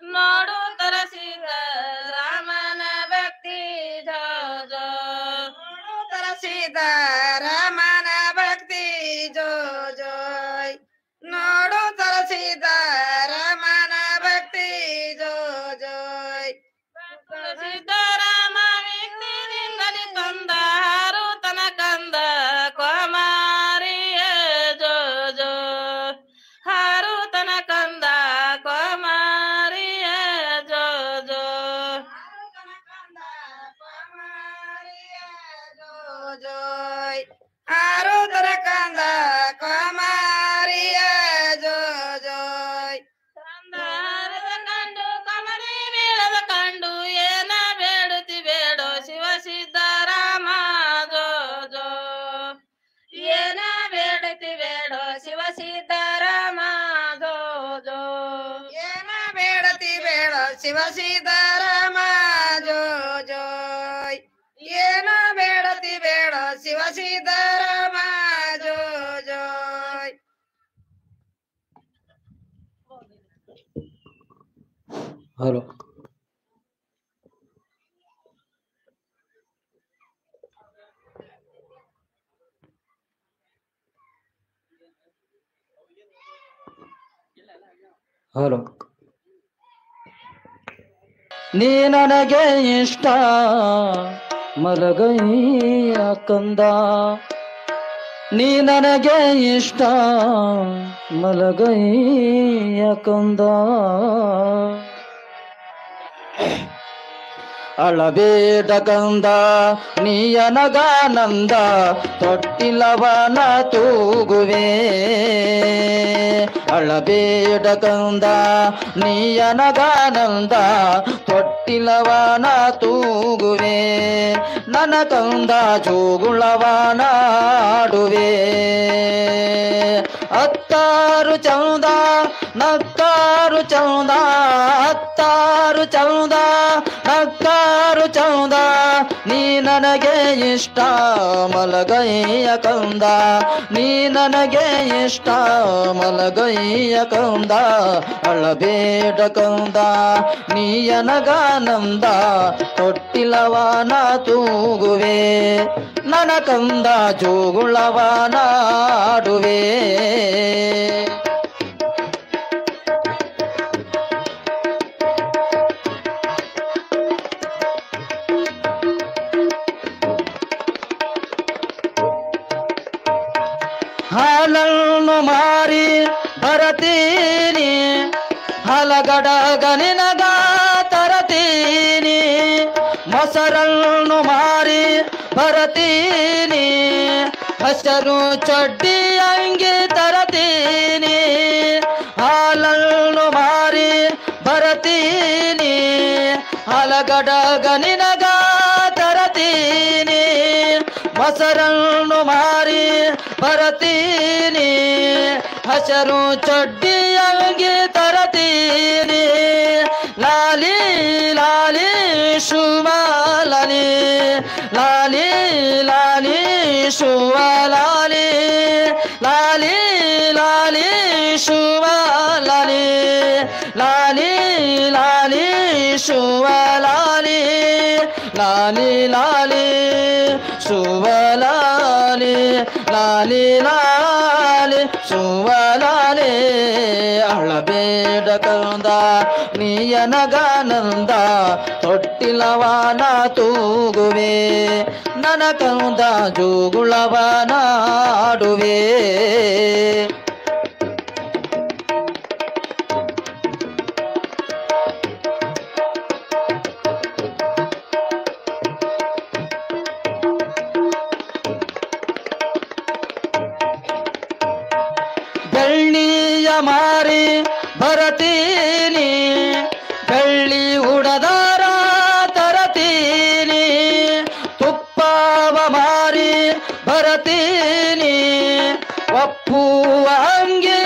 [SPEAKER 4] ನೋಡುತ್ತರ ಸಿದ್ದರಾಮನ ಭಕ್ತಿ ಜೋ ಜೋ ನೋಡುತ್ತರ ಸಿದ್ದರಾಮನ ಭಕ್ತಿ ಜೋ ಜೋ ನೋಡುತ್ತರ ಸಿದ್ದರಾಮನ ಭಕ್ತಿ ಜೋ ಜೋ ಸಿದ್ದರಾಮ ವ್ಯಕ್ತಿಯಿಂದಲೇ ಕಂದ ಹಾರುತನ ಕಂದ ಕೋಮಾರಿಯ ಜೋ ಜೋ ಹಾರುತನ ಕಂದ ಕೋಮಾರಿಯ ಜೋ ಜೋ ಹಾರುತನ ಕಂದ ಕೋಮಾರಿಯ ಜೋ ಜೋ ಕಂಡು ಕಮಲಿ ಬೀಳದ ಕಂಡು ಏನ ಬೇಡುತ್ತಿ ಬೇಡೋ ಶಿವ ಸಿದ್ದರಾಮ ಜೋ ಜೋ ಏನ ಬೇಡುತ್ತಿ ಬೇಡೋ ಶಿವ ಸಿದ್ದರಾಮ ಜೋ ಜೋ ಏನ ಬೇಡತಿ ಬೇಡೋ ಶಿವ ಸಿದ್ದರಾಮ ಜೋ ಜೋ ಏನ ಬೇಡತಿ ಬೇಡೋ ಶಿವ ಸಿದ್ದರಾಮ ಜೋ ಜೋ
[SPEAKER 2] ಹಲೋ ಹಲೋ ನೀ ನನಗೆ ಇಷ್ಟ ಮಲಗೈಯ ಕಂದ ನೀ ನನಗೆ ಇಷ್ಟ ಮಲಗೈಯ ಕಂದ ಅಳಬೇಡ ಕಂದ ನೀಯನಗಾನಂದ ತೊಟ್ಟಿಲವನ ತೂಗುವೆ ಅಳಬೇಡ ಕಂದ ನೀಯನಗಾನಂದ ತೊಟ್ಟಿಲವನ ತೂಗುವೆ ನನ್ನ ಕಂದ ಜೋಗುಳವನಾಡುವೆ ಅತ್ತಾರು ಚೌದ ನಕ್ಕಾರು ಚೌದ ಅತ್ತಾರು ಚೌದ ನಕ್ಕಾರು ಚೌದ ನೀ ನನಗೆ ಇಷ್ಟ ಮಲಗೈಯ ಕಂದ ನೀ ನನಗೆ ಇಷ್ಟ ಮಲಗೈಯ ಕಂದ ಅಳಬೇಡ ಕಂದ ನೀಯನಗಾನಂದ ತೊಟ್ಟಿಲವನ ತೂಗುವೆ ನನ್ನ ಕಂದ ಜೋಗುಳವನಾಡುವೆ ಹಾಲನ್ನು ಮಾರಿ ಬರತೀನಿ ಹಲಗಡಗ ನಿನಗ ತರತೀನಿ ಬರತೀನಿ ಹಸರು ಚಡ್ಡಿ ಅಂಗಿ ತರತೀನಿ ಹಾಲನ್ನು ಮಾರಿ ಬರತೀನಿ ಹಲಗಡಗ ನಿನಗ ತರತೀನಿ ಮೊಸರನ್ನು ಮಾರಿ ಬರತೀನಿ ಹಸರು ಚಡ್ಡಿ ಅಂಗಿ ತರತೀನಿ ಲಾಲಿ ಲಾಲಿ ಶುಭಲಾಲಿ ಲಾಲಿ ಲಾಲಿ ಶುಭಲಾಲಿ ಲಾಲಿ ಲಾಲಿ ಶುಭಲಾಲಿ ಲಾಲಿ ಲಾಲಿ ಶುಭಲಾಲಿ ಲಾಲಿ ಲಾಲಿ ಶುಭಲಾಲಿ ಲಾಲಿ ಲಾಲಿ ಶುಭಲಾಲಿ ಅಳಬೇಡ ಕಂದ ನೀಯನಗಾನಂದ ತೊಟ್ಟಿಲವಾನ ತೂಗುವೆ ನನ ಕಂದ ಜೋಗುಳವನಾಡುವೆ ಬೆಳ್ಳಿಯ ಮಾರಿ ಬರತೀನಿ ಬೆಳ್ಳಿ ಉಡದಾರ ತರತೀನಿ ತುಪ್ಪವ ಮಾರಿ ಬರತೀನಿ ಒಪ್ಪುವ ಅಂಗಿ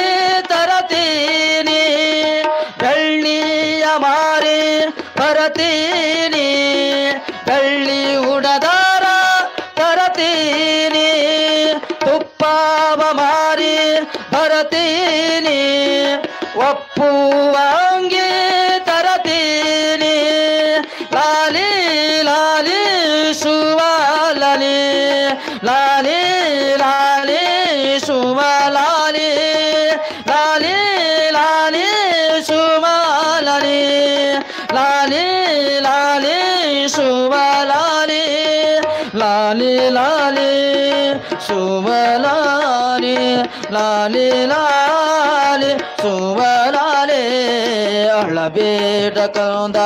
[SPEAKER 2] ತರತೀನಿ ಬೆಳ್ಳಿಯ ಮಾರಿ ಬರತೀನಿ ಬೆಳ್ಳಿ ಉಡದಾರ ತರತೀನಿ ತುಪ್ಪವ ಮಾರಿ ಬರತೀನಿ ಒಪ್ಪುವ ಅಂಗಿ ತರತೀನಿ ಲಾಲಿ ಲಾಲಿ ಶುಭಲಾಲಿ ಲಾಲಿ ಲಾಲಿ ಶುಭಲಾಲಿ ಲಾಲಿ ಲಾಲಿ ಶುಭಲಾಲಿ ಲಾಲಿ ಲಾಲಿ ಶುಭಲಾಲಿ ಲಾಲಿ ಲಾಲಿ ಶುಭಲಾಲಿ ಲಾಲಿ ಲಾಲಿ ಶುಭಲಾಲಿ ಅಳಬೇಡ ಕಂದ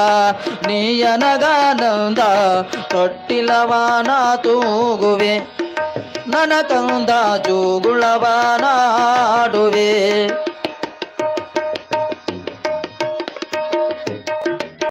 [SPEAKER 2] ನೀಯನಗಾನಂದ ತೊಟ್ಟಿಲವಾನ ತೂಗುವೆ ನನ ಕಂದ ಜೋಗುಳವನಾಡುವೆ